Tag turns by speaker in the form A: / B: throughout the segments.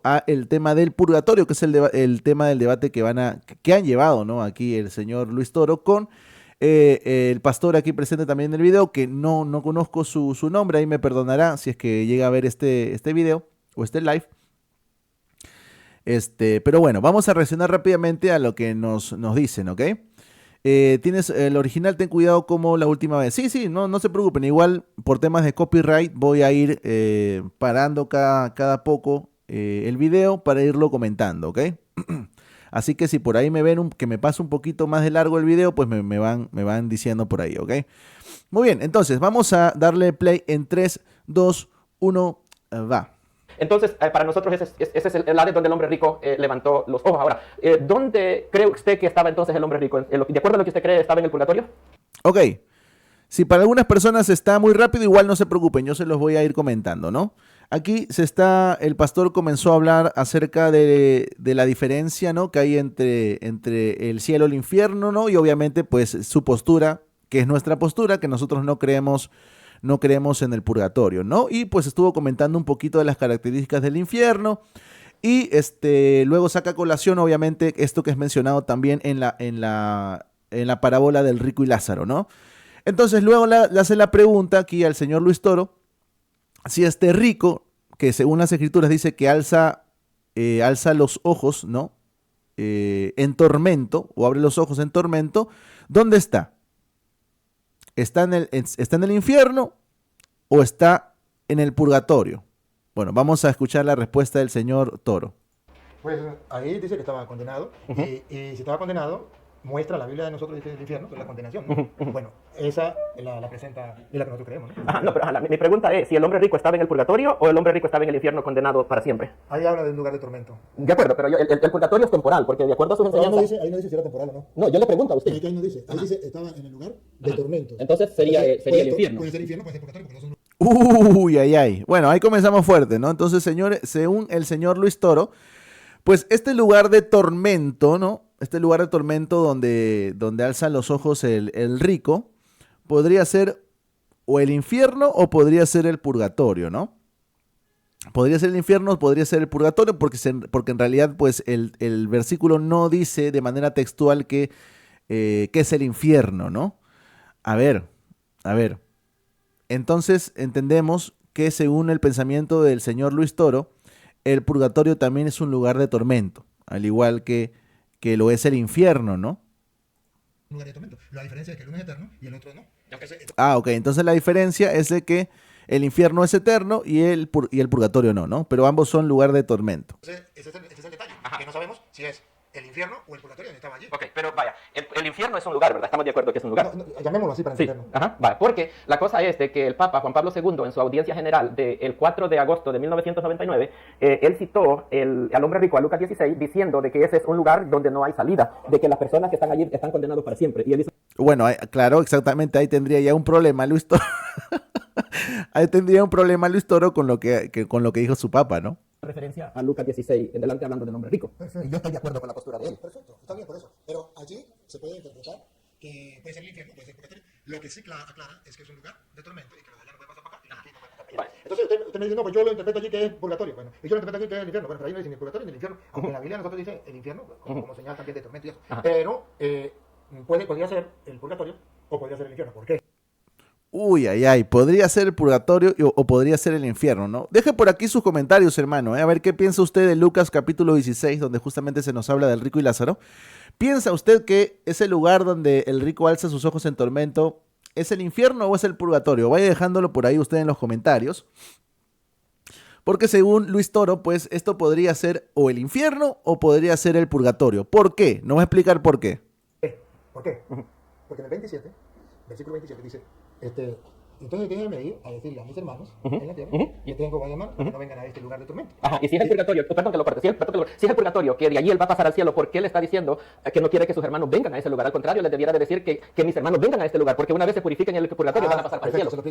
A: a el tema del purgatorio, que es el tema del debate que han llevado, ¿no? Aquí el señor Luis Toro con el pastor aquí presente también en el video, que no conozco su nombre, ahí me perdonará si es que llega a ver este video o este live. Pero bueno, vamos a reaccionar rápidamente a lo que nos dicen, ¿ok? Tienes el original, ten cuidado como la última vez. Sí, sí, no se preocupen. Igual por temas de copyright voy a ir parando cada poco el video para irlo comentando, ¿ok? Así que si por ahí me ven que me pasa un poquito más de largo el video, pues me van diciendo por ahí, ¿ok? Muy bien, entonces vamos a darle play en 3, 2, 1, va.
B: Entonces, para nosotros ese es el área donde el hombre rico levantó los ojos. Ahora, ¿dónde cree usted que estaba entonces el hombre rico? ¿De acuerdo a lo que usted cree, estaba en el purgatorio?
A: Ok, si para algunas personas está muy rápido, igual no se preocupen, yo se los voy a ir comentando, ¿no? Aquí el pastor comenzó a hablar acerca de la diferencia, ¿no? Que hay entre el cielo y el infierno, ¿no? Y obviamente, pues, su postura, que es nuestra postura, que nosotros no creemos en el purgatorio, ¿no? Y pues estuvo comentando un poquito de las características del infierno y luego saca a colación, obviamente, esto que es mencionado también en la parábola del rico y Lázaro, ¿no? Entonces luego le hace la pregunta aquí al señor Luis Toro, si este rico, que según las escrituras dice que alza los ojos, ¿no? En tormento, o abre los ojos en tormento, ¿dónde está? ¿Está en el infierno o está en el purgatorio? Bueno, vamos a escuchar la respuesta del señor Toro.
C: Pues ahí dice que estaba condenado, y si estaba condenado, muestra la Biblia de nosotros, dice el infierno, que es la condenación, ¿no? Bueno, esa la presenta y la que nosotros creemos, ¿no?
B: Ajá, no, pero mi pregunta es si el hombre rico estaba en el purgatorio o el hombre rico estaba en el infierno condenado para siempre.
C: Ahí habla de un lugar de tormento.
B: De acuerdo, pero el purgatorio es temporal, porque de acuerdo a sus
C: Pero
B: enseñanzas...
C: ahí no dice si era temporal o no.
B: No, yo le pregunto a usted.
C: Ahí no dice, ahí dice estaba en el lugar de tormento.
B: Entonces sería el infierno.
C: Puede ser infierno, puede ser purgatorio, porque no son...
A: Uy, ay, ay. Bueno, ahí comenzamos fuerte, ¿no? Entonces, señores, según el señor Luis Toro, pues este lugar de tormento, ¿no? Este lugar de tormento donde alza los ojos el rico, podría ser o el infierno o podría ser el purgatorio, ¿no? Podría ser el infierno o podría ser el purgatorio, porque en realidad, pues, el versículo no dice de manera textual que es el infierno, ¿no? A ver. Entonces entendemos que según el pensamiento del señor Luis Toro, el purgatorio también es un lugar de tormento, al igual que lo es el infierno, ¿no?
C: Un lugar de tormento. La diferencia es que el uno es eterno y el otro no.
A: Ok, entonces la diferencia es de que el infierno es eterno y el purgatorio no, pero ambos son lugar de tormento.
C: Entonces, ese es el detalle, que no sabemos si es el infierno o el purgatorio donde estaba allí.
B: Ok, pero vaya, el infierno es un lugar, ¿verdad? Estamos de acuerdo que es un lugar.
C: Llamémoslo así para
B: Sí,
C: entenderlo.
B: ajá, vale, porque la cosa es de que el Papa Juan Pablo II, en su audiencia general del 4 de agosto de 1999, él citó al hombre rico, a Lucas 16, diciendo de que ese es un lugar donde no hay salida, de que las personas que están allí están condenados para siempre. Y él dice...
A: Bueno, claro, exactamente, ahí tendría ya un problema Luis Toro. Ahí tendría un problema Luis Toro con lo que dijo su Papa, ¿no?
B: Referencia a Lucas 16, en delante hablando del hombre rico.
C: Perfecto.
B: Y yo estoy de acuerdo con la postura de él.
C: Perfecto, está bien por eso. Pero allí se puede interpretar que puede ser el infierno, puede ser el purgatorio. Lo que sí aclara es que es un lugar de tormento y que los de allá no pueden pasar para acá y aquí no pueden pasar para allá.
B: Vale.
C: Entonces usted me dice, no, pues yo lo interpreto allí que es purgatorio. Bueno, y yo lo interpreto aquí que es el infierno. Bueno, pero ahí no dice ni el purgatorio ni el infierno. Aunque en la Biblia nosotros dice el infierno, como señal también de tormento y eso.
B: Ajá.
C: Pero podría ser el purgatorio o podría ser el infierno. ¿Por qué?
A: Uy, ay, ay, podría ser el purgatorio o podría ser el infierno, ¿no? Deje por aquí sus comentarios, hermano, a ver qué piensa usted de Lucas capítulo 16, donde justamente se nos habla del rico y Lázaro. ¿Piensa usted que ese lugar donde el rico alza sus ojos en tormento es el infierno o es el purgatorio? Vaya dejándolo por ahí usted en los comentarios. Porque según Luis Toro, pues esto podría ser o el infierno o podría ser el purgatorio. ¿Por qué? No va a explicar por qué.
C: ¿Por qué? Porque en el 27, versículo 27 dice, entonces déjenme ir a decirle a mis hermanos en la tierra que tengo que llamar para que no vengan a este lugar de tormento.
B: Ajá, y si es el purgatorio, perdón que lo corte, si es el purgatorio, que de allí él va a pasar al cielo, ¿por qué le está diciendo que no quiere que sus hermanos vengan a ese lugar? Al contrario, les debiera de decir que mis hermanos vengan a este lugar, porque una vez se purifiquen en el purgatorio van a pasar para el cielo.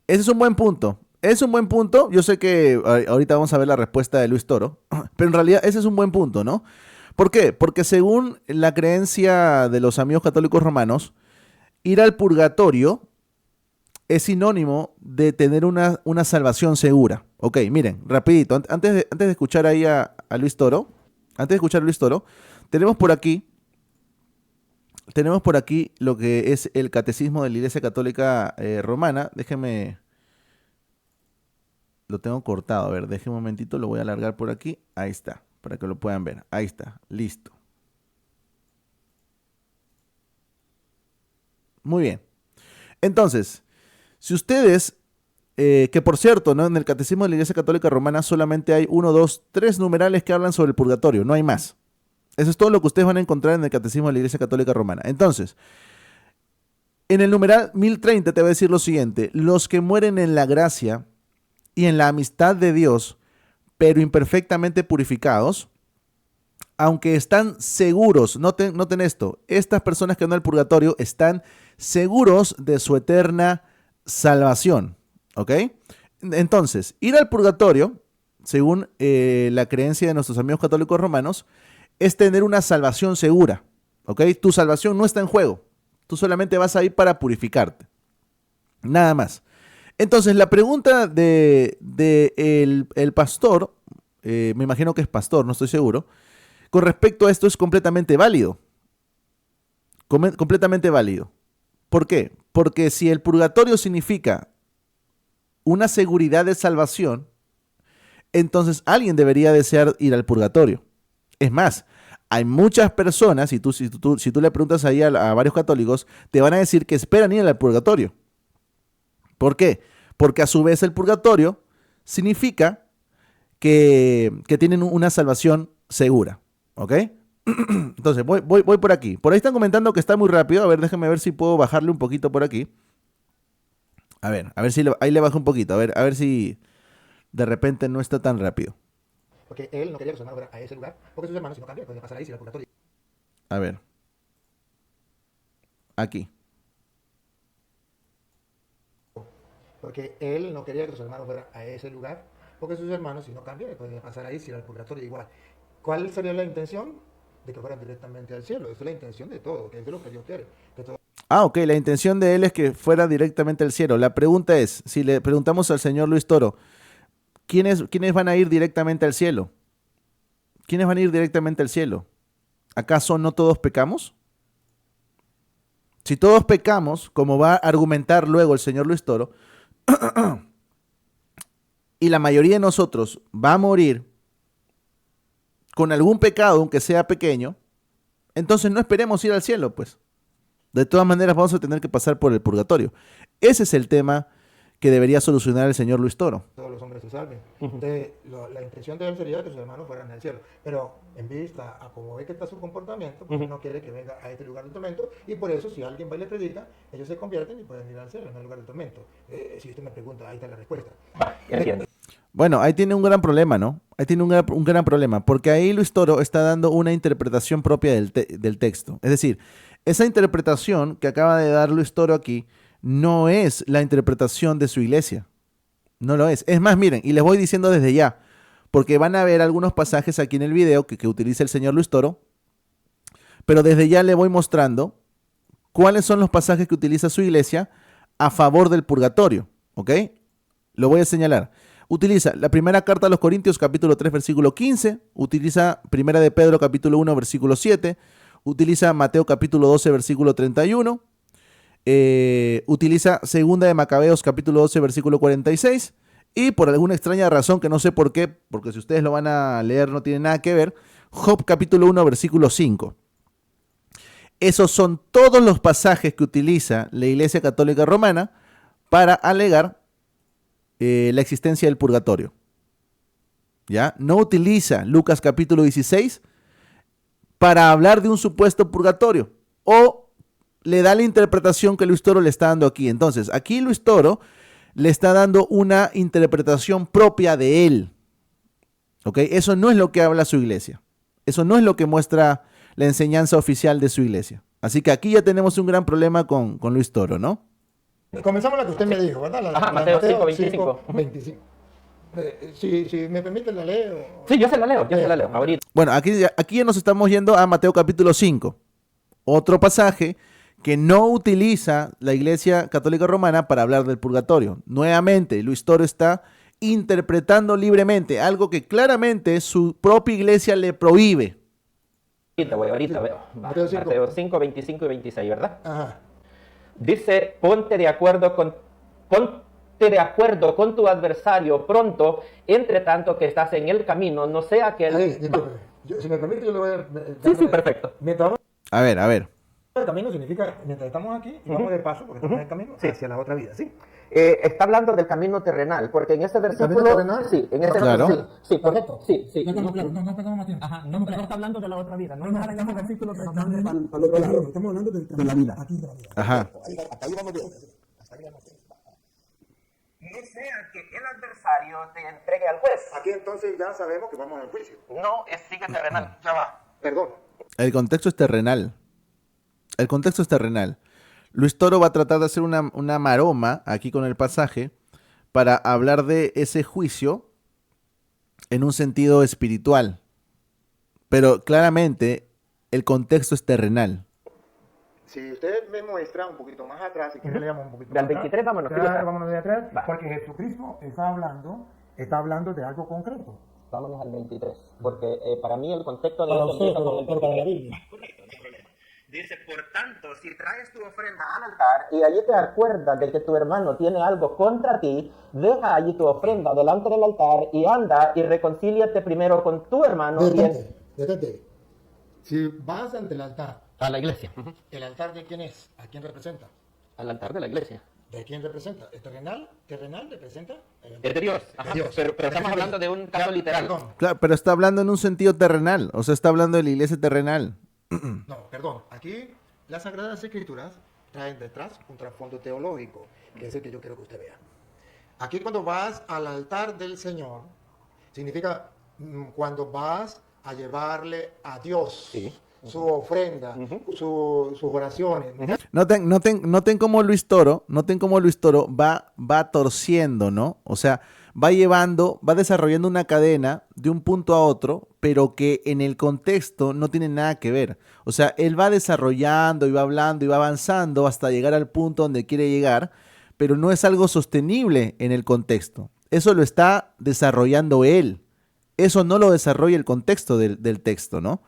A: Ese es un buen punto. Es un buen punto. Yo sé que ahorita vamos a ver la respuesta de Luis Toro, pero en realidad ese es un buen punto, ¿no? ¿Por qué? Porque según la creencia de los amigos católicos romanos, ir al purgatorio es sinónimo de tener una salvación segura. Ok, miren, rapidito, antes de escuchar ahí a Luis Toro, tenemos por aquí lo que es el catecismo de la Iglesia Católica Romana. Déjenme, lo tengo cortado, a ver, déjenme un momentito, lo voy a alargar por aquí. Ahí está, para que lo puedan ver. Ahí está, listo. Muy bien. Entonces, si ustedes, que por cierto, ¿no? En el Catecismo de la Iglesia Católica Romana solamente hay 1, 2, 3 numerales que hablan sobre el purgatorio, no hay más. Eso es todo lo que ustedes van a encontrar en el Catecismo de la Iglesia Católica Romana. Entonces, en el numeral 1030 te va a decir lo siguiente: los que mueren en la gracia y en la amistad de Dios, pero imperfectamente purificados, aunque están seguros, noten esto, estas personas que van al purgatorio están seguros de su eterna salvación, ¿ok? Entonces, ir al purgatorio, según la creencia de nuestros amigos católicos romanos, es tener una salvación segura, ¿ok? Tu salvación no está en juego, tú solamente vas a ir para purificarte, nada más. Entonces, la pregunta de el pastor, me imagino que es pastor, no estoy seguro, con respecto a esto es completamente válido. Completamente válido. ¿Por qué? Porque si el purgatorio significa una seguridad de salvación, entonces alguien debería desear ir al purgatorio. Es más, hay muchas personas, si tú le preguntas ahí a varios católicos, te van a decir que esperan ir al purgatorio. ¿Por qué? Porque a su vez el purgatorio significa que tienen una salvación segura. ¿Ok? Entonces, voy por aquí. Por ahí están comentando que está muy rápido. A ver, déjame ver si puedo bajarle un poquito por aquí. A ver si ahí le bajo un poquito. A ver si de repente no está tan rápido.
C: Porque él no quería que sus hermanos fueran a ese lugar, porque sus hermanos, si no cambian, pueden pasar ahí si el purgatorio.
A: A ver. Aquí.
C: Porque él no quería que sus hermanos fueran a ese lugar, porque sus hermanos, si no cambian, pueden pasar ahí si el purgatorio igual. ¿Cuál sería la intención? De que fueran directamente al cielo. Esa es la intención de todo, que es lo que Dios quiere. Que todo...
A: Ok, la intención de él es que fuera directamente al cielo. La pregunta es, si le preguntamos al señor Luis Toro, ¿quiénes van a ir directamente al cielo? ¿Quiénes van a ir directamente al cielo? ¿Acaso no todos pecamos? Si todos pecamos, como va a argumentar luego el señor Luis Toro, y la mayoría de nosotros va a morir con algún pecado, aunque sea pequeño, entonces no esperemos ir al cielo, pues. De todas maneras vamos a tener que pasar por el purgatorio. Ese es el tema que debería solucionar el señor Luis Toro.
C: Todos los hombres se salven. Entonces, la intención de él sería que sus hermanos fueran al cielo. Pero en vista a cómo ve que está su comportamiento, pues no quiere que venga a este lugar del tormento. Y por eso, si alguien va y le predica, ellos se convierten y pueden ir al cielo, no al lugar del tormento. Si usted me pregunta, ahí está la respuesta.
B: Entiendo.
A: Bueno, ahí tiene un gran problema, ¿no? Ahí tiene un gran problema, porque ahí Luis Toro está dando una interpretación propia del texto. Es decir, esa interpretación que acaba de dar Luis Toro aquí no es la interpretación de su iglesia. No lo es. Es más, miren, y les voy diciendo desde ya, porque van a ver algunos pasajes aquí en el video que utiliza el señor Luis Toro, pero desde ya le voy mostrando cuáles son los pasajes que utiliza su iglesia a favor del purgatorio, ¿ok? Lo voy a señalar. Utiliza la primera carta a los Corintios, capítulo 3, versículo 15. Utiliza primera de Pedro, capítulo 1, versículo 7. Utiliza Mateo, capítulo 12, versículo 31. Utiliza segunda de Macabeos, capítulo 12, versículo 46. Y por alguna extraña razón, que no sé por qué, porque si ustedes lo van a leer no tiene nada que ver, Job, capítulo 1, versículo 5. Esos son todos los pasajes que utiliza la Iglesia Católica Romana para alegar la existencia del purgatorio. ¿Ya? No utiliza Lucas capítulo 16 para hablar de un supuesto purgatorio, o le da la interpretación que Luis Toro le está dando aquí. Entonces, aquí Luis Toro le está dando una interpretación propia de él. ¿Ok? Eso no es lo que habla su iglesia. Eso no es lo que muestra la enseñanza oficial de su iglesia. Así que aquí ya tenemos un gran problema con Luis Toro, ¿no?
C: Comenzamos la que usted me dijo, ¿verdad?
B: Mateo 5, 25.
C: 25. Si me permite, la leo.
B: Sí, yo se la leo, ahorita.
A: Bueno, aquí ya nos estamos yendo a Mateo capítulo 5. Otro pasaje que no utiliza la Iglesia Católica Romana para hablar del purgatorio. Nuevamente, Luis Toro está interpretando libremente, algo que claramente su propia iglesia le prohíbe.
B: Ahorita veo.
C: Mateo 5.
B: Mateo 5, 25 y 26, ¿verdad?
C: Ajá.
B: Dice, ponte de acuerdo con tu adversario pronto, entre tanto que estás en el camino, no sea que
C: Ahí, disculpe. Si me permite, yo le voy a...
B: Sí, perfecto.
C: Mientras vamos
A: A ver.
C: el camino significa, mientras estamos aquí, y vamos de paso, porque estamos en el camino, hacia la otra vida, ¿sí?
B: Está hablando del camino terrenal, porque en ese versículo...
C: terrenal?
B: Sí, en ese
A: Claro.
B: sí, correcto. Sí.
C: No perdamos más tiempo.
B: Ajá, no, pero está hablando de la otra vida, no es el versículo que
C: Estamos hablando de la vida. Aquí de la vida.
A: Ajá.
C: Hasta ahí vamos bien. Hasta ahí vamos bien.
B: No sea que el adversario te entregue al juez.
C: Aquí entonces ya sabemos que vamos al juicio.
B: No, sigue terrenal.
C: Ya va. Perdón.
A: El contexto es terrenal. El contexto es terrenal. Luis Toro va a tratar de hacer una maroma aquí con el pasaje para hablar de ese juicio en un sentido espiritual. Pero claramente el contexto es terrenal.
C: Si usted me muestra un poquito más atrás, si quiere leamos un poquito
B: Del
C: más
B: 23, vámonos.
C: Claro, vámonos de atrás,
B: Va.
C: porque Jesucristo está hablando de algo concreto.
B: Vámonos al 23, porque para mí el contexto de
C: Para
B: esto
C: usted,
B: empieza con el
C: pero para la
B: 23.
C: Biblia.
B: Correcto, no hay problema. Dice, por tanto, si traes tu ofrenda al altar y allí te acuerdas de que tu hermano tiene algo contra ti, deja allí tu ofrenda delante del altar y anda y reconcíliate primero con tu hermano
C: Detente. Si vas ante el altar,
B: a la iglesia.
C: ¿el altar de quién es? ¿A quién representa?
B: Al altar de la iglesia.
C: ¿De quién representa? ¿El terrenal? ¿Terrenal representa?
B: Es de Dios. Ajá.
C: Dios.
B: Pero estamos hablando de un caso literal.
C: Perdón.
A: Claro, pero está hablando en un sentido terrenal. O sea, está hablando de la iglesia terrenal.
C: No, perdón. Aquí las Sagradas Escrituras traen detrás un trasfondo teológico, que es el que yo quiero que usted vea. Aquí cuando vas al altar del Señor, significa cuando vas a llevarle a Dios
B: Sí.
C: su ofrenda, sus oraciones.
A: Noten cómo Luis Toro va torciendo, ¿no? O sea, va desarrollando una cadena de un punto a otro, pero que en el contexto no tiene nada que ver. O sea, él va desarrollando y va hablando y va avanzando hasta llegar al punto donde quiere llegar, pero no es algo sostenible en el contexto. Eso lo está desarrollando él. Eso no lo desarrolla el contexto del texto, ¿no?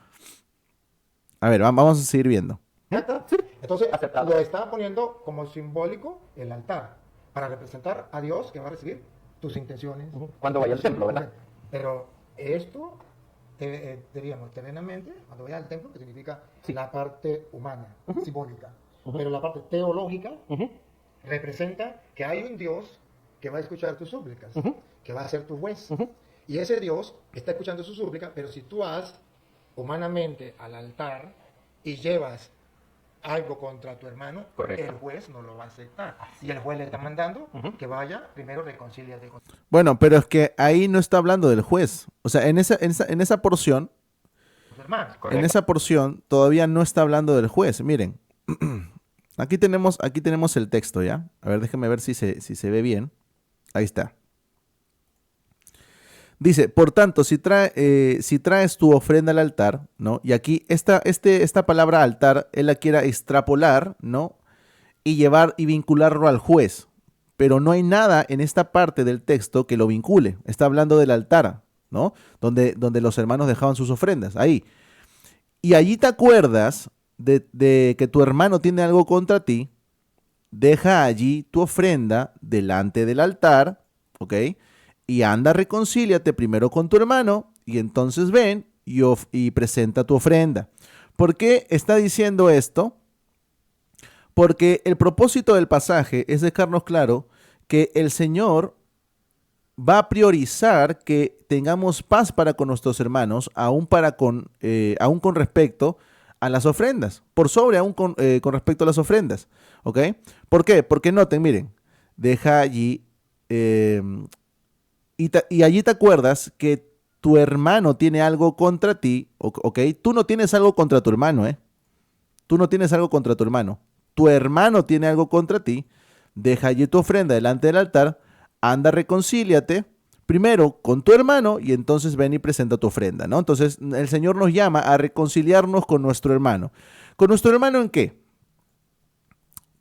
A: A ver, vamos a seguir viendo.
C: Entonces,
B: Aceptado.
C: lo está poniendo como simbólico el altar, para representar a Dios que va a recibir tus intenciones.
B: Cuando vaya al templo, ¿verdad?
C: Pero esto, diríamos, terrenamente, cuando vaya al templo, que significa la parte humana, simbólica. Pero la parte teológica representa que hay un Dios que va a escuchar tus súplicas, que va a ser tu juez. Y ese Dios está escuchando sus súplicas, pero si tú vas humanamente al altar y llevas algo contra tu hermano,
B: Correcto.
C: el juez no lo va a aceptar. Y el juez le está mandando que vaya, primero reconcíliate con
A: Bueno, pero es que ahí no está hablando del juez. O sea, en esa porción,
C: tus hermanos.
B: Correcto.
A: en esa porción todavía no está hablando del juez. Miren, aquí tenemos el texto, ¿ya? A ver, déjenme ver si se ve bien. Ahí está. Dice, por tanto, si traes tu ofrenda al altar, ¿no? Y aquí esta palabra altar, él la quiera extrapolar, ¿no? Y llevar y vincularlo al juez. Pero no hay nada en esta parte del texto que lo vincule. Está hablando del altar, ¿no? Donde los hermanos dejaban sus ofrendas, ahí. Y allí te acuerdas de que tu hermano tiene algo contra ti, deja allí tu ofrenda delante del altar, ¿ok? Y anda, reconcíliate primero con tu hermano y entonces ven y presenta tu ofrenda. ¿Por qué está diciendo esto? Porque el propósito del pasaje es dejarnos claro que el Señor va a priorizar que tengamos paz para con nuestros hermanos, aún con respecto a las ofrendas, por sobre aún con respecto a las ofrendas, ¿ok? ¿Por qué? Porque noten, miren, deja allí, y allí te acuerdas que tu hermano tiene algo contra ti, ¿ok? Tú no tienes algo contra tu hermano, ¿eh? Tú no tienes algo contra tu hermano. Tu hermano tiene algo contra ti, deja allí tu ofrenda delante del altar, anda, reconcíliate primero con tu hermano y entonces ven y presenta tu ofrenda, ¿no? Entonces el Señor nos llama a reconciliarnos con nuestro hermano. ¿Con nuestro hermano en qué?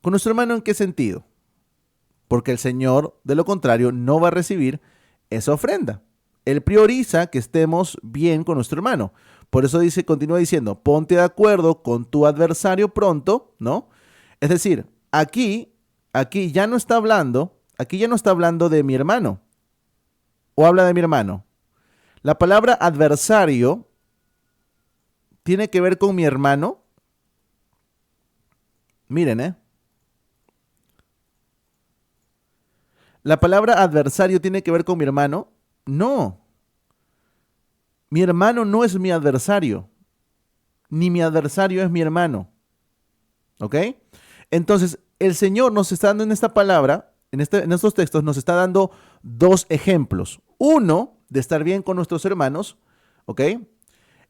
A: ¿Con nuestro hermano en qué sentido? Porque el Señor, de lo contrario, no va a recibir esa ofrenda. Él prioriza que estemos bien con nuestro hermano. Por eso dice, continúa diciendo, ponte de acuerdo con tu adversario pronto, ¿no? Es decir, aquí ya no está hablando, de mi hermano. ¿O habla de mi hermano? La palabra adversario tiene que ver con mi hermano. Miren, ¿la palabra adversario tiene que ver con mi hermano? No. Mi hermano no es mi adversario. Ni mi adversario es mi hermano. ¿Ok? Entonces, el Señor nos está dando en esta palabra, en estos textos, nos está dando dos ejemplos. Uno, de estar bien con nuestros hermanos, ¿ok?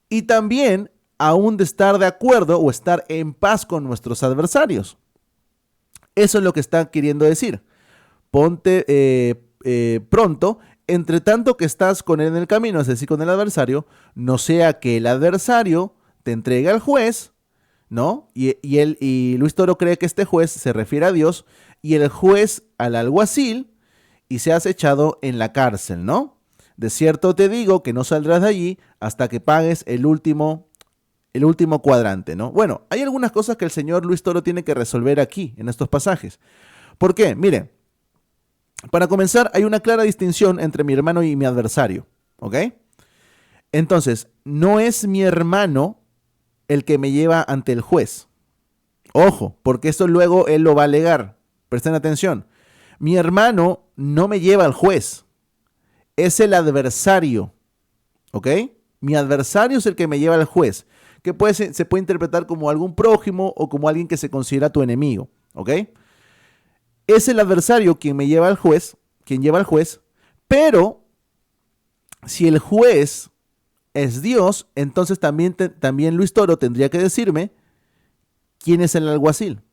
A: Y también, aún de estar de acuerdo o estar en paz con nuestros adversarios. Eso es lo que está queriendo decir. Ponte pronto, entre tanto que estás con él en el camino, es decir, con el adversario, no sea que el adversario te entregue al juez, ¿no? Y Luis Toro cree que este juez se refiere a Dios y el juez al alguacil y seas echado en la cárcel, ¿no? De cierto te digo que no saldrás de allí hasta que pagues el último cuadrante, ¿no? Bueno, hay algunas cosas que el señor Luis Toro tiene que resolver aquí, en estos pasajes. ¿Por qué? Mire, para comenzar, hay una clara distinción entre mi hermano y mi adversario, ¿ok? Entonces, no es mi hermano el que me lleva ante el juez. Ojo, porque esto luego él lo va a alegar. Presten atención. Mi hermano no me lleva al juez. Es el adversario, ¿ok? Mi adversario es el que me lleva al juez, que se puede interpretar como algún prójimo o como alguien que se considera tu enemigo, ¿ok? Es el adversario quien me lleva al juez, pero si el juez es Dios, entonces también Luis Toro tendría que decirme quién es el alguacil.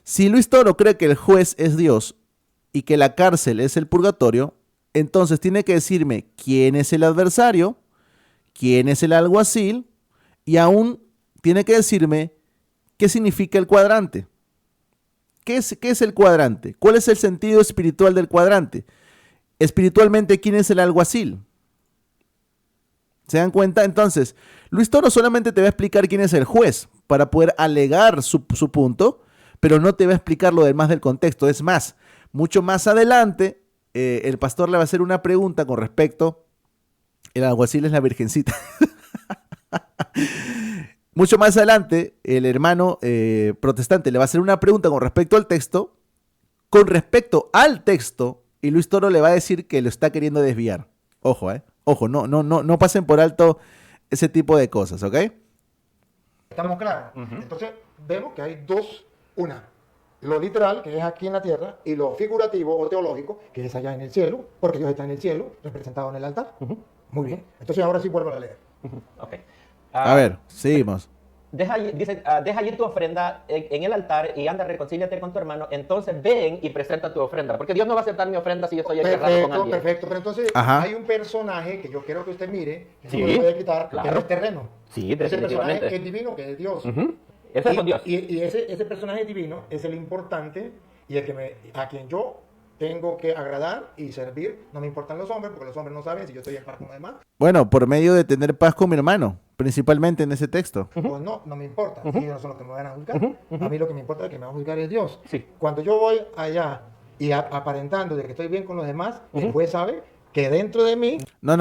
A: Si Luis Toro cree que el juez es Dios y que la cárcel es el purgatorio, entonces tiene que decirme quién es el adversario, quién es el alguacil y aún tiene que decirme qué significa el cuadrante. ¿Qué es el cuadrante? ¿Cuál es el sentido espiritual del cuadrante? Espiritualmente, ¿quién es el alguacil? ¿Se dan cuenta? Entonces, Luis Toro solamente te va a explicar quién es el juez para poder alegar su punto, pero no te va a explicar lo demás del contexto. Es más, mucho más adelante, el pastor le va a hacer una pregunta con respecto. El alguacil es la virgencita. Mucho más adelante, el hermano protestante le va a hacer una pregunta con respecto al texto, y Luis Toro le va a decir que lo está queriendo desviar. Ojo, Ojo, no pasen por alto ese tipo de cosas, ¿ok?
C: ¿Estamos claros? Entonces, vemos que hay dos, lo literal, que es aquí en la tierra, y lo figurativo o teológico, que es allá en el cielo, porque Dios está en el cielo, representado en el altar. Muy bien. Entonces, ahora sí vuelvo a leer.
B: Ok.
A: A ver, seguimos.
B: Deja ir tu ofrenda en el altar y anda, reconcíliate con tu hermano. Entonces ven y presenta tu ofrenda. Porque Dios no va a aceptar mi ofrenda si yo estoy encerrado con alguien.
C: Perfecto. Pero entonces hay un personaje que yo quiero que usted mire, que
B: sí,
C: no lo puede quitar,
B: claro,
C: que es terreno.
B: Sí,
C: ese personaje
B: definitivamente.
C: que es divino, que es Dios.
B: Ese es con Dios.
C: Y ese personaje divino es el importante y a quien yo tengo que agradar y servir. No me importan los hombres, porque los hombres no saben si yo estoy en paz con los demás.
A: Bueno, por medio de tener paz con mi hermano, principalmente en ese texto.
C: Pues no me importa. Ellos no son los que me van a juzgar. A mí lo que me importa es que me va a juzgar es Dios.
B: Sí.
C: Cuando yo voy allá y aparentando de que estoy bien con los demás, el juez sabe que dentro de mí...
A: No.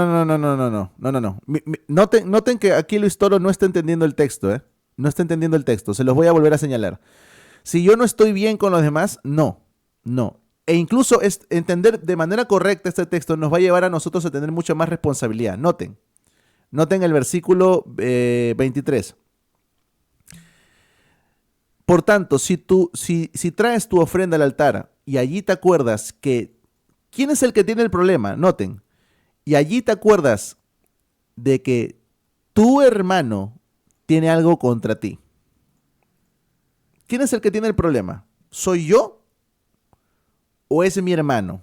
A: Noten que aquí Luis Toro no está entendiendo el texto, ¿eh? No está entendiendo el texto. Se los voy a volver a señalar. Si yo no estoy bien con los demás, no. E incluso entender de manera correcta este texto nos va a llevar a nosotros a tener mucha más responsabilidad. Noten el versículo 23. Por tanto, si traes tu ofrenda al altar y allí te acuerdas que... ¿Quién es el que tiene el problema? Noten. Y allí te acuerdas de que tu hermano tiene algo contra ti. ¿Quién es el que tiene el problema? ¿Soy yo o es mi hermano?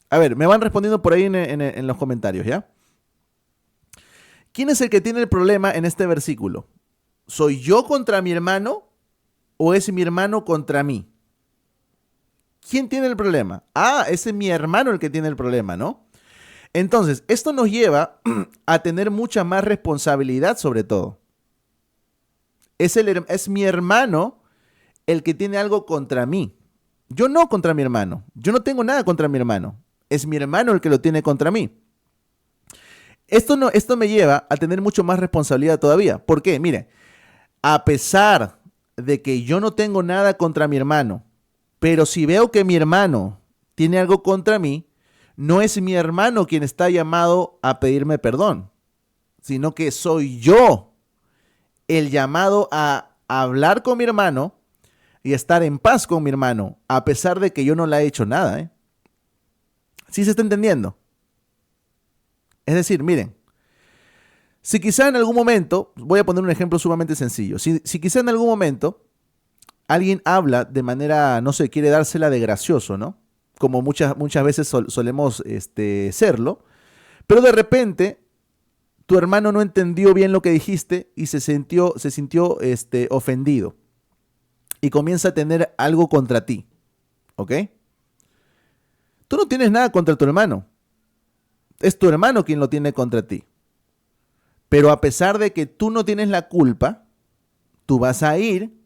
A: A ver, me van respondiendo por ahí en los comentarios, ¿ya? ¿Quién es el que tiene el problema en este versículo? ¿Soy yo contra mi hermano o es mi hermano contra mí? ¿Quién tiene el problema? Ah, ese es mi hermano el que tiene el problema, ¿no? Entonces, esto nos lleva a tener mucha más responsabilidad sobre todo. Es mi hermano el que tiene algo contra mí. Yo no contra mi hermano. Yo no tengo nada contra mi hermano. Es mi hermano el que lo tiene contra mí. Esto me lleva a tener mucho más responsabilidad todavía. ¿Por qué? Mire, a pesar de que yo no tengo nada contra mi hermano, pero si veo que mi hermano tiene algo contra mí, no es mi hermano quien está llamado a pedirme perdón, sino que soy yo el llamado a hablar con mi hermano y estar en paz con mi hermano, a pesar de que yo no le he hecho nada, ¿eh? ¿Sí se está entendiendo? Es decir, miren, si quizá en algún momento, voy a poner un ejemplo sumamente sencillo, si quizá en algún momento alguien habla de manera, no sé, quiere dársela de gracioso, ¿no? Como muchas veces solemos serlo, pero de repente tu hermano no entendió bien lo que dijiste y se sintió ofendido y comienza a tener algo contra ti, ¿ok? Tú no tienes nada contra tu hermano, es tu hermano quien lo tiene contra ti, pero a pesar de que tú no tienes la culpa, tú vas a ir,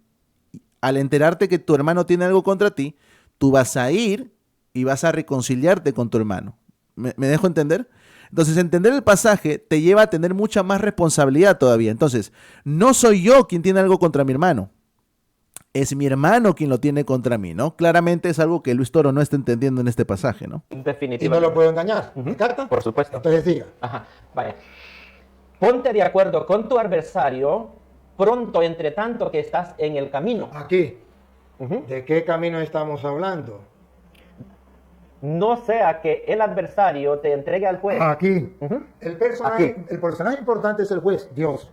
A: al enterarte que tu hermano tiene algo contra ti, tú vas a ir y vas a reconciliarte con tu hermano. ¿Me dejo entender? Entonces, entender el pasaje te lleva a tener mucha más responsabilidad todavía. Entonces, no soy yo quien tiene algo contra mi hermano. Es mi hermano quien lo tiene contra mí, ¿no? Claramente es algo que Luis Toro no está entendiendo en este pasaje, ¿no?
B: Definitivamente.
C: Y no lo puedo engañar. ¿Me capta?
B: Por supuesto.
C: Entonces diga.
B: Ajá, vaya. Ponte de acuerdo con tu adversario pronto, entre tanto que estás en el camino.
C: Aquí. ¿De qué camino estamos hablando?
B: No sea que el adversario te entregue al juez.
C: Aquí. El personaje importante es el juez, Dios.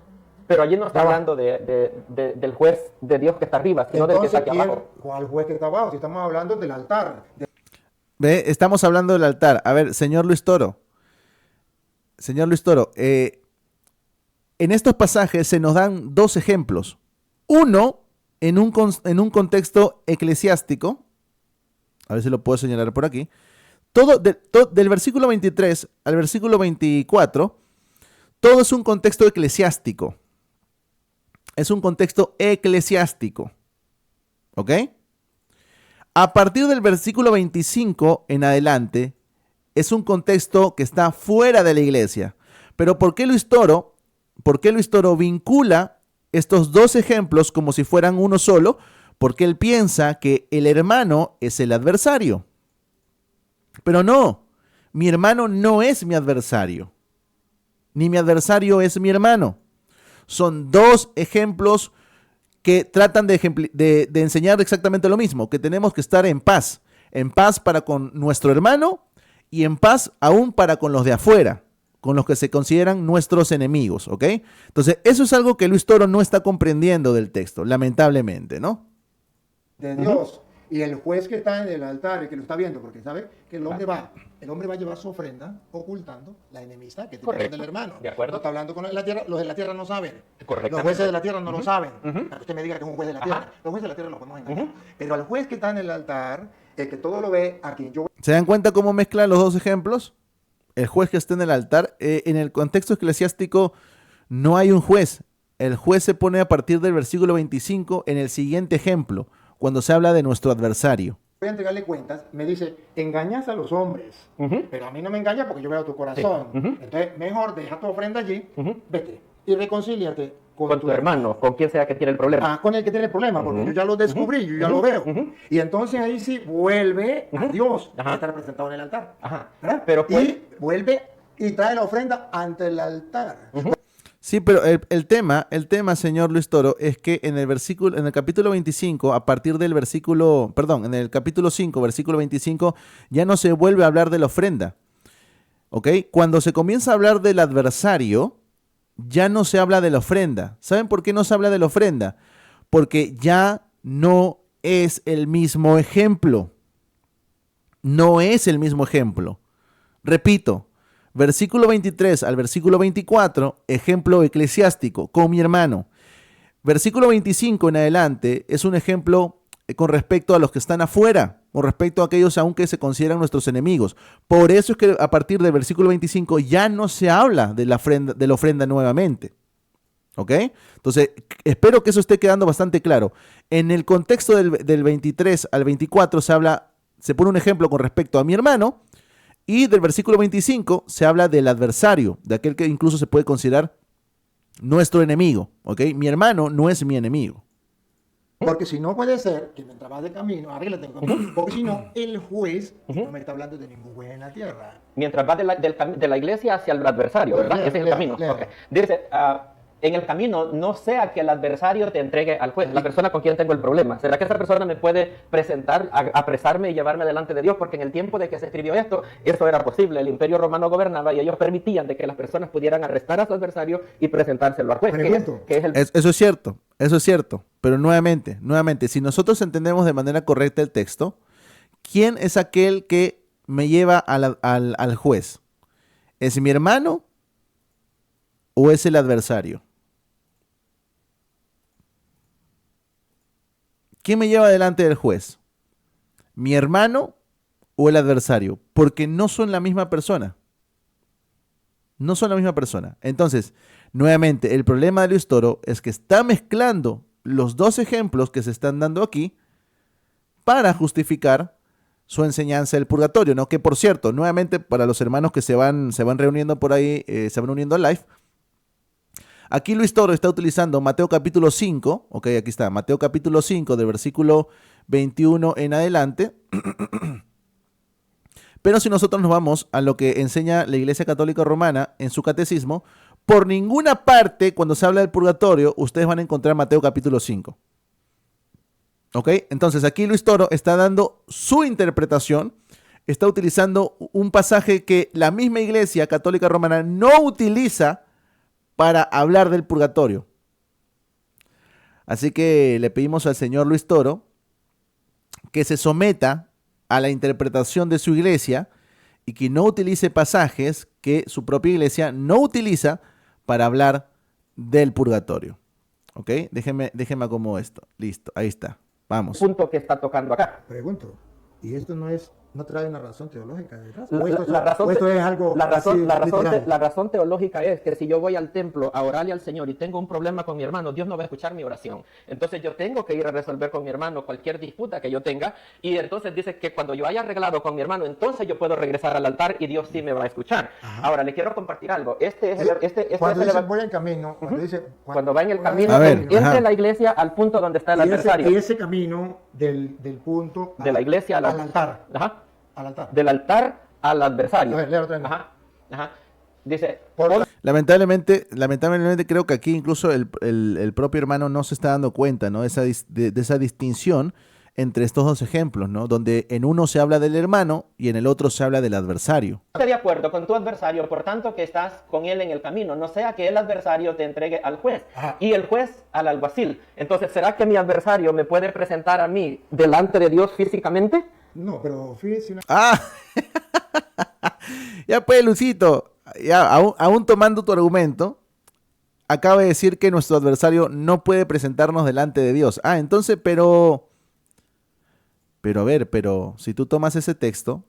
B: Pero allí no está hablando del juez de Dios que está arriba, sino del que está aquí abajo.
C: ¿Cuál juez que está abajo? Si estamos hablando del altar.
A: ¿Ve? Estamos hablando del altar. A ver, señor Luis Toro. Señor Luis Toro, en estos pasajes se nos dan dos ejemplos. Uno, en un contexto eclesiástico. A ver si lo puedo señalar por aquí. Del versículo 23 al versículo 24, todo es un contexto eclesiástico. Es un contexto eclesiástico. ¿Ok? A partir del versículo 25 en adelante, es un contexto que está fuera de la iglesia. Pero ¿por qué Luis Toro vincula estos dos ejemplos como si fueran uno solo? Porque él piensa que el hermano es el adversario. Pero no, mi hermano no es mi adversario. Ni mi adversario es mi hermano. Son dos ejemplos que tratan de enseñar exactamente lo mismo, que tenemos que estar en paz para con nuestro hermano y en paz aún para con los de afuera, con los que se consideran nuestros enemigos, ¿ok? Entonces, eso es algo que Luis Toro no está comprendiendo del texto, lamentablemente, ¿no?
C: De Dios. Y el juez que está en el altar, el que lo está viendo, porque sabe que el hombre va a llevar su ofrenda ocultando la enemistad que tiene con el hermano.
B: De acuerdo.
C: No está hablando con la tierra, los de la tierra no saben.
B: Correcto.
C: Los jueces de la tierra no lo saben. Para que usted me diga que es un juez de la tierra. Los jueces de la tierra lo podemos engañar. Pero al juez que está en el altar, el que todo lo ve, a quien yo...
A: ¿Se dan cuenta cómo mezclan los dos ejemplos? El juez que está en el altar, en el contexto eclesiástico no hay un juez. El juez se pone a partir del versículo 25 en el siguiente ejemplo, cuando se habla de nuestro adversario.
C: Voy a entregarle cuentas, me dice, engañas a los hombres, pero a mí no me engañas porque yo veo tu corazón. Entonces, mejor deja tu ofrenda allí, vete y reconcíliate
B: con tu hermano, con quien sea que tiene el problema.
C: Con el que tiene el problema, porque yo ya lo descubrí, yo ya lo veo. Y entonces ahí sí vuelve a Dios, que está representado en el altar.
B: Pero
C: y vuelve y trae la ofrenda ante el altar.
A: Sí, pero el tema, señor Luis Toro, es que en el capítulo 25, a partir del versículo, en el capítulo 5, versículo 25, ya no se vuelve a hablar de la ofrenda. ¿Ok? Cuando se comienza a hablar del adversario, ya no se habla de la ofrenda. ¿Saben por qué no se habla de la ofrenda? Porque ya no es el mismo ejemplo. No es el mismo ejemplo. Repito. Versículo 23 al versículo 24, ejemplo eclesiástico, con mi hermano. Versículo 25 en adelante es un ejemplo con respecto a los que están afuera, con respecto a aquellos aún que se consideran nuestros enemigos. Por eso es que a partir del versículo 25 ya no se habla de la ofrenda nuevamente. ¿Ok? Entonces, espero que eso esté quedando bastante claro. En el contexto del 23 al 24 se pone un ejemplo con respecto a mi hermano, y del versículo 25 se habla del adversario, de aquel que incluso se puede considerar nuestro enemigo. ¿Ok? Mi hermano no es mi enemigo.
C: Porque si no puede ser que mientras vas de camino, arréglate en camino, porque si no, el juez no me está hablando de ningún juez en la tierra.
B: Mientras vas de la iglesia hacia el adversario, ¿verdad? Ese es el camino.
C: Lea.
B: Okay. Dice, en el camino no sea que el adversario te entregue al juez, la persona con quien tengo el problema. ¿Será que esa persona me puede presentar, apresarme y llevarme delante de Dios? Porque en el tiempo de que se escribió esto, eso era posible. El Imperio Romano gobernaba y ellos permitían de que las personas pudieran arrestar a su adversario y presentárselo al juez.
A: Eso es cierto. Pero nuevamente, si nosotros entendemos de manera correcta el texto, ¿quién es aquel que me lleva al juez? ¿Es mi hermano o es el adversario? ¿Quién me lleva delante del juez? ¿Mi hermano o el adversario? Porque no son la misma persona. No son la misma persona. Entonces, nuevamente, el problema de Luis Toro es que está mezclando los dos ejemplos que se están dando aquí para justificar su enseñanza del purgatorio, ¿no? Que por cierto, nuevamente, para los hermanos que se van reuniendo por ahí, se van uniendo al live, aquí Luis Toro está utilizando Mateo capítulo 5, ok, aquí está, Mateo capítulo 5 del versículo 21 en adelante. Pero si nosotros nos vamos a lo que enseña la Iglesia Católica Romana en su catecismo, por ninguna parte cuando se habla del purgatorio, ustedes van a encontrar Mateo capítulo 5. ¿Ok? Entonces aquí Luis Toro está dando su interpretación, está utilizando un pasaje que la misma Iglesia Católica Romana no utiliza para hablar del purgatorio. Así que le pedimos al señor Luis Toro que se someta a la interpretación de su iglesia y que no utilice pasajes que su propia iglesia no utiliza para hablar del purgatorio. ¿Ok? Déjeme acomodo esto. Listo, ahí está. Vamos.
B: Punto que está tocando acá.
C: Pregunto, ¿y esto no trae una razón teológica detrás?
B: La razón teológica es que si yo voy al templo a orarle al Señor y tengo un problema con mi hermano, Dios no va a escuchar mi oración. Entonces yo tengo que ir a resolver con mi hermano cualquier disputa que yo tenga, y entonces dice que cuando yo haya arreglado con mi hermano, entonces yo puedo regresar al altar y Dios sí me va a escuchar. Ajá. Ahora le quiero compartir algo.
C: Cuando dice voy en camino,
B: cuando va en el camino, entre la iglesia al punto donde está el adversario.
C: Y ese camino del punto
B: de la iglesia al
C: altar.
B: Ajá.
C: Al altar.
B: Del altar al adversario.
C: A ver, léalo otra vez.
B: Ajá. Dice,
A: lamentablemente creo que aquí incluso el propio hermano no se está dando cuenta, ¿no? De esa distinción entre estos dos ejemplos, ¿no? Donde en uno se habla del hermano y en el otro se habla del adversario.
B: Estoy de acuerdo con tu adversario, por tanto que estás con él en el camino, no sea que el adversario te entregue al juez. Ajá. Y el juez al alguacil. Entonces, ¿será que mi adversario me puede presentar a mí delante de Dios físicamente?
C: No, pero fíjese una...
A: Ya pues, Lucito, ya, aún tomando tu argumento, acaba de decir que nuestro adversario no puede presentarnos delante de Dios. Entonces, pero si tú tomas ese texto,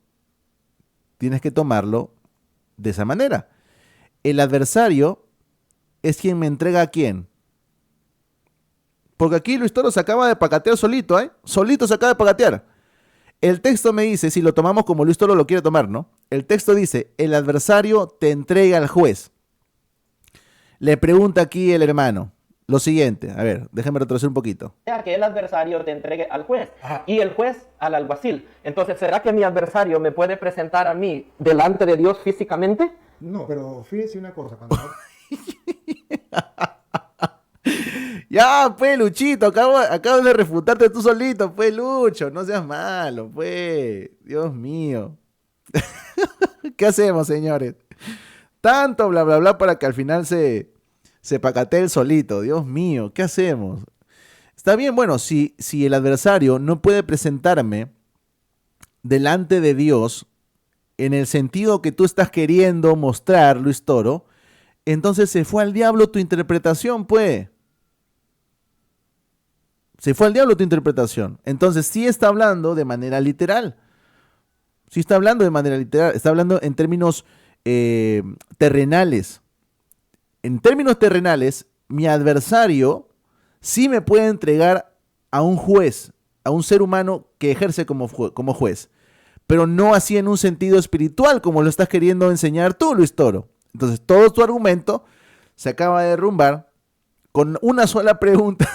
A: tienes que tomarlo de esa manera. El adversario es quien me entrega a quién. Porque aquí Luis Toro se acaba de pacatear solito, Solito se acaba de pacatear. El texto me dice, si lo tomamos como Luis Toro lo quiere tomar, ¿no? El texto dice, el adversario te entrega al juez. Le pregunta aquí el hermano lo siguiente. A ver, déjame retroceder un poquito.
B: Sea que el adversario te entregue al juez. Ajá. Y el juez al alguacil. Entonces, ¿será que mi adversario me puede presentar a mí delante de Dios físicamente?
C: No, pero fíjese una cosa. Cuando...
A: Ya, pues, Luchito, acabo de refutarte tú solito, pues, Lucho, no seas malo, pues, Dios mío. ¿Qué hacemos, señores? Tanto bla, bla, bla para que al final se pacatee el solito, Dios mío, ¿qué hacemos? Está bien, bueno, si el adversario no puede presentarme delante de Dios en el sentido que tú estás queriendo mostrar, Luis Toro, entonces se fue al diablo tu interpretación, pues. Se fue al diablo tu interpretación. Entonces sí está hablando de manera literal. Sí está hablando de manera literal. Está hablando en términos terrenales. En términos terrenales, mi adversario sí me puede entregar a un juez, a un ser humano que ejerce como juez, pero no así en un sentido espiritual como lo estás queriendo enseñar tú, Luis Toro. Entonces todo tu argumento se acaba de derrumbar con una sola pregunta.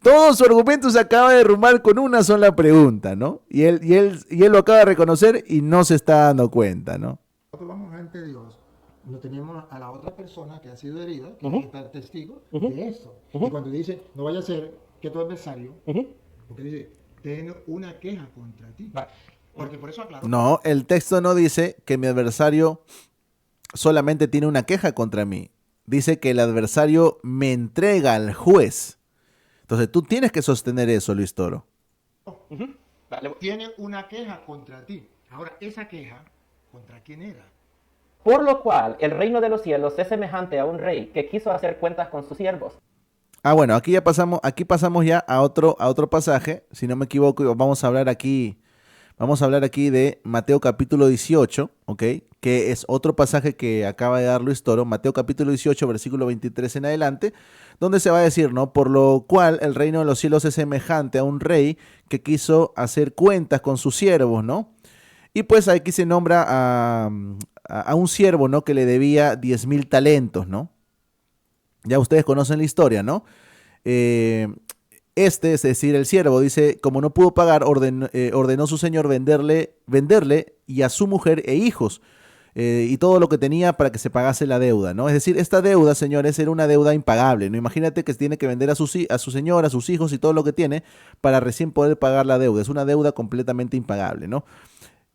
A: Todo su argumento se acaba de derrumbar con una sola pregunta, ¿no? Y él lo acaba de reconocer y no se está dando cuenta, ¿no?
C: Nosotros vamos ante Dios, no tenemos a la otra persona que ha sido herida, que está testigo de eso. Y cuando dice, no vaya a ser que tu adversario, porque dice, tiene una queja contra ti. Porque por eso aclaro.
A: No, el texto no dice que mi adversario solamente tiene una queja contra mí. Dice que el adversario me entrega al juez. Entonces tú tienes que sostener eso, Luis Toro.
C: Tiene una queja contra ti. Ahora, esa queja, ¿contra quién era?
B: Por lo cual, el reino de los cielos es semejante a un rey que quiso hacer cuentas con sus siervos.
A: Ah, bueno, aquí pasamos ya a otro pasaje. Si no me equivoco, vamos a hablar aquí de Mateo capítulo 18, ¿ok? Que es otro pasaje que acaba de dar Luis Toro, Mateo capítulo 18, versículo 23 en adelante, donde se va a decir, ¿no? Por lo cual el reino de los cielos es semejante a un rey que quiso hacer cuentas con sus siervos, ¿no? Y pues aquí se nombra a un siervo, ¿no? Que le debía 10,000 talentos, ¿no? Ya ustedes conocen la historia, ¿no? Es decir, el siervo, dice, como no pudo pagar, ordenó su señor venderle y a su mujer e hijos y todo lo que tenía para que se pagase la deuda, ¿no? Es decir, esta deuda, señores, era una deuda impagable, ¿no? Imagínate que tiene que vender a su señor, a sus hijos y todo lo que tiene para recién poder pagar la deuda. Es una deuda completamente impagable, ¿no?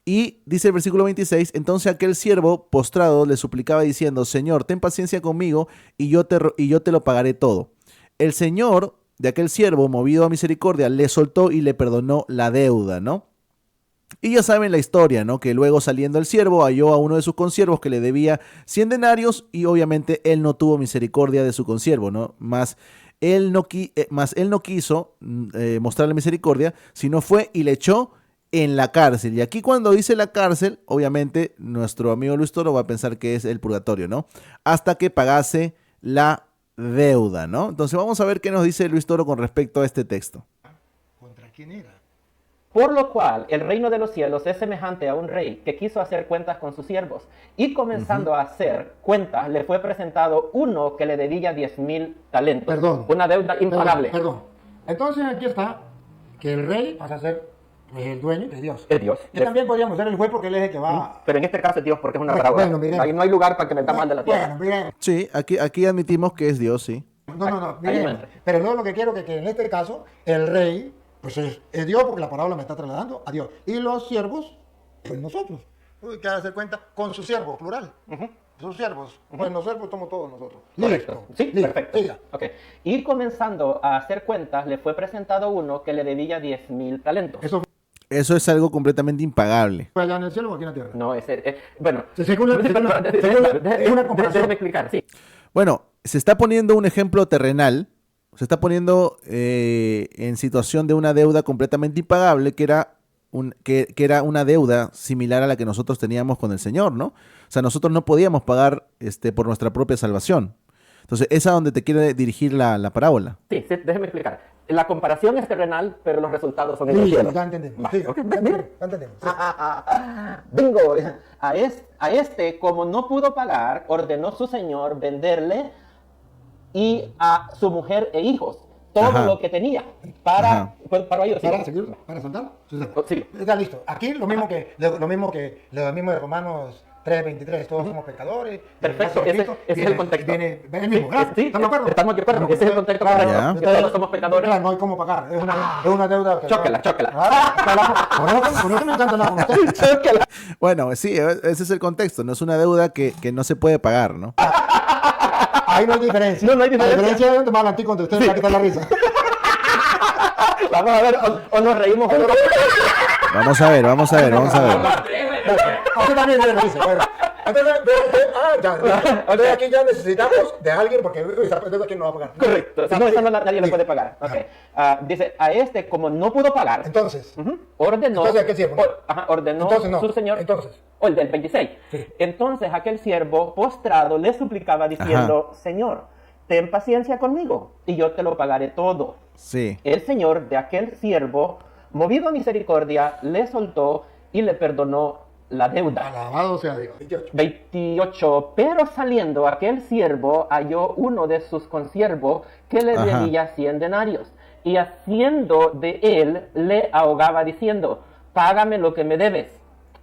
A: Y dice el versículo 26, entonces aquel siervo postrado le suplicaba diciendo, Señor, ten paciencia conmigo y yo te lo pagaré todo. El señor de aquel siervo, movido a misericordia, le soltó y le perdonó la deuda, ¿no? Y ya saben la historia, ¿no? Que luego saliendo el siervo halló a uno de sus consiervos que le debía 100 denarios y obviamente él no tuvo misericordia de su consiervo, ¿no? Más él no quiso mostrarle misericordia, sino fue y le echó en la cárcel. Y aquí cuando dice la cárcel, obviamente nuestro amigo Luis Toro va a pensar que es el purgatorio, ¿no? Hasta que pagase la deuda, ¿no? Entonces vamos a ver qué nos dice Luis Toro con respecto a este texto.
C: ¿Contra quién era?
B: Por lo cual, el reino de los cielos es semejante a un rey que quiso hacer cuentas con sus siervos. Y comenzando a hacer cuentas, le fue presentado uno que le debía 10,000 talentos.
C: Perdón.
B: Una deuda impagable.
C: Perdón. Entonces aquí está que el rey pasa a ser el dueño de Dios.
B: Es Dios.
C: Que también podríamos ser el juez porque él es el que va...
B: Pero en este caso es Dios porque es una
C: Bueno,
B: parábola.
C: bueno, mire.
B: Ahí no hay lugar para que metamos mal de la tierra.
C: Bueno, mire.
A: Sí, aquí admitimos que es Dios, sí.
C: No,
B: Ahí
C: mire.
B: entra.
C: Pero no, lo que quiero que en este caso el rey pues es Dios porque la parábola me está trasladando a Dios. Y los siervos, pues nosotros. Hay que hacer cuenta con sus siervos, plural. Sus siervos. Pues los siervos somos todos nosotros.
B: Correcto.
C: Listo.
B: Sí,
C: Listo.
B: perfecto.
C: Siga.
B: Okay. Y comenzando a hacer cuentas, le fue presentado uno que le debía 10,000 talentos.
A: Eso es algo completamente impagable.
C: ¿Fue allá en el cielo o aquí en la tierra?
B: No, bueno.
C: Según es una comparación.
B: Déjeme explicar, sí.
A: Bueno, se está poniendo un ejemplo terrenal, se está poniendo en situación de una deuda completamente impagable que era una deuda similar a la que nosotros teníamos con el Señor, ¿no? O sea, nosotros no podíamos pagar por nuestra propia salvación. Entonces, es a donde te quiere dirigir la parábola.
B: Sí, déjeme explicar. La comparación es terrenal, pero los resultados son en el
C: Sí,
B: cielo.
C: ya entendemos.
B: Va,
C: Sí,
B: ok,
C: ya
B: mira.
C: entendemos. Sí.
B: Bingo. A este, como no pudo pagar, ordenó su señor venderle y a su mujer e hijos todo
A: Ajá.
B: lo que tenía para ellos.
C: ¿Para seguir? ¿Para saltar?
B: Sí.
C: Está listo. Aquí lo mismo que de Romanos 3:23, todos somos pecadores.
B: Perfecto, ese es el contexto.
C: Viene el mismo, ¿verdad?
B: Sí,
C: ¿Estamos de acuerdo?
B: estamos de acuerdo. Ese es el contexto
A: Ya.
B: correcto. Que todos somos pecadores.
C: Claro, no hay cómo pagar. Es una deuda.
B: Chócala.
C: Por eso me encanta hablar con usted.
A: Bueno, sí, ese es el contexto. No es una deuda que no se puede pagar, ¿no?
C: Ahí no hay diferencia.
B: No hay diferencia.
C: La diferencia es donde me hablan a ti cuando usted me va a quitar la risa.
B: Vamos a ver, o nos reímos o no.
A: Vamos a ver.
C: Usted también tiene risa. Bueno, Entonces aquí ya necesitamos de alguien porque esa deuda quién no va a pagar.
B: Correcto. Si no, esa nadie le puede pagar. Okay. Dice, a este, como no pudo pagar,
C: Entonces,
B: ordenó,
C: entonces, ¿qué siervo?
B: ordenó
C: Entonces, no.
B: su señor.
C: Entonces.
B: O el del 26.
C: Sí.
B: Entonces aquel siervo postrado le suplicaba diciendo, Señor, ten paciencia conmigo y yo te lo pagaré todo.
A: Sí.
B: El señor de aquel siervo, movido a misericordia, le soltó y le perdonó la deuda.
C: Alabado sea Dios.
B: 28. Pero saliendo aquel siervo halló uno de sus consiervos que le
A: Ajá.
B: debía 100 denarios. Y haciendo de él, le ahogaba diciendo, págame lo que me debes.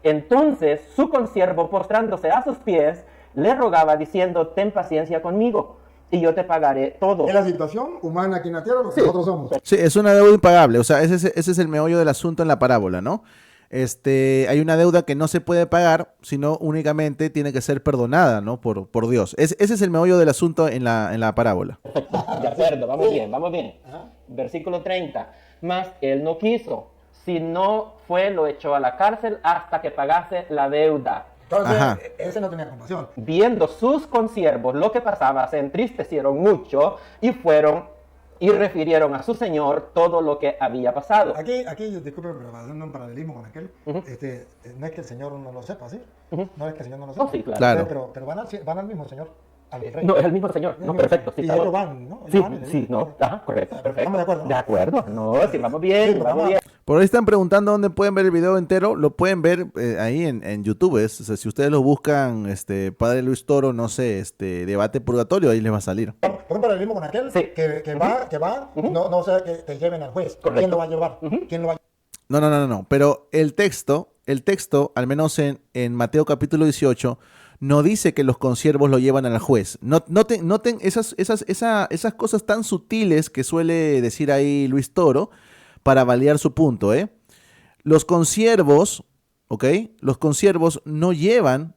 B: Entonces su consiervo, postrándose a sus pies, le rogaba diciendo, ten paciencia conmigo y yo te pagaré todo.
C: Es la situación humana aquí en la tierra, lo que nosotros somos.
A: Sí, es una deuda impagable. O sea, ese es el meollo del asunto en la parábola, ¿no? Hay una deuda que no se puede pagar, sino únicamente tiene que ser perdonada, ¿no? Por Dios. Ese es el meollo del asunto en la parábola.
B: De acuerdo, vamos bien, vamos bien. Versículo 30. Mas él no quiso, sino lo echó a la cárcel hasta que pagase la deuda.
C: Entonces,
A: Ajá.
C: ese no tenía compasión.
B: Viendo sus consiervos lo que pasaba, se entristecieron mucho y fueron y refirieron a su señor todo lo que había pasado.
C: Aquí, disculpe, pero haciendo un paralelismo con aquel, no es que el Señor no lo sepa, ¿sí? No es que el Señor no lo sepa.
B: No, sí, claro.
A: Claro.
C: Pero van al mismo Señor, al rey.
B: No, es el mismo señor. No, perfecto. Sí,
C: Y
B: estamos-
C: ellos van, ¿no? Ellos
B: Sí,
C: van y le
B: sí,
C: dicen,
B: no. Ajá, correcto, perfecto.
C: Estamos de acuerdo, ¿no?
B: De acuerdo. No, sí, vamos bien,
C: Sí,
B: vamos bien.
A: Por ahí están preguntando dónde pueden ver el video entero. Lo pueden ver ahí en YouTube. O sea, si ustedes lo buscan, Padre Luis Toro, no sé, debate purgatorio, ahí les va a salir.
C: Pon un paralelismo con aquel
B: Sí.
C: que va, no sea que te lleven al juez.
B: Correcto.
C: ¿Quién lo va a llevar? ¿Quién lo va a
A: No. Pero el texto, al menos en Mateo capítulo 18, no dice que los consiervos lo llevan al juez. Noten esas cosas tan sutiles que suele decir ahí Luis Toro para validar su punto, ¿eh? Los consiervos, ¿ok? Los consiervos no llevan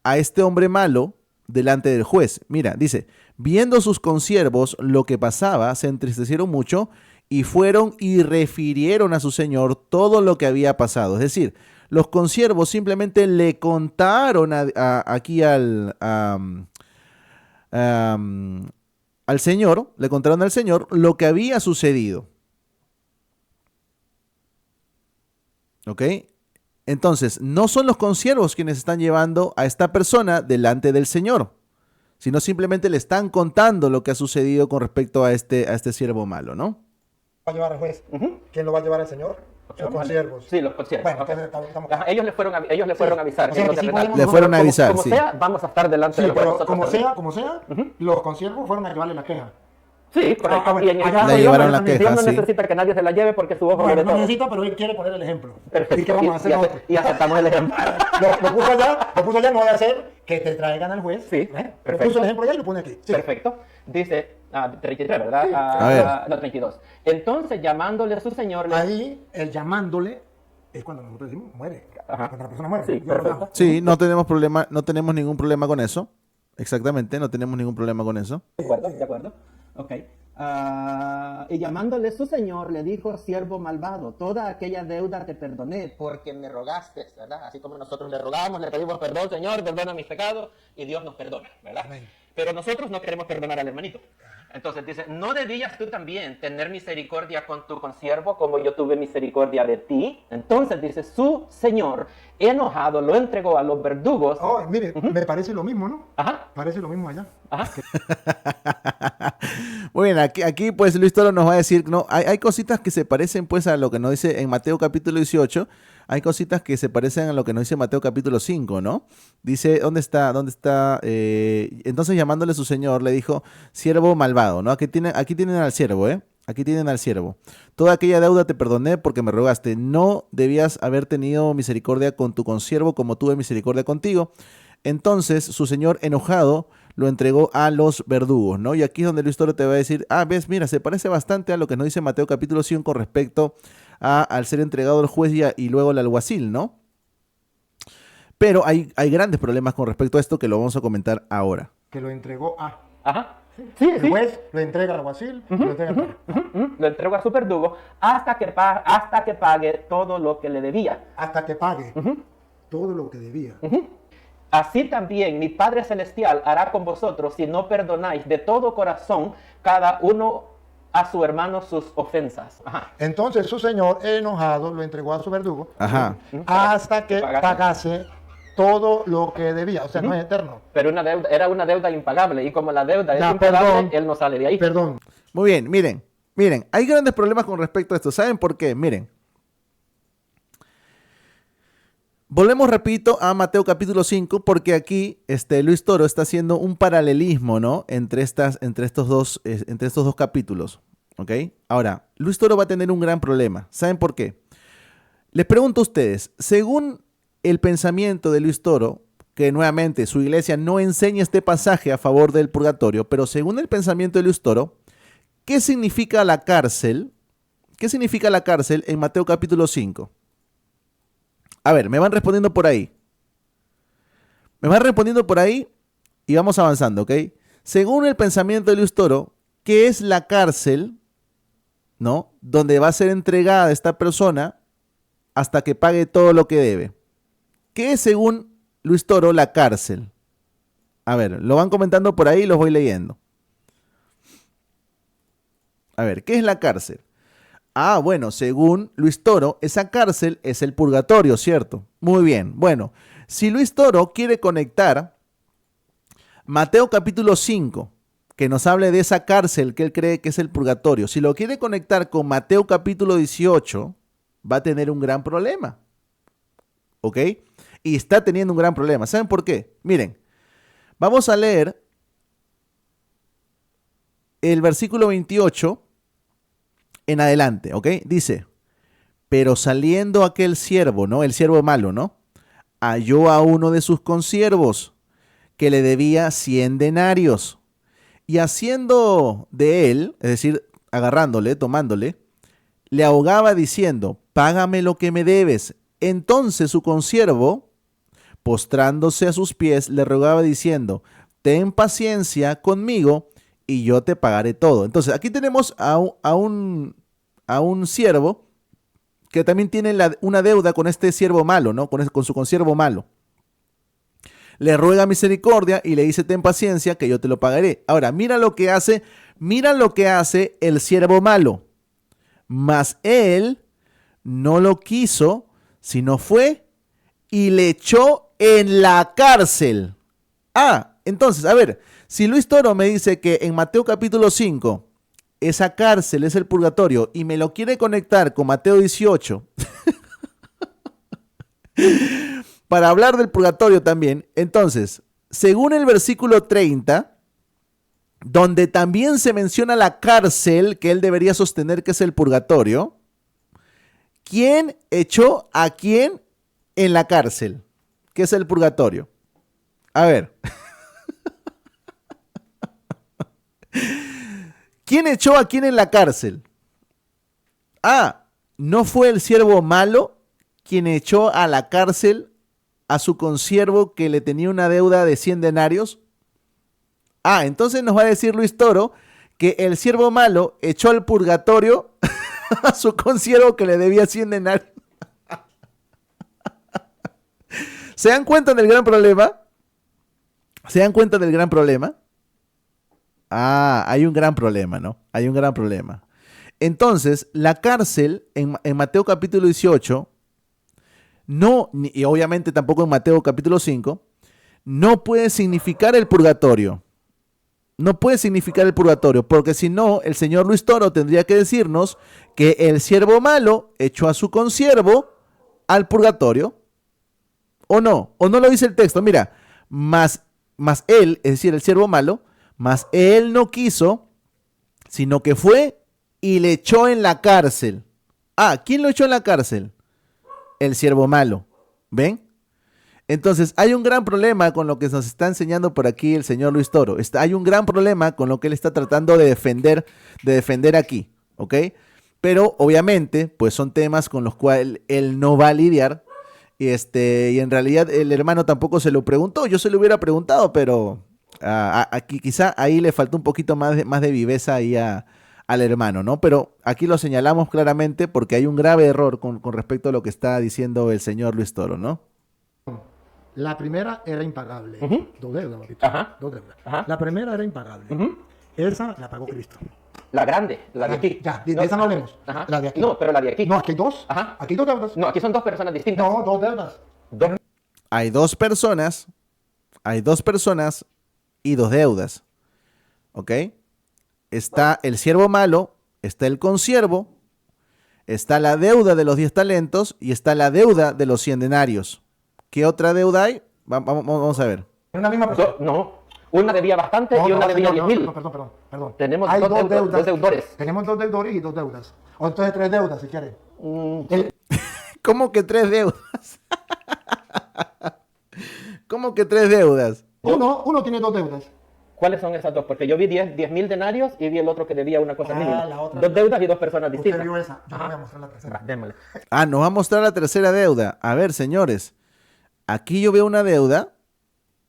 A: a este hombre malo delante del juez. Mira, dice, viendo sus consiervos lo que pasaba, se entristecieron mucho y fueron y refirieron a su señor todo lo que había pasado. Es decir, los consiervos simplemente le contaron aquí al señor, le contaron al señor lo que había sucedido. ¿Ok? Entonces, no son los consiervos quienes están llevando a esta persona delante del Señor, sino simplemente le están contando lo que ha sucedido con respecto a este siervo malo, ¿no?
C: llevar al juez? ¿Quién lo va a llevar al Señor? Los consiervos.
B: Sí, los consiervos.
C: Bueno,
B: Ok.
C: entonces estamos
B: Ajá, ellos le fueron a avisar.
C: O sea,
B: que
C: que
B: no
C: sí
B: te
C: podemos-
B: regalan.
A: Le fueron a avisar,
B: Como
A: sí.
B: sea, vamos a estar delante
C: Sí,
B: del juez
C: pero
B: nosotros
C: como
B: también.
C: sea, los consiervos fueron a llevarle la queja.
B: Sí, correcto.
C: Ah, bueno,
B: Y en el
C: allá
B: caso
A: le
B: de Dios,
A: llevaron la
B: Dios
A: queja,
B: no
A: sí.
B: necesita que nadie se la lleve porque su ojo
C: Bueno,
B: ve
C: no
B: todo.
C: necesita, pero él quiere poner el ejemplo.
B: Perfecto.
C: ¿Y qué vamos a hacer nosotros?
B: y aceptamos el ejemplo.
C: Lo puso allá, no va a hacer que te traigan al juez.
B: Sí,
C: ¿eh? Lo
B: perfecto.
C: puso el ejemplo allá y lo pone aquí. Sí.
B: Perfecto. Dice 33, ¿verdad?
C: Sí.
A: A ver.
B: No, 32. Entonces, llamándole a su señor, le
C: Ahí, el llamándole es cuando nosotros decimos muere.
B: Ajá.
C: Cuando la persona muere.
B: Sí,
C: Dios lo
B: perfecto.
C: llama.
A: Sí, no tenemos ningún problema con eso. Exactamente, no tenemos ningún problema con eso.
B: ¿De acuerdo? ¿De acuerdo? Ok. Y llamándole su señor, le dijo, siervo malvado, toda aquella deuda te perdoné porque me rogaste, ¿verdad? Así como nosotros le rogamos, le pedimos perdón, Señor, perdona mis pecados, y Dios nos perdona, ¿verdad?
C: Amén.
B: Pero nosotros no queremos perdonar al hermanito. Entonces dice, ¿no debías tú también tener misericordia con tu consiervo como yo tuve misericordia de ti? Entonces dice, su señor, enojado, lo entregó a los verdugos.
C: Oh, mire, me parece lo mismo, ¿no?
B: Ajá,
C: Parece lo mismo allá.
B: ajá.
A: Muy bien, aquí pues Luis Toro nos va a decir, no, hay cositas que se parecen pues a lo que nos dice en Mateo capítulo 18, hay cositas que se parecen a lo que nos dice Mateo capítulo 5, ¿no? Dice, ¿dónde está? Entonces llamándole a su señor le dijo, siervo malvado, ¿no? Aquí tienen al siervo, ¿eh? Aquí tienen al siervo. Toda aquella deuda te perdoné porque me rogaste. No debías haber tenido misericordia con tu consiervo como tuve misericordia contigo. Entonces su señor enojado lo entregó a los verdugos, ¿no? Y aquí es donde Luis Toro te va a decir, ves, mira, se parece bastante a lo que nos dice Mateo capítulo 5 con respecto al ser entregado al juez y luego al alguacil, ¿no? Pero hay grandes problemas con respecto a esto que lo vamos a comentar ahora.
C: Que lo entregó a.
B: Ajá. Sí,
C: El
B: sí.
C: juez lo entrega al alguacil, lo entrega al
B: Lo entregó a su verdugo hasta que pague todo lo que le debía.
C: hasta que pague todo lo que debía.
B: así también mi Padre Celestial hará con vosotros si no perdonáis de todo corazón cada uno a su hermano sus ofensas. Ajá.
C: Entonces su señor, enojado, lo entregó a su verdugo
A: Ajá.
C: hasta que pagase todo lo que debía. O sea, no es eterno.
B: Pero era una deuda impagable, y como la deuda es
C: Ya,
B: impagable,
C: perdón.
B: él no sale de ahí.
C: Perdón.
A: Muy bien, miren, hay grandes problemas con respecto a esto. ¿Saben por qué? Miren. Volvemos, repito, a Mateo capítulo 5, porque aquí Luis Toro está haciendo un paralelismo, ¿no? Entre estos dos capítulos, ¿ok? Ahora, Luis Toro va a tener un gran problema. ¿Saben por qué? Les pregunto a ustedes, según el pensamiento de Luis Toro, que nuevamente su iglesia no enseña este pasaje a favor del purgatorio, pero según el pensamiento de Luis Toro, ¿qué significa la cárcel? ¿Qué significa la cárcel en Mateo capítulo 5? A ver, me van respondiendo por ahí. Me van respondiendo por ahí y vamos avanzando, ¿ok? Según el pensamiento de Luis Toro, ¿qué es la cárcel, ¿no? Donde va a ser entregada esta persona hasta que pague todo lo que debe. ¿Qué es, según Luis Toro, la cárcel? A ver, lo van comentando por ahí y los voy leyendo. A ver, ¿qué es la cárcel? Ah, bueno, según Luis Toro, esa cárcel es el purgatorio, ¿cierto? Muy bien. Bueno, si Luis Toro quiere conectar Mateo capítulo 5, que nos hable de esa cárcel que él cree que es el purgatorio, si lo quiere conectar con Mateo capítulo 18, va a tener un gran problema. ¿Ok? Y está teniendo un gran problema. ¿Saben por qué? Miren, vamos a leer el versículo 28 en adelante, ¿ok? Dice, pero saliendo aquel siervo, ¿no? El siervo malo, ¿no? Halló a uno de sus consiervos que le debía 100 denarios. Y haciendo de él, es decir, agarrándole, tomándole, le ahogaba diciendo, págame lo que me debes. Entonces su consiervo, postrándose a sus pies, le rogaba diciendo, ten paciencia conmigo y yo te pagaré todo. Entonces, aquí tenemos a un siervo que también tiene una deuda con este siervo malo, ¿no? Con su consiervo malo. Le ruega misericordia y le dice, ten paciencia que yo te lo pagaré. Ahora, mira lo que hace el siervo malo. Mas él no lo quiso, sino fue y le echó en la cárcel. Ah, entonces, a ver, si Luis Toro me dice que en Mateo capítulo 5 esa cárcel es el purgatorio y me lo quiere conectar con Mateo 18 para hablar del purgatorio también, entonces, según el versículo 30, donde también se menciona la cárcel que él debería sostener que es el purgatorio, ¿quién echó a quién en la cárcel? ¿Qué es el purgatorio? A ver. ¿Quién echó a quién en la cárcel? Ah, ¿no fue el siervo malo quien echó a la cárcel a su consiervo que le tenía una deuda de 100 denarios? Ah, entonces nos va a decir Luis Toro que el siervo malo echó al purgatorio a su consiervo que le debía 100 denarios. ¿Se dan cuenta del gran problema? ¿Se dan cuenta del gran problema? Ah, hay un gran problema, ¿no? Hay un gran problema. Entonces, la cárcel en Mateo capítulo 18, no, y obviamente tampoco en Mateo capítulo 5, no puede significar el purgatorio. No puede significar el purgatorio, porque si no, el señor Luis Toro tendría que decirnos que el siervo malo echó a su consiervo al purgatorio. ¿O no? ¿O no lo dice el texto? Mira, más él, es decir, el siervo malo, mas él no quiso, sino que fue y le echó en la cárcel. Ah, ¿quién lo echó en la cárcel? El siervo malo. ¿Ven? Entonces, hay un gran problema con lo que nos está enseñando por aquí el señor Luis Toro. Hay un gran problema con lo que él está tratando de defender aquí, ¿ok? Pero, obviamente, pues son temas con los cuales él no va a lidiar. Y en realidad el hermano tampoco se lo preguntó. Yo se lo hubiera preguntado, pero aquí quizá ahí le faltó un poquito más de viveza ahí al hermano, ¿no? Pero aquí lo señalamos claramente porque hay un grave error con respecto a lo que está diciendo el señor Luis Toro, ¿no?
C: La primera era impagable. Dos deudas, papito.
B: Ajá.
C: Dos deudas.
B: Ajá.
C: La primera era impagable. Esa la pagó Cristo.
B: La grande, la de aquí.
C: Ya, de esa no hablemos.
B: Ajá.
C: La de aquí.
B: No, pero la de aquí.
C: No, aquí hay dos.
B: Ajá.
C: Aquí hay dos deudas.
B: No, aquí son dos personas distintas.
C: No, dos deudas.
B: Dos.
A: Hay dos personas y dos deudas. ¿Ok? Está el siervo malo, está el consiervo, está la deuda de los 10 talentos y está la deuda de los 100 denarios. ¿Qué otra deuda hay? Vamos a ver.
C: Es una misma persona.
B: No, una debía bastante y una debía 10.000.
C: Perdón.
B: Tenemos
C: Hay
B: dos deudores.
C: Tenemos dos deudores y dos deudas. O entonces tres deudas, si quieren.
A: ¿Cómo que tres deudas? ¿Cómo que tres deudas?
C: Uno tiene dos deudas.
B: ¿Cuáles son esas dos? Porque yo vi 10.000 denarios y vi el otro que debía una cosa mínima.
C: la otra.
B: Dos deudas y dos personas
C: Usted
B: distintas.
C: vio esa. Yo le voy a mostrar la tercera.
B: Démosle.
A: Ah, nos va a mostrar la tercera deuda. A ver, señores. Aquí yo veo una deuda,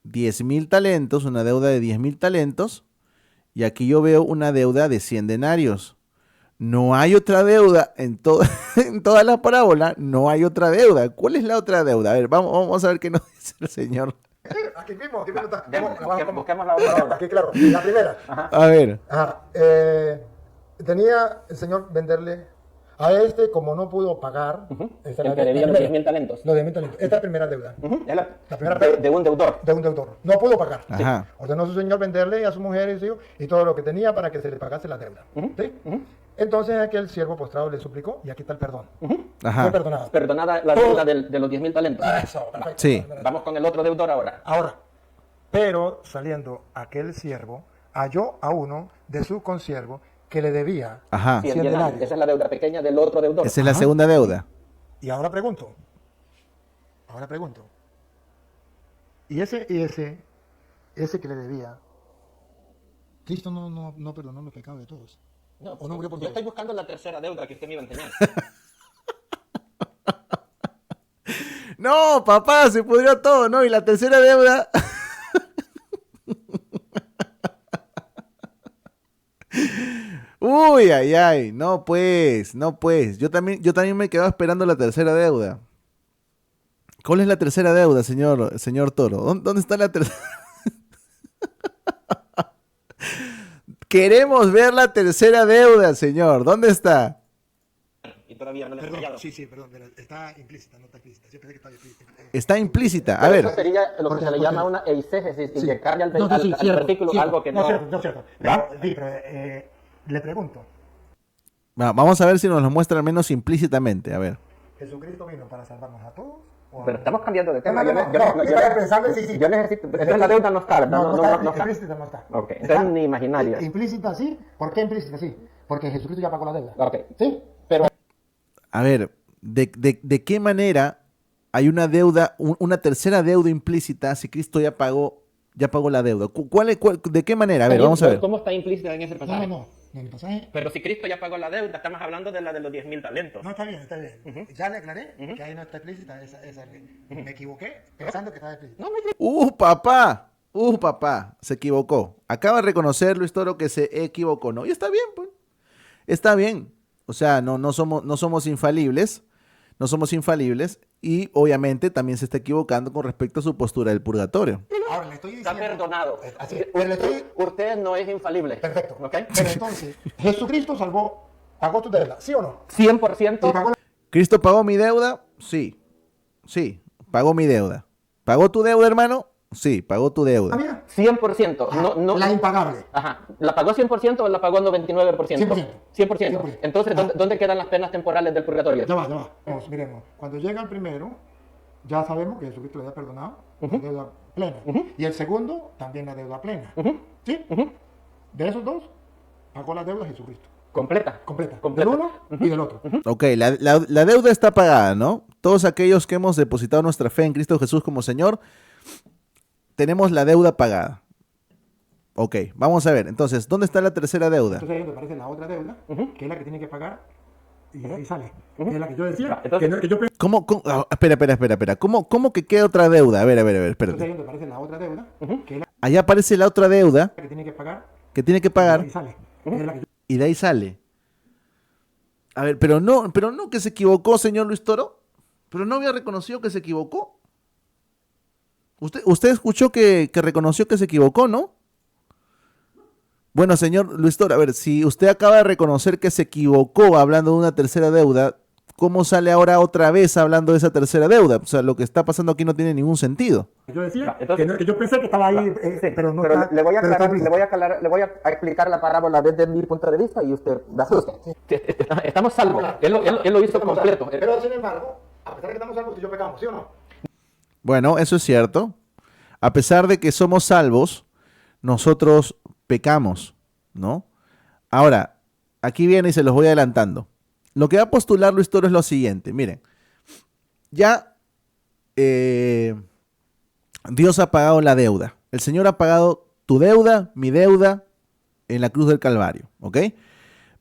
A: 10.000 talentos, una deuda de 10.000 talentos. Y aquí yo veo una deuda de 100 denarios. No hay otra deuda en toda la parábola. No hay otra deuda. ¿Cuál es la otra deuda? A ver, vamos a ver qué nos dice el Señor.
C: Aquí mismo está.
B: Busquemos la otra.
C: Aquí, claro. La primera.
A: A ver.
C: Tenía el Señor venderle a este, como no pudo pagar. Esta
B: El
C: era
B: que debía los
C: primera.
B: 10.000 talentos.
C: Los 10.000 talentos. Esta es la primera deuda.
B: Es la
C: primera
B: de un deudor.
C: De un deudor. No pudo pagar.
A: Ajá.
C: Ordenó su señor venderle a su mujer y su hijo y todo lo que tenía para que se le pagase la deuda. ¿Sí? Entonces aquel siervo postrado le suplicó y aquí está el perdón.
A: Ajá.
C: Fue perdonado.
B: Perdonada la deuda de los 10.000 talentos.
C: Eso, perfecto.
A: Sí.
B: Vamos con el otro deudor ahora.
C: Ahora, pero saliendo aquel siervo, halló a uno de sus consiervos que le debía.
A: Ajá.
B: 100
C: 100
B: denarios.
C: denarios.
B: Esa es la deuda pequeña del otro deudor.
A: Esa es la segunda deuda.
C: Y ahora pregunto. Y ese que le debía, Cristo no perdonó los pecados de todos.
B: No,
C: ¿O no murió por
B: yo
C: todos?
B: estoy buscando la tercera deuda que usted me iba a enseñar.
A: No, papá, se pudrió todo, ¿no? Y la tercera deuda. Uy, ay, ay. No, pues. Yo también me quedaba esperando la tercera deuda. ¿Cuál es la tercera deuda, señor Toro? ¿Dónde está la tercera? Queremos ver la tercera deuda, señor. ¿Dónde está?
B: Y todavía no le he enseñado.
C: Perdón, pero está implícita, no está explícita. Yo pensé que estaba implícita.
A: Está implícita. A
B: Pero
A: ver.
B: eso sería lo que se le llama una eisegesis, inyectarle al versículo algo que no...
C: Cierto. Sí, pero le pregunto.
A: Vamos a ver si nos lo muestra al menos implícitamente. A ver.
C: ¿Jesucristo vino para salvarnos a todos?
B: Pero estamos cambiando de tema.
C: Yo estaba pensando, sí.
B: Yo necesito... Entonces la deuda no está, ¿verdad?
C: No está.
B: No está.
C: Implícita no está.
B: Ok, entonces ni imaginaria.
C: Implícita sí. ¿Por qué implícita sí? Porque Jesucristo ya pagó la deuda.
B: Ok.
C: ¿Sí?
B: Pero
A: A ver, ¿de qué manera hay una deuda, una tercera deuda implícita si Cristo ya pagó la deuda? ¿De qué manera? A ver, vamos a ver.
B: ¿Cómo está implícita en ese pasaje?
C: No, en el pasaje.
B: Pero si Cristo ya pagó la deuda, estamos hablando de la de los 10.000 talentos.
C: No, está bien. Ya le aclaré que ahí no está explícita esa. Me equivoqué pensando que estaba explícita.
A: Papá, se equivocó. Acaba de reconocer, Luis Toro, que se equivocó, ¿no? Y está bien, pues. Está bien. O sea, no somos infalibles. No somos infalibles. Y obviamente también se está equivocando con respecto a su postura del purgatorio.
C: Ahora le estoy diciendo.
B: Está perdonado.
C: Así es. Pero le estoy.
B: Usted no es infalible.
C: Perfecto.
B: ¿Ok?
C: Pero entonces, Jesucristo pagó tu deuda, ¿sí o no?
B: 100%.
C: Y pagó
A: ¿Cristo pagó mi deuda? Sí. Sí, pagó mi deuda. ¿Pagó tu deuda, hermano? Sí, pagó tu deuda.
C: mía.
B: 100%. No,
C: La impagable.
B: Ajá. ¿La pagó 100% o la pagó 99%?
C: 100%.
B: 100%. Entonces, ¿dónde quedan las penas temporales del purgatorio?
C: Ya va. Miremos. Cuando llega el primero, ya sabemos que Jesucristo le ha perdonado la deuda plena. Y el segundo, también la deuda plena. ¿Sí? De esos dos, pagó la deuda Jesucristo.
B: Completa.
C: Del uno y del otro.
A: Ok, la deuda está pagada, ¿no? Todos aquellos que hemos depositado nuestra fe en Cristo Jesús como Señor, tenemos la deuda pagada. Ok, vamos a ver. Entonces, ¿dónde está la tercera deuda?
C: Entonces ahí donde aparece la otra deuda, que es la que tiene que pagar, y ahí sale. Que es la que yo decía,
B: Entonces-
C: que yo pensé.
A: ¿Cómo? Espera. ¿Cómo que queda otra deuda? A ver,
C: Entonces ahí
A: espérate.
C: donde aparece la otra deuda, que es la
A: Allá aparece la otra deuda
C: que tiene que pagar,
A: que tiene que
C: y
A: pagar
C: ahí sale. Que es la que yo-
A: y de ahí sale. A ver, pero no que se equivocó, señor Luis Toro. Pero no había reconocido que se equivocó. Usted escuchó que reconoció que se equivocó, ¿no? Bueno, señor Luis Toro, a ver, si usted acaba de reconocer que se equivocó hablando de una tercera deuda, ¿cómo sale ahora otra vez hablando de esa tercera deuda? O sea, lo que está pasando aquí no tiene ningún sentido.
C: Yo decía
B: Entonces,
C: que yo pensé que estaba ahí,
B: Sí,
C: pero no
B: pero
C: está.
B: le voy a
C: pero
B: aclarar,
C: está-
B: le voy a explicar la parábola desde mi punto de vista y usted me asusta. Estamos salvos. Él lo hizo completo.
C: Pero sin embargo, a pesar de que estamos salvos, tú y yo pecamos, ¿sí o no?
A: Bueno, eso es cierto. A pesar de que somos salvos, nosotros pecamos, ¿no? Ahora, aquí viene y se los voy adelantando. Lo que va a postular Luis Toro es lo siguiente. Miren, ya Dios ha pagado la deuda. El Señor ha pagado tu deuda, mi deuda, en la cruz del Calvario, ¿ok?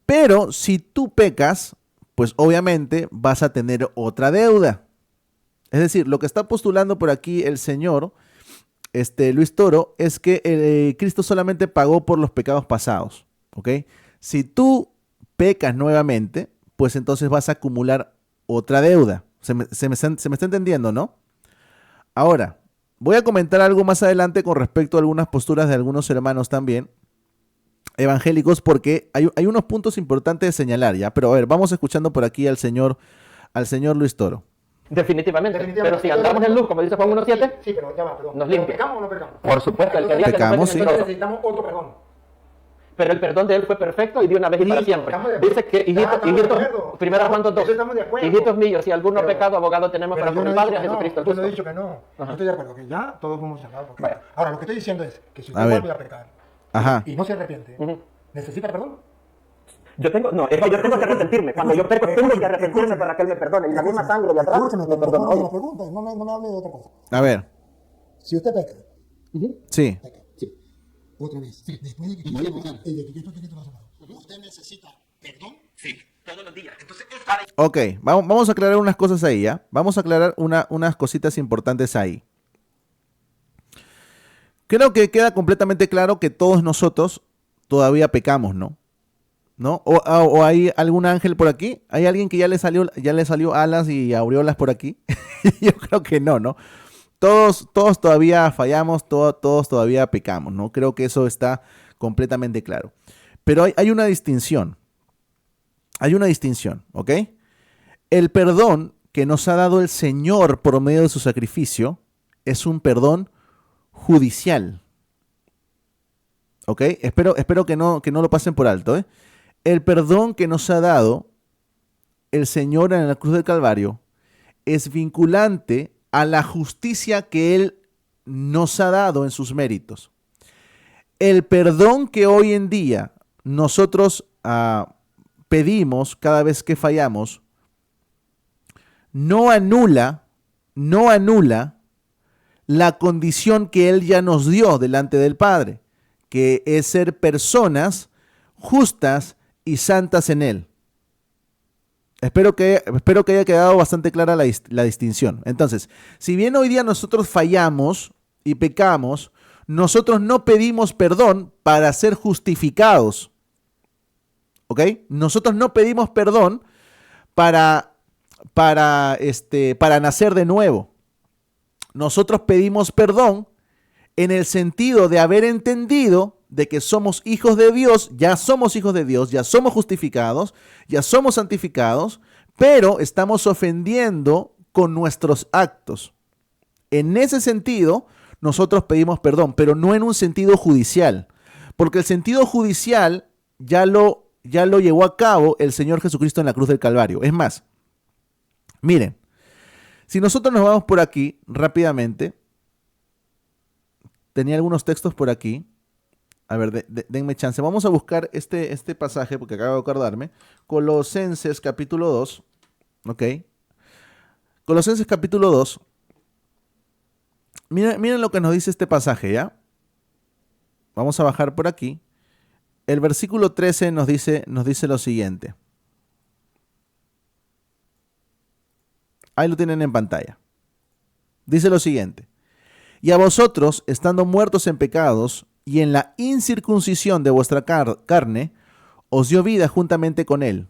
A: Pero si tú pecas, pues obviamente vas a tener otra deuda. Es decir, lo que está postulando por aquí el Señor, Luis Toro, es que Cristo solamente pagó por los pecados pasados, ¿ok? Si tú pecas nuevamente, pues entonces vas a acumular otra deuda. Se me está entendiendo, ¿no? Ahora, voy a comentar algo más adelante con respecto a algunas posturas de algunos hermanos también evangélicos, porque hay unos puntos importantes de señalar, ¿ya? Pero a ver, vamos escuchando por aquí al señor Luis Toro.
B: Definitivamente. Pero si andamos en luz, como dice Juan 1.7,
C: Sí, pero ya va, perdón.
B: Nos limpia.
C: ¿Pecamos o no pecamos?
B: por supuesto, el que diga que no
A: Pecamos,
B: peque
A: sí.
B: es mentiroso.
C: Necesitamos otro perdón.
B: Pero el perdón de él fue perfecto y de una vez y para siempre.
C: Estamos de acuerdo.
B: Dice que,
C: Estamos de
B: hijitos,
C: acuerdo.
B: primera Juan 2,
C: Eso estamos de acuerdo.
B: hijitos míos, si alguno
C: Pero-
B: pecado, abogado tenemos
C: Pero
B: para
C: yo
B: con
C: no
B: el
C: he
B: Padre,
C: dicho
B: a
C: que no,
B: Jesucristo el
C: yo no he
B: justo.
C: dicho que no. Yo
B: Ajá.
C: estoy de acuerdo, que ya todos fuimos salvados. Porque...
B: Vaya.
C: Ahora, lo que estoy diciendo es que si
A: A
C: usted
A: ver.
C: vuelve a pecar
A: Ajá.
C: y no se arrepiente,
B: Ujú.
C: ¿necesita perdón?
B: Es que yo tengo que arrepentirme. Cuando yo peco, tengo que arrepentirme para que él me perdone. Y la misma sangre de atrás
C: Escúcheme,
B: me
C: pero
B: perdona.
C: no me
B: Oye,
C: pregunte, no me hable de otra cosa.
A: A ver,
C: Si usted peca,
A: sí.
C: otra vez, después de que vuelve a pecar, y de que Cristo tiene razón, ¿usted necesita perdón?
B: todos los días. Entonces,
A: Ok, vamos a aclarar unas cosas ahí, ¿ya? Vamos a aclarar unas cositas importantes ahí. Creo que queda completamente claro que todos nosotros todavía pecamos, ¿no? ¿No? O hay algún ángel por aquí. ¿Hay alguien que ya le salió alas y aureolas por aquí? Yo creo que no, ¿no? Todos todavía fallamos, todos todavía pecamos, ¿no? Creo que eso está completamente claro. Pero hay una distinción. Hay una distinción, ¿ok? El perdón que nos ha dado el Señor por medio de su sacrificio es un perdón judicial. ¿Ok? Espero que no lo pasen por alto, ¿eh? El perdón que nos ha dado el Señor en la cruz del Calvario es vinculante a la justicia que Él nos ha dado en sus méritos. El perdón que hoy en día nosotros pedimos cada vez que fallamos no anula la condición que Él ya nos dio delante del Padre, que es ser personas justas y santas en Él. Espero que haya quedado bastante clara la distinción. Entonces, si bien hoy día nosotros fallamos y pecamos, nosotros no pedimos perdón para ser justificados. ¿Ok? Nosotros no pedimos perdón para nacer de nuevo. Nosotros pedimos perdón en el sentido de haber entendido de que somos hijos de Dios, ya somos hijos de Dios, ya somos justificados, ya somos santificados, pero estamos ofendiendo con nuestros actos. En ese sentido, nosotros pedimos perdón, pero no en un sentido judicial, porque el sentido judicial ya lo llevó a cabo el Señor Jesucristo en la cruz del Calvario. Es más, miren, si nosotros nos vamos por aquí rápidamente, tenía algunos textos por aquí. A ver, denme chance. Vamos a buscar este pasaje porque acabo de acordarme. Colosenses capítulo 2. ¿Ok? Colosenses capítulo 2. Miren lo que nos dice este pasaje, ¿ya? Vamos a bajar por aquí. El versículo 13 nos dice lo siguiente. Ahí lo tienen en pantalla. Dice lo siguiente. Y a vosotros, estando muertos en pecados y en la incircuncisión de vuestra carne, os dio vida juntamente con él.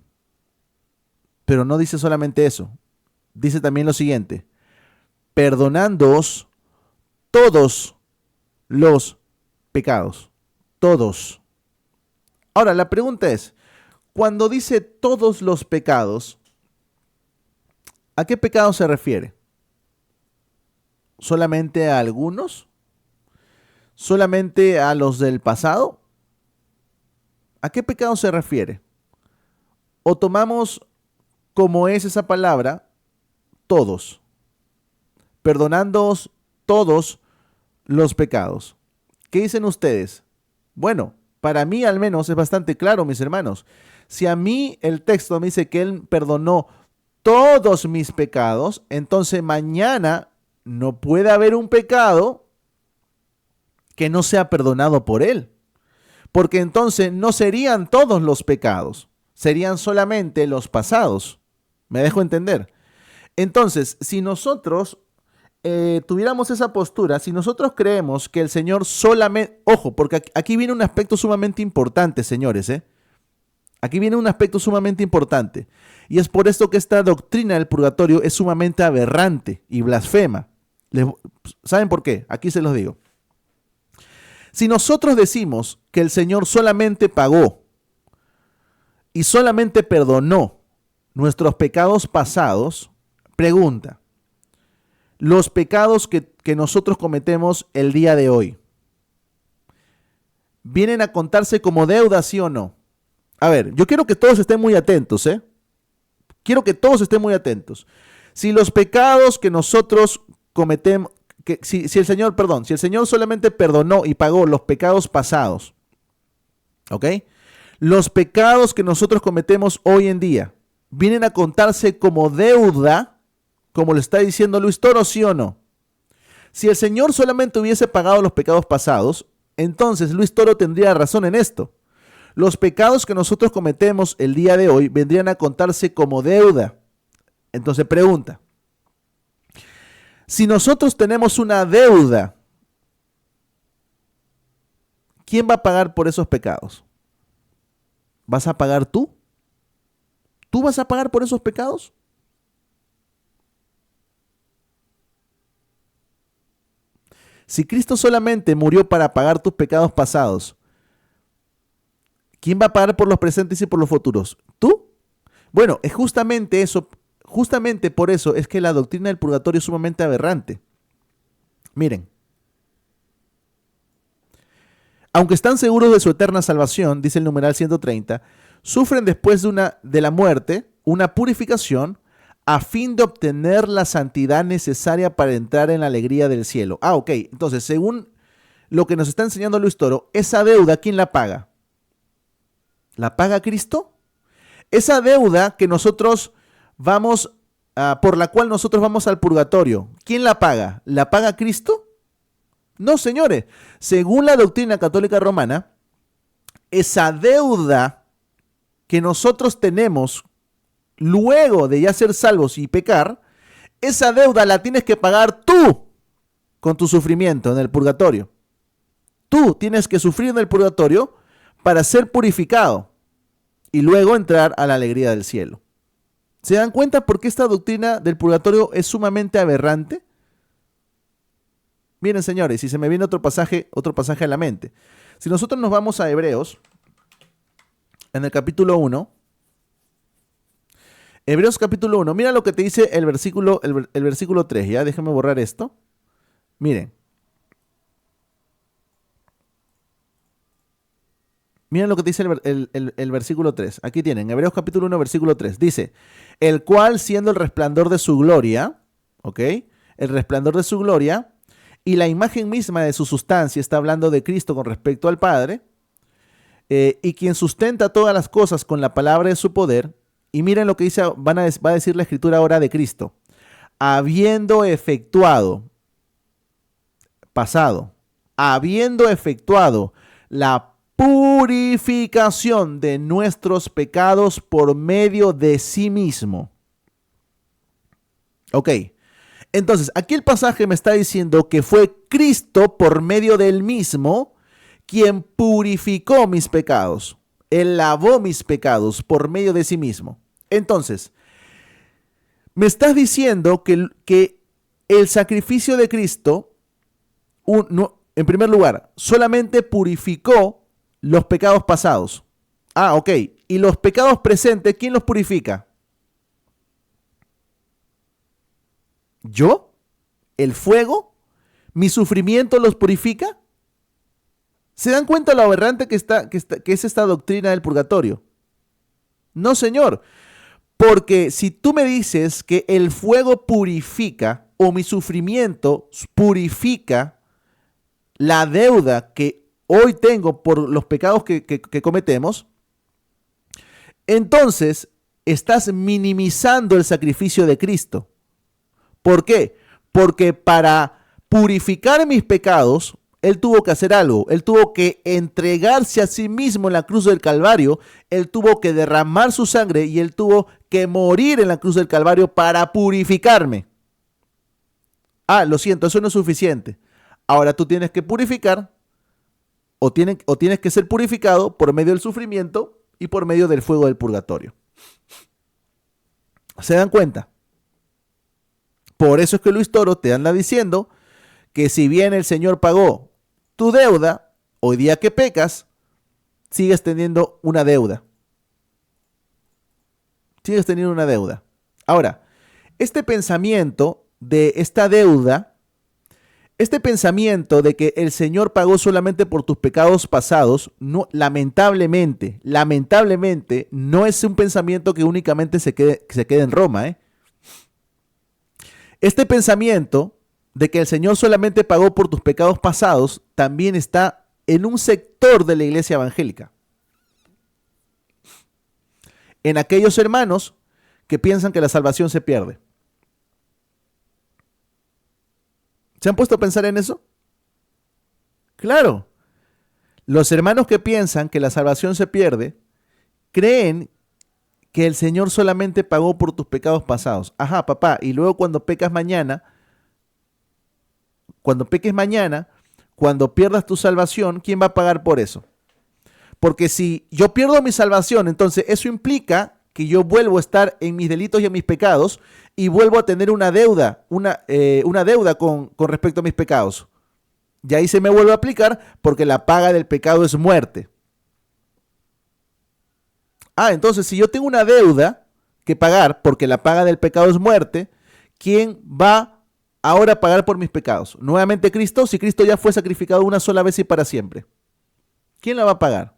A: Pero no dice solamente eso. Dice también lo siguiente. Perdonándoos todos los pecados. Todos. Ahora, la pregunta es, cuando dice todos los pecados, ¿a qué pecados se refiere? ¿Solamente a algunos? ¿Solamente a los del pasado? ¿A qué pecado se refiere? ¿O tomamos como es esa palabra, todos, perdonándoos todos los pecados? ¿Qué dicen ustedes? Bueno, para mí al menos es bastante claro, mis hermanos. Si a mí el texto me dice que Él perdonó todos mis pecados, entonces mañana no puede haber un pecado que no sea perdonado por Él. Porque entonces no serían todos los pecados, serían solamente los pasados. ¿Me dejo entender? Entonces, si nosotros tuviéramos esa postura, si nosotros creemos que el Señor solamente, ojo, porque aquí viene un aspecto sumamente importante, señores, aquí viene un aspecto sumamente importante, y es por esto que esta doctrina del purgatorio es sumamente aberrante y blasfema. ¿Saben por qué? Aquí se los digo. Si nosotros decimos que el Señor solamente pagó y solamente perdonó nuestros pecados pasados, pregunta, los pecados que nosotros cometemos el día de hoy, ¿vienen a contarse como deuda, sí o no? A ver, yo quiero que todos estén muy atentos, Quiero que todos estén muy atentos. Si los pecados que nosotros cometemos, si el Señor solamente perdonó y pagó los pecados pasados, ¿ok? Los pecados que nosotros cometemos hoy en día, ¿vienen a contarse como deuda, como lo está diciendo Luis Toro, sí o no? Si el Señor solamente hubiese pagado los pecados pasados, entonces Luis Toro tendría razón en esto. Los pecados que nosotros cometemos el día de hoy vendrían a contarse como deuda. Entonces pregunta, si nosotros tenemos una deuda, ¿quién va a pagar por esos pecados? ¿Vas a pagar tú? ¿Tú vas a pagar por esos pecados? Si Cristo solamente murió para pagar tus pecados pasados, ¿quién va a pagar por los presentes y por los futuros? ¿Tú? Bueno, es justamente eso, justamente por eso es que la doctrina del purgatorio es sumamente aberrante. Miren, aunque están seguros de su eterna salvación, dice el numeral 130, sufren después de la muerte una purificación a fin de obtener la santidad necesaria para entrar en la alegría del cielo. Ok, entonces, según lo que nos está enseñando Luis Toro, esa deuda, ¿quién la paga? ¿La paga Cristo? Esa deuda que nosotros vamos, por la cual nosotros vamos al purgatorio, ¿quién la paga? ¿La paga Cristo? No, señores. Según la doctrina católica romana, esa deuda que nosotros tenemos luego de ya ser salvos y pecar, esa deuda la tienes que pagar tú con tu sufrimiento en el purgatorio. Tú tienes que sufrir en el purgatorio para ser purificado y luego entrar a la alegría del cielo. ¿Se dan cuenta por qué esta doctrina del purgatorio es sumamente aberrante? Miren, señores, si se me viene otro pasaje a la mente. Si nosotros nos vamos a Hebreos, en el capítulo 1, Hebreos capítulo 1, mira lo que te dice el versículo 3, ¿ya? Déjenme borrar esto. Miren. Miren lo que te dice el versículo 3. Aquí tienen, Hebreos capítulo 1, versículo 3. Dice, el cual siendo el resplandor de su gloria, ¿ok? El resplandor de su gloria y la imagen misma de su sustancia, está hablando de Cristo con respecto al Padre, y quien sustenta todas las cosas con la palabra de su poder. Y miren lo que dice, va a decir la escritura ahora de Cristo. Habiendo efectuado la purificación de nuestros pecados por medio de sí mismo. Ok, entonces aquí el pasaje me está diciendo que fue Cristo por medio del mismo quien purificó mis pecados. Él lavó mis pecados por medio de sí mismo. Entonces, me estás diciendo que el sacrificio de Cristo en primer lugar, solamente purificó los pecados pasados. Ah, ok. ¿Y los pecados presentes, quién los purifica? ¿Yo? ¿El fuego? ¿Mi sufrimiento los purifica? ¿Se dan cuenta lo aberrante que es esta doctrina del purgatorio? No, señor. Porque si tú me dices que el fuego purifica o mi sufrimiento purifica la deuda que hoy tengo por los pecados que cometemos, entonces estás minimizando el sacrificio de Cristo. ¿Por qué? Porque para purificar mis pecados, Él tuvo que hacer algo. Él tuvo que entregarse a sí mismo en la cruz del Calvario. Él tuvo que derramar su sangre y Él tuvo que morir en la cruz del Calvario para purificarme. Ah, lo siento, eso no es suficiente. Ahora tú tienes que purificar o tienes que ser purificado por medio del sufrimiento y por medio del fuego del purgatorio. ¿Se dan cuenta? Por eso es que Luis Toro te anda diciendo que si bien el Señor pagó tu deuda, hoy día que pecas, sigues teniendo una deuda. Sigues teniendo una deuda. Ahora, este pensamiento de esta deuda, este pensamiento de que el Señor pagó solamente por tus pecados pasados, no, lamentablemente, no es un pensamiento que únicamente se quede en Roma, ¿eh? Este pensamiento de que el Señor solamente pagó por tus pecados pasados también está en un sector de la iglesia evangélica. En aquellos hermanos que piensan que la salvación se pierde. ¿Se han puesto a pensar en eso? Claro. Los hermanos que piensan que la salvación se pierde, creen que el Señor solamente pagó por tus pecados pasados. Ajá, papá, y luego cuando peques mañana, cuando pierdas tu salvación, ¿quién va a pagar por eso? Porque si yo pierdo mi salvación, entonces eso implica que yo vuelvo a estar en mis delitos y en mis pecados y vuelvo a tener una deuda, una deuda con respecto a mis pecados. Y ahí se me vuelve a aplicar porque la paga del pecado es muerte. Ah, entonces si yo tengo una deuda que pagar porque la paga del pecado es muerte, ¿quién va ahora a pagar por mis pecados? Nuevamente Cristo, si Cristo ya fue sacrificado una sola vez y para siempre. ¿Quién la va a pagar?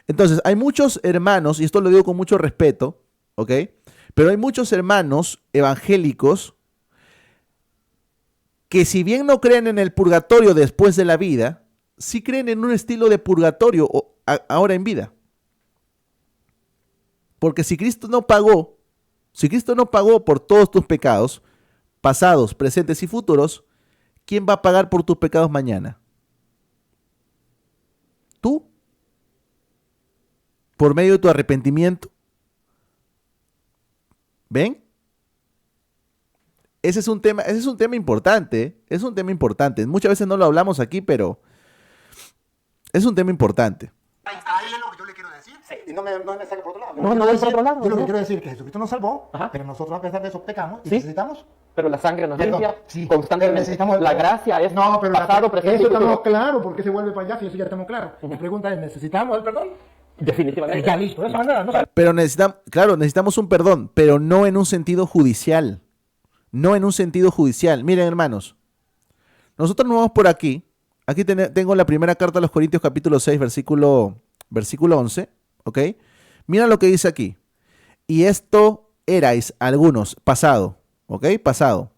A: Entonces, hay muchos hermanos, y esto lo digo con mucho respeto, ¿ok? Pero hay muchos hermanos evangélicos que si bien no creen en el purgatorio después de la vida, sí creen en un estilo de purgatorio ahora en vida. Porque si Cristo no pagó por todos tus pecados, pasados, presentes y futuros, ¿quién va a pagar por tus pecados mañana? ¿Tú? ¿Por medio de tu arrepentimiento? ¿Ven? Ese es un tema importante, ¿eh? Es un tema importante. Muchas veces no lo hablamos aquí, pero es un tema importante.
C: A él es lo que yo le quiero decir. Y no me saque por otro lado.
B: No es por otro lado.
C: Yo lo que quiero decir es que Jesucristo nos salvó,
B: Ajá.
C: pero nosotros a pesar de eso pecamos y
B: Sí.
C: necesitamos.
B: Pero la sangre nos
C: Perdón,
B: limpia
C: sí.
B: constantemente.
C: Necesitamos-
B: La gracia es
C: No, pero
B: pasado, presente y
C: eso
B: futuro.
C: estamos claros, porque se vuelve para allá, si eso ya estamos claros. La pregunta es, ¿necesitamos el perdón?
B: Definitivamente.
C: Ya listo, de esa manera, ¿no?
A: Pero necesitamos un perdón, pero no en un sentido judicial. No en un sentido judicial. Miren, hermanos, nosotros nos vamos por aquí. Aquí tengo la primera carta a los Corintios, capítulo 6, versículo 11. ¿Ok? Mira lo que dice aquí. Y esto erais algunos, pasado. ¿Ok? Pasado.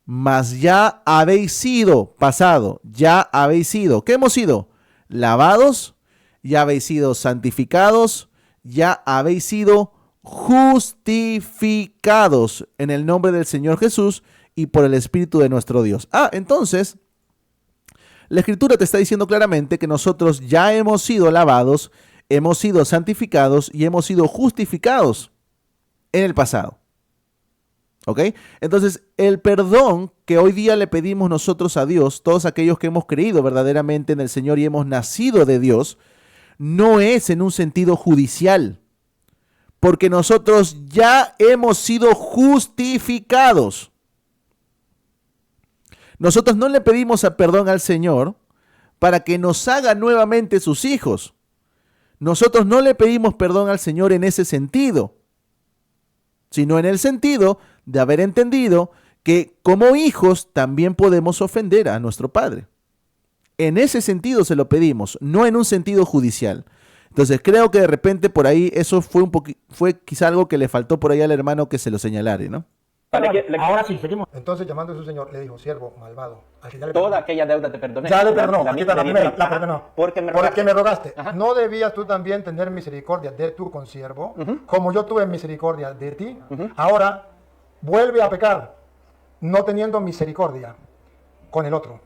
A: Mas ya habéis sido, pasado, ya habéis sido. ¿Qué hemos sido? Lavados, ya habéis sido santificados, ya habéis sido justificados en el nombre del Señor Jesús y por el Espíritu de nuestro Dios. Ah, entonces, la Escritura te está diciendo claramente que nosotros ya hemos sido lavados, hemos sido santificados y hemos sido justificados en el pasado. ¿Ok? Entonces, el perdón que hoy día le pedimos nosotros a Dios, todos aquellos que hemos creído verdaderamente en el Señor y hemos nacido de Dios, no es en un sentido judicial, porque nosotros ya hemos sido justificados. Nosotros no le pedimos perdón al Señor para que nos haga nuevamente sus hijos. Nosotros no le pedimos perdón al Señor en ese sentido, sino en el sentido de haber entendido que como hijos también podemos ofender a nuestro Padre. En ese sentido se lo pedimos, no en un sentido judicial. Entonces creo que de repente por ahí eso fue quizá algo que le faltó por ahí al hermano que se lo señalare, ¿no?
C: Ahora sí, seguimos. Entonces, llamando a su señor, le dijo, siervo malvado. Al final
B: Toda aquella deuda te perdoné.
C: ya le perdonó,
B: La
C: aquí está la
B: de
C: primera,
B: 10.000.
C: la perdonó.
B: Porque me
C: Porque me rogaste.
B: Ajá.
C: ¿No debías tú también tener misericordia de tu consiervo, como yo tuve misericordia de ti? Ahora, vuelve a pecar, no teniendo misericordia con el otro.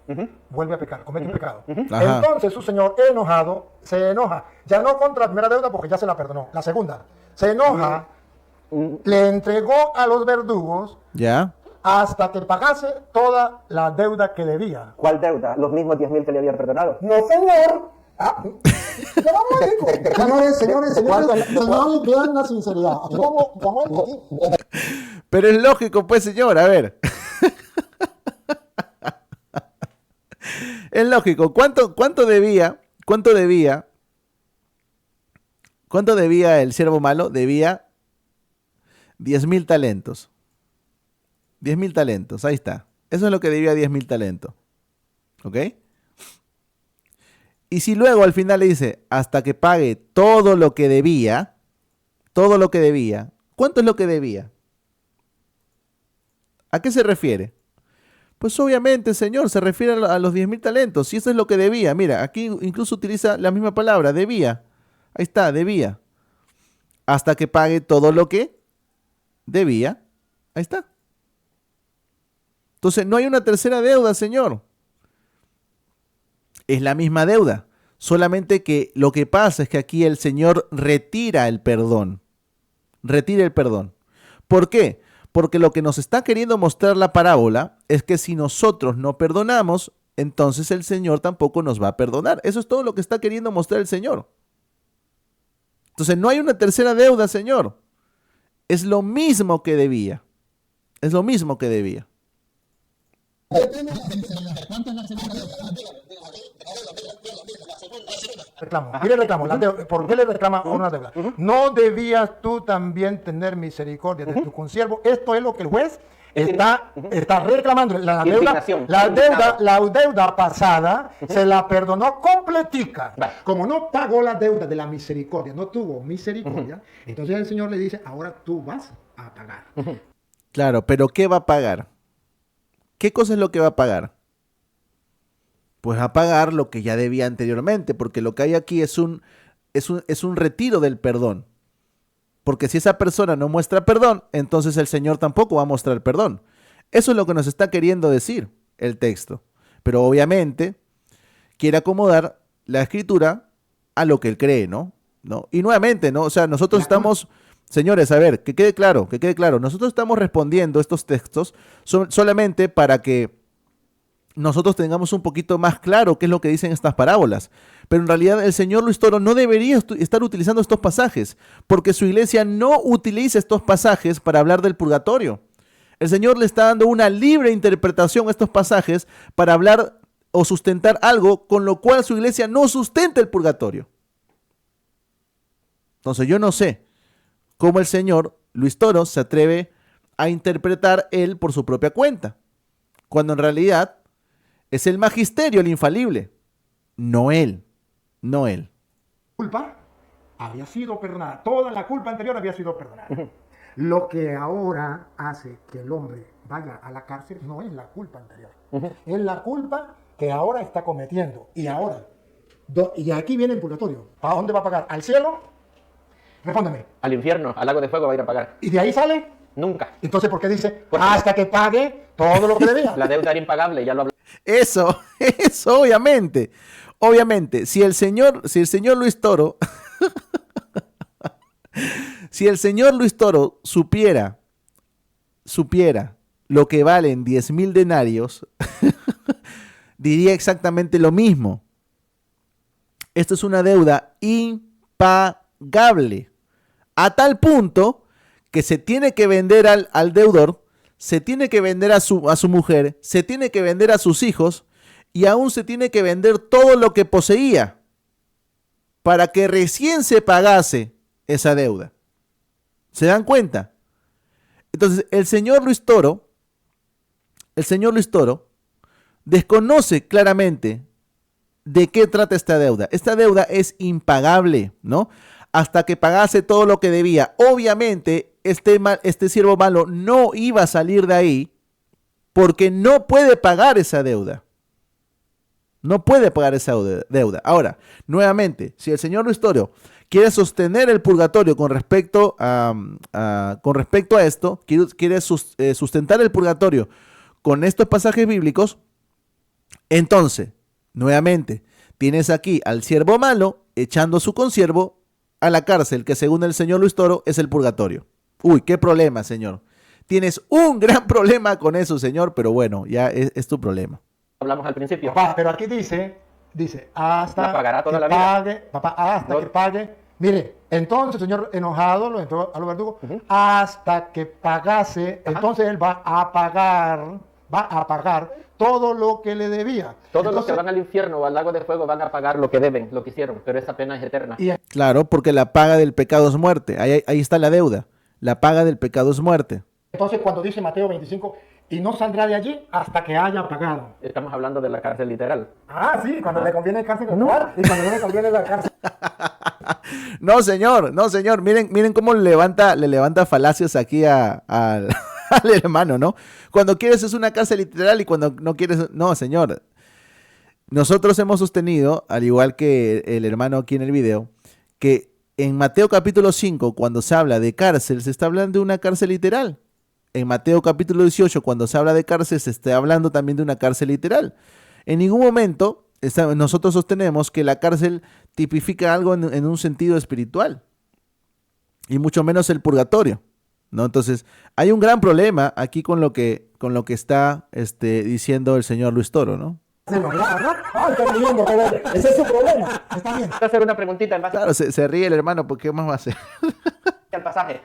C: Vuelve a pecar, comete pecado.
A: Ajá.
C: Entonces su señor, enojado, se enoja. Ya no contra la primera deuda porque ya se la perdonó. La segunda, se enoja, le entregó a los verdugos
A: ¿Ya?
C: hasta que pagase toda la deuda que debía.
B: ¿Cuál deuda? Los mismos 10.000 que le habían perdonado.
C: No, señor. Señores, vean la sinceridad.
A: Pero es lógico, pues, señor, a ver. Es lógico. ¿Cuánto debía el siervo malo? Debía 10.000 talentos. 10.000 talentos, ahí está. Eso es lo que debía 10.000 talentos. ¿Ok? Y si luego al final le dice, hasta que pague todo lo que debía, ¿cuánto es lo que debía? ¿A qué se refiere? Pues obviamente, señor, se refiere a los 10.000 talentos. Si eso es lo que debía, mira, aquí incluso utiliza la misma palabra, debía. Ahí está, debía. Hasta que pague todo lo que debía. Ahí está. Entonces, no hay una tercera deuda, señor. Es la misma deuda. Solamente que lo que pasa es que aquí el Señor retira el perdón. Retira el perdón. ¿Por qué? Porque lo que nos está queriendo mostrar la parábola es que si nosotros no perdonamos, entonces el Señor tampoco nos va a perdonar. Eso es todo lo que está queriendo mostrar el Señor. Entonces no hay una tercera deuda, Señor. Es lo mismo que debía. Es lo mismo que debía.
C: Reclamo. Mire el reclamo. ¿Por qué le reclama una deuda? ¿No debías tú también tener misericordia de tu consiervo? Esto es lo que el juez está reclamando. La deuda pasada se la perdonó completica. Como no pagó la deuda de la misericordia, no tuvo misericordia, entonces el Señor le dice, ahora tú vas a pagar.
A: Claro, pero ¿qué va a pagar? ¿Qué cosa es lo que va a pagar? Pues a pagar lo que ya debía anteriormente, porque lo que hay aquí es un retiro del perdón. Porque si esa persona no muestra perdón, entonces el Señor tampoco va a mostrar perdón. Eso es lo que nos está queriendo decir el texto. Pero obviamente quiere acomodar la escritura a lo que él cree, ¿no? Y nuevamente, ¿no? O sea, nosotros estamos, señores, a ver, que quede claro. Nosotros estamos respondiendo estos textos solamente para que nosotros tengamos un poquito más claro qué es lo que dicen estas parábolas. Pero en realidad el señor Luis Toro no debería estar utilizando estos pasajes, porque su iglesia no utiliza estos pasajes para hablar del purgatorio. El Señor le está dando una libre interpretación a estos pasajes para hablar o sustentar algo con lo cual su iglesia no sustenta el purgatorio. Entonces yo no sé cómo el señor Luis Toro se atreve a interpretar él por su propia cuenta, cuando en realidad es el magisterio el infalible, no él.
C: Culpa había sido perdonada, toda la culpa anterior había sido perdonada. Lo que ahora hace que el hombre vaya a la cárcel no es la culpa anterior, es la culpa que ahora está cometiendo. Y ahora, y aquí viene el purgatorio. ¿Para dónde va a pagar? ¿Al cielo? Respóndeme.
B: Al infierno, al lago de fuego va a ir a pagar.
C: ¿Y de ahí sale?
B: Nunca.
C: Entonces, ¿por qué dice hasta que pague todo lo que debía?
B: La deuda era impagable, ya lo hablamos.
A: Eso, obviamente. Obviamente, si el señor Luis Toro, si el señor Luis Toro supiera lo que valen 10.000 denarios, diría exactamente lo mismo. Esto es una deuda impagable, a tal punto que se tiene que vender al deudor se tiene que vender a su mujer, se tiene que vender a sus hijos y aún se tiene que vender todo lo que poseía para que recién se pagase esa deuda. ¿Se dan cuenta? Entonces, el señor Luis Toro desconoce claramente de qué trata esta deuda. Esta deuda es impagable, ¿no? Hasta que pagase todo lo que debía. Obviamente, este siervo malo no iba a salir de ahí porque no puede pagar esa deuda. No puede pagar esa deuda. Ahora, nuevamente, si el señor Luis Toro quiere sostener el purgatorio con respecto a esto, quiere sustentar el purgatorio con estos pasajes bíblicos, entonces, nuevamente, tienes aquí al siervo malo echando a su consiervo a la cárcel, que según el señor Luis Toro es el purgatorio. Uy, qué problema, señor. Tienes un gran problema con eso, señor, pero bueno, ya es tu problema.
B: Hablamos al principio.
C: Papá, pero aquí dice, hasta
B: La pagará toda
C: que
B: la vida.
C: pague, papá, hasta
B: No.
C: que pague. Mire, entonces el señor enojado lo entró a los verdugos, hasta que pagase, entonces él va a pagar todo lo que le debía.
B: Todos los
C: Entonces,
B: que van al infierno o al lago de fuego van a pagar lo que deben, lo que hicieron, pero esa pena es eterna.
C: y
A: Claro, porque la paga del pecado es muerte. Ahí está la deuda. La paga del pecado es muerte.
C: entonces cuando dice Mateo 25, y no saldrá de allí hasta que haya pagado.
B: Estamos hablando de la cárcel literal.
C: Ah, sí, cuando le conviene cárcel y cuando no le conviene la cárcel.
A: No, señor. Miren cómo le levanta falacias aquí al hermano, ¿no? Cuando quieres es una cárcel literal y cuando no quieres, no, señor. Nosotros hemos sostenido, al igual que el hermano aquí en el video, que en Mateo capítulo 5, cuando se habla de cárcel, se está hablando de una cárcel literal. En Mateo capítulo 18, cuando se habla de cárcel, se está hablando también de una cárcel literal. En ningún momento nosotros sostenemos que la cárcel tipifica algo en un sentido espiritual, y mucho menos el purgatorio, ¿no? Entonces, hay un gran problema aquí con lo que está diciendo el señor Luis Toro, ¿no?
C: Ay, está riendo, pero ese es su problema. Está bien.
B: Voy a hacer una preguntita en base
A: Claro, se ríe el hermano, porque ¿qué más va a hacer?
B: al pasaje.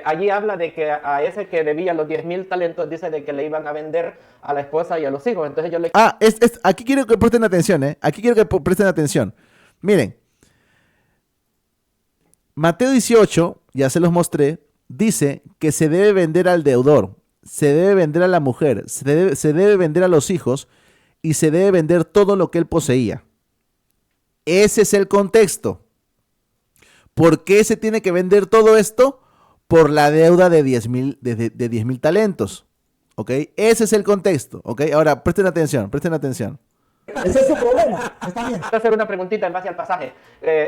B: Allí habla de que a ese que debía los 10,000 talentos, dice de que le iban a vender a la esposa y a los hijos. Entonces yo le...
A: Aquí quiero que presten atención, ¿eh? Aquí quiero que presten atención. Miren, Mateo 18, ya se los mostré, dice que se debe vender al deudor, se debe vender a la mujer, se debe vender a los hijos y se debe vender todo lo que él poseía. Ese es el contexto. ¿Por qué se tiene que vender todo esto? Por la deuda de 10,000 talentos. ¿Ok? Ese es el contexto. ¿Ok? Ahora, presten atención.
C: Ese es su problema. Está bien.
B: Voy a hacer una preguntita en base al pasaje.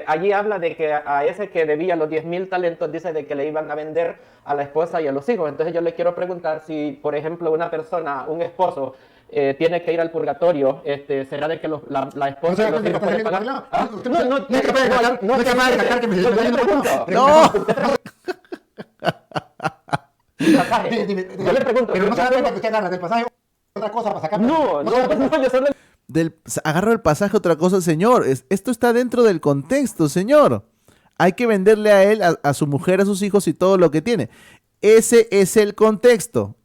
B: Allí habla de que a ese que debía los 10,000 talentos, dice de que le iban a vender a la esposa y a los hijos. Entonces yo le quiero preguntar si, por ejemplo, una persona, un esposo, tiene que ir al purgatorio, ¿será de que la esposa y los hijos pueden pagar?
A: No.
B: Yo le pregunto.
C: Pero no se da cuenta que usted agarra del pasaje otra cosa para sacar.
B: No, yo solo...
A: Agarro el pasaje, otra cosa, señor. Esto está dentro del contexto, señor. Hay que venderle a él, a su mujer, a sus hijos y todo lo que tiene. Ese es el contexto.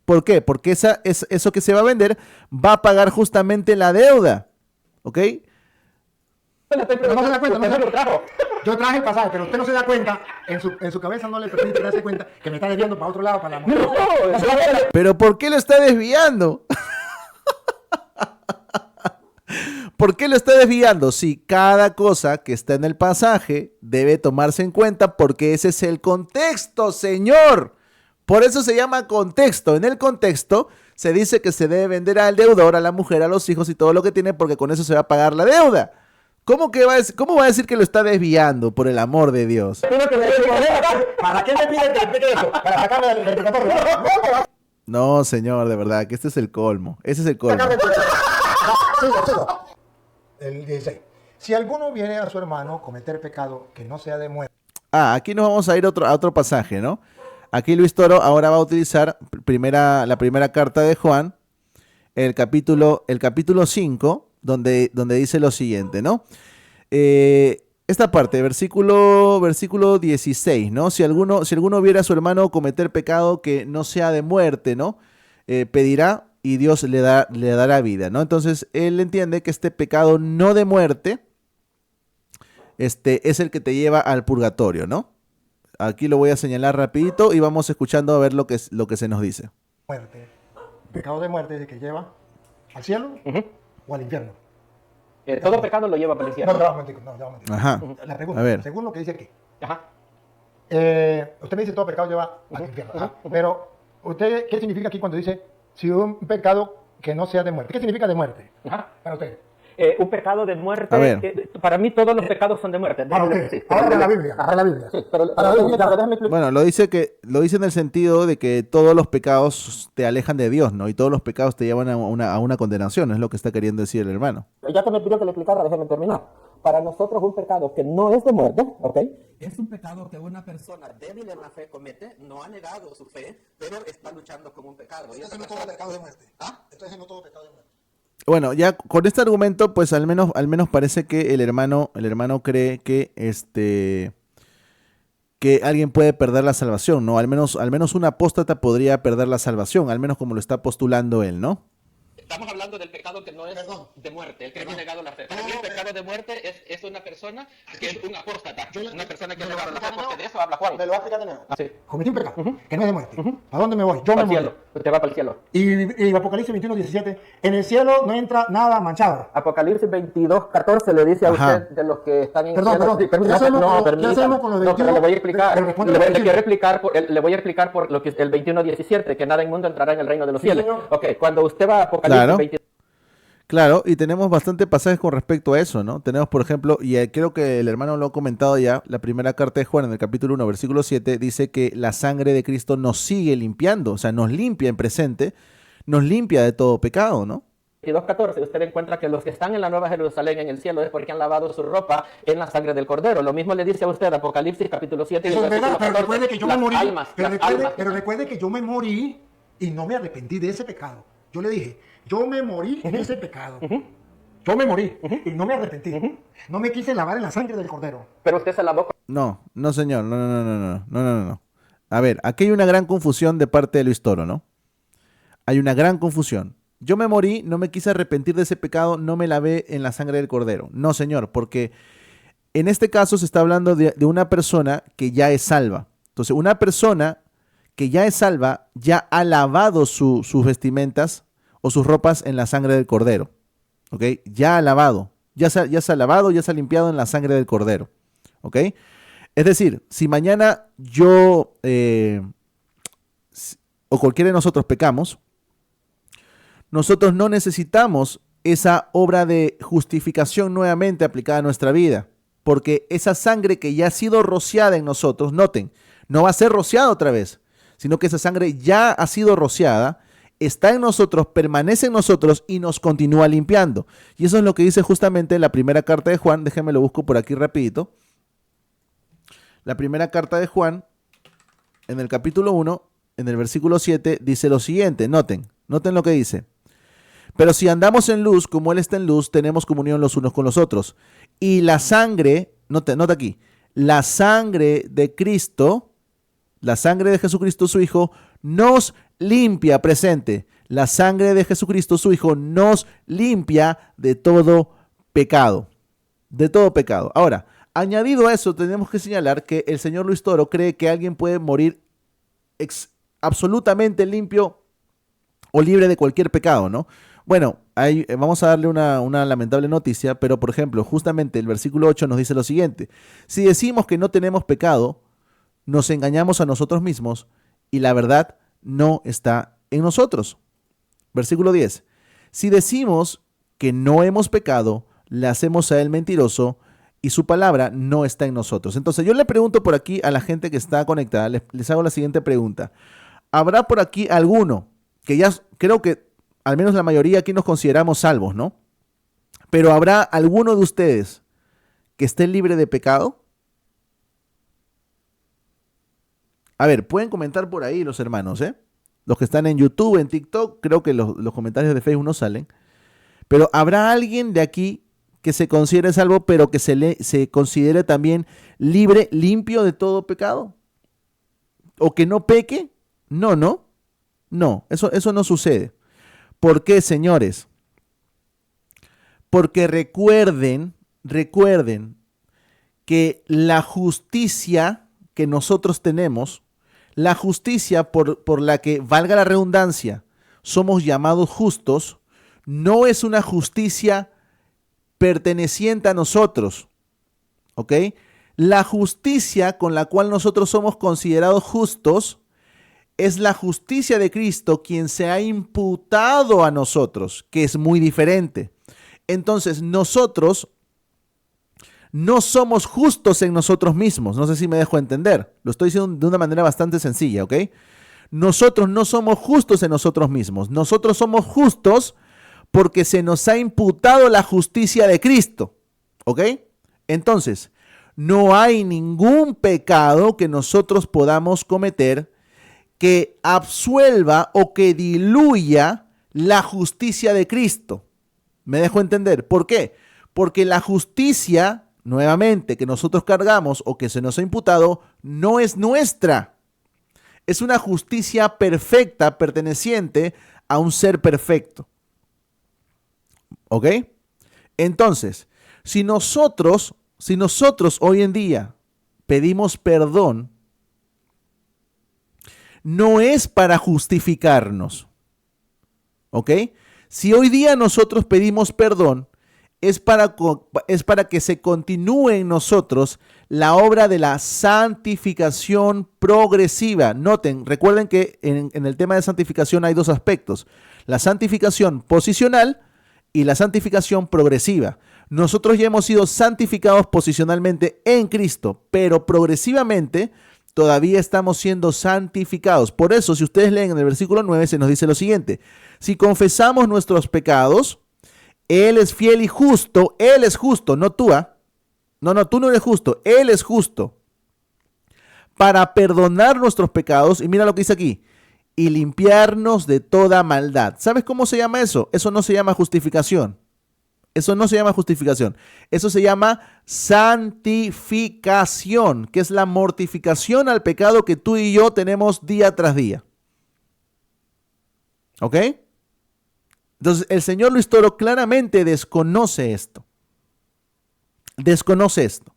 A: ¿Por qué? Porque eso que se va a vender va a pagar justamente la deuda. ¿Ok?
C: Pero no se da cuenta, no se da cuenta. Yo traje el pasaje, pero usted no se da cuenta, en su cabeza no le permite darse cuenta que me está desviando para otro lado, para la mujer.
A: ¿Pero por qué lo está desviando? ¿Por qué lo está desviando? Si cada cosa que está en el pasaje debe tomarse en cuenta porque ese es el contexto, señor. Por eso se llama contexto. En el contexto se dice que se debe vender al deudor, a la mujer, a los hijos y todo lo que tiene porque con eso se va a pagar la deuda. ¿Cómo va a decir que lo está desviando, por el amor de Dios?
C: ¿Para qué me pide que explique eso? ¿Para sacarme del purgatorio?
A: No, señor, de verdad, que este es el colmo. Ese es el colmo.
C: Sigo. El 16. Si alguno viene a su hermano cometer pecado que no sea de muerte.
A: Aquí nos vamos a ir a otro pasaje, ¿no? Aquí Luis Toro ahora va a utilizar la primera carta de Juan, el capítulo 5, donde dice lo siguiente, ¿no? Este esta parte, versículo 16, ¿no? Si alguno viera a su hermano cometer pecado que no sea de muerte, ¿no? Pedirá y Dios le dará vida, ¿no? Entonces, él entiende que este pecado no de muerte, es el que te lleva al purgatorio, ¿no? Aquí lo voy a señalar rapidito y vamos escuchando a ver lo que se nos dice.
C: Muerte. Pecado de muerte es el que lleva al cielo o al infierno.
B: Todo pecado lo lleva para el
C: No,
B: infierno.
C: ya va un momentico, no, ya va un momentico.
A: Ajá.
C: La pregunta,
A: A ver.
C: según lo que dice aquí.
B: Ajá.
C: Usted me dice todo pecado lleva al infierno. Pero, ¿usted qué significa aquí cuando dice si un pecado que no sea de muerte? ¿Qué significa de muerte
B: Ajá.
C: para usted?
B: Un pecado de muerte,
A: A ver.
B: para mí todos los pecados son de muerte.
C: Para usted.
B: Sí,
C: Ahora la Biblia. Ahora la Biblia.
B: sí, pero
C: Para
B: déjame
C: usted.
B: explicar.
A: Bueno, lo dice en el sentido de que todos los pecados te alejan de Dios, ¿no? Y todos los pecados te llevan a una condenación, es lo que está queriendo decir el hermano.
B: Ya que me pidió que le explicara, déjeme terminar. Para nosotros un pecado que no es de muerte, ¿ok?
D: Es un pecado que una persona débil en la fe comete, no ha negado su fe, pero está luchando con un pecado. Y esa
C: Entonces no todo
D: persona-
C: pecado de muerte.
D: ¿Ah?
C: Entonces no todo pecado de muerte.
A: Bueno, ya con este argumento, pues al menos parece que el hermano cree que alguien puede perder la salvación, ¿no? Al menos un apóstata podría perder la salvación, al menos como lo está postulando él, ¿no?
D: Estamos hablando del pecado que no es
C: Perdón.
D: de muerte, el que no ha
C: Perdón.
D: negado la fe. Para mí el pecado de muerte es una persona que es un apóstata, una persona que ha negado la fe, porque de eso habla Juan.
B: Me lo va a explicar de nuevo. Sí.
C: Cometí un pecado que no es de muerte. ¿A dónde me voy? Yo me
B: Al
C: muero.
B: cielo. Te va para el cielo.
C: Y Apocalipsis 21, 17, en el cielo no entra nada manchado.
B: Apocalipsis 22, 14 le dice a
A: Ajá.
B: usted de los que están en
C: Perdón,
B: el cielo.
C: perdón.
B: Sí, permítame.
C: ¿Qué hacemos
B: No,
C: con lo-
B: permítame.
C: qué hacemos con los
B: No, pero le
C: 21?
B: voy a explicar.
C: Pero responde
B: Le
C: lo
B: voy,
C: que
B: le quiero explicar le voy a explicar por lo que es el 21, 17, que nada inmundo entrará en el reino de los
C: Sí,
B: cielos.
C: señor.
B: Ok, cuando usted va a Apocalipsis
A: Claro.
B: 22,
A: Claro, y tenemos bastante pasajes con respecto a eso, ¿no? Tenemos, por ejemplo, y creo que el hermano lo ha comentado ya, la primera carta de Juan en el capítulo 1, versículo 7, dice que la sangre de Cristo nos sigue limpiando, o sea, nos limpia en presente, nos limpia de todo pecado, ¿no?
B: 22:14, usted encuentra que los que están en la Nueva Jerusalén en el cielo es porque han lavado su ropa en la sangre del Cordero. Lo mismo le dice a usted Apocalipsis capítulo 7 y
C: Eso
B: el
C: es verdad,
B: versículo
C: pero
B: 14.
C: recuerde que yo me
B: Las
C: morí.
B: almas,
C: Pero
B: las
C: recuerde,
B: almas.
C: pero recuerde que yo me morí y no me arrepentí de ese pecado. Yo le dije, yo me morí en ese pecado. Yo me morí y no me arrepentí. No me quise lavar en la sangre del Cordero.
B: Pero usted se lavó
A: No, señor, no. A ver, aquí hay una gran confusión de parte de Luis Toro, ¿no? Hay una gran confusión. Yo me morí, no me quise arrepentir de ese pecado, no me lavé en la sangre del Cordero. No, señor, porque en este caso se está hablando de una persona que ya es salva. Entonces, una persona que ya es salva ya ha lavado sus vestimentas o sus ropas en la sangre del Cordero. ¿Ok? Ya ha lavado. Ya se ha lavado, ya se ha limpiado en la sangre del Cordero. ¿Ok? Es decir, si mañana yo o cualquiera de nosotros pecamos, nosotros no necesitamos esa obra de justificación nuevamente aplicada a nuestra vida, porque esa sangre que ya ha sido rociada en nosotros, noten, no va a ser rociada otra vez, sino que esa sangre ya ha sido rociada, está en nosotros, permanece en nosotros y nos continúa limpiando. Y eso es lo que dice justamente la primera carta de Juan, déjenme lo busco por aquí rapidito. La primera carta de Juan, en el capítulo 1, en el versículo 7, dice lo siguiente, noten lo que dice. Pero si andamos en luz, como Él está en luz, tenemos comunión los unos con los otros. Y la sangre, nota aquí, la sangre de Cristo, la sangre de Jesucristo su Hijo, nos limpia, presente. La sangre de Jesucristo su Hijo nos limpia de todo pecado. De todo pecado. Ahora, añadido a eso, tenemos que señalar que el señor Luis Toro cree que alguien puede morir absolutamente limpio o libre de cualquier pecado, ¿no? Bueno, vamos a darle una lamentable noticia, pero por ejemplo, justamente el versículo 8 nos dice lo siguiente. Si decimos que no tenemos pecado, nos engañamos a nosotros mismos y la verdad no está en nosotros. Versículo 10. Si decimos que no hemos pecado, le hacemos a él mentiroso y su palabra no está en nosotros. Entonces yo le pregunto por aquí a la gente que está conectada, les hago la siguiente pregunta. ¿Habrá por aquí alguno que ya creo que al menos la mayoría aquí nos consideramos salvos, ¿no? Pero ¿habrá alguno de ustedes que esté libre de pecado? A ver, pueden comentar por ahí los hermanos, ¿eh? Los que están en YouTube, en TikTok, creo que los comentarios de Facebook no salen. Pero ¿habrá alguien de aquí que se considere salvo, pero que se considere también libre, limpio de todo pecado? ¿O que no peque? No, no. No, eso no sucede. ¿Por qué, señores? Porque recuerden que la justicia que nosotros tenemos, la justicia por la que, valga la redundancia, somos llamados justos, no es una justicia perteneciente a nosotros, ¿ok? La justicia con la cual nosotros somos considerados justos es la justicia de Cristo, quien se ha imputado a nosotros, que es muy diferente. Entonces, nosotros no somos justos en nosotros mismos. No sé si me dejo entender. Lo estoy diciendo de una manera bastante sencilla, ¿ok? Nosotros no somos justos en nosotros mismos. Nosotros somos justos porque se nos ha imputado la justicia de Cristo, ¿ok? Entonces, no hay ningún pecado que nosotros podamos cometer que absuelva o que diluya la justicia de Cristo. ¿Me dejo entender? ¿Por qué? Porque la justicia, nuevamente, que nosotros cargamos o que se nos ha imputado, no es nuestra. Es una justicia perfecta perteneciente a un ser perfecto. ¿Ok? Entonces, si nosotros hoy en día pedimos perdón, no es para justificarnos. ¿Ok? Si hoy día nosotros pedimos perdón, es para que se continúe en nosotros la obra de la santificación progresiva. Noten, recuerden que en el tema de santificación hay dos aspectos: la santificación posicional y la santificación progresiva. Nosotros ya hemos sido santificados posicionalmente en Cristo, pero progresivamente todavía estamos siendo santificados. Por eso, si ustedes leen en el versículo 9, se nos dice lo siguiente: si confesamos nuestros pecados, Él es fiel y justo. Él es justo, no tú. No, tú no eres justo. Él es justo para perdonar nuestros pecados. Y mira lo que dice aquí: y limpiarnos de toda maldad. ¿Sabes cómo se llama eso? Eso no se llama justificación. Eso no se llama justificación. Eso se llama santificación, que es la mortificación al pecado que tú y yo tenemos día tras día. ¿Ok? Entonces, el señor Luis Toro claramente desconoce esto. Desconoce esto.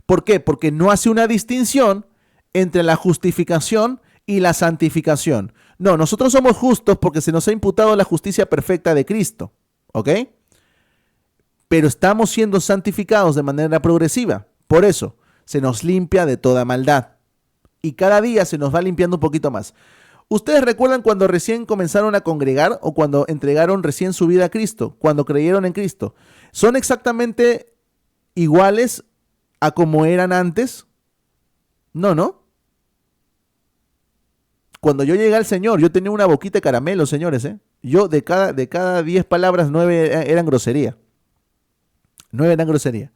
A: ¿Por qué? Porque no hace una distinción entre la justificación y la santificación. No, nosotros somos justos porque se nos ha imputado la justicia perfecta de Cristo. ¿Ok? Pero estamos siendo santificados de manera progresiva. Por eso, se nos limpia de toda maldad. Y cada día se nos va limpiando un poquito más. ¿Ustedes recuerdan cuando recién comenzaron a congregar o cuando entregaron recién su vida a Cristo, cuando creyeron en Cristo? ¿Son exactamente iguales a como eran antes? No, ¿no? Cuando yo llegué al Señor, yo tenía una boquita de caramelo, señores, ¿eh? Yo de cada 10 palabras, 9 eran grosería. 9 eran grosería.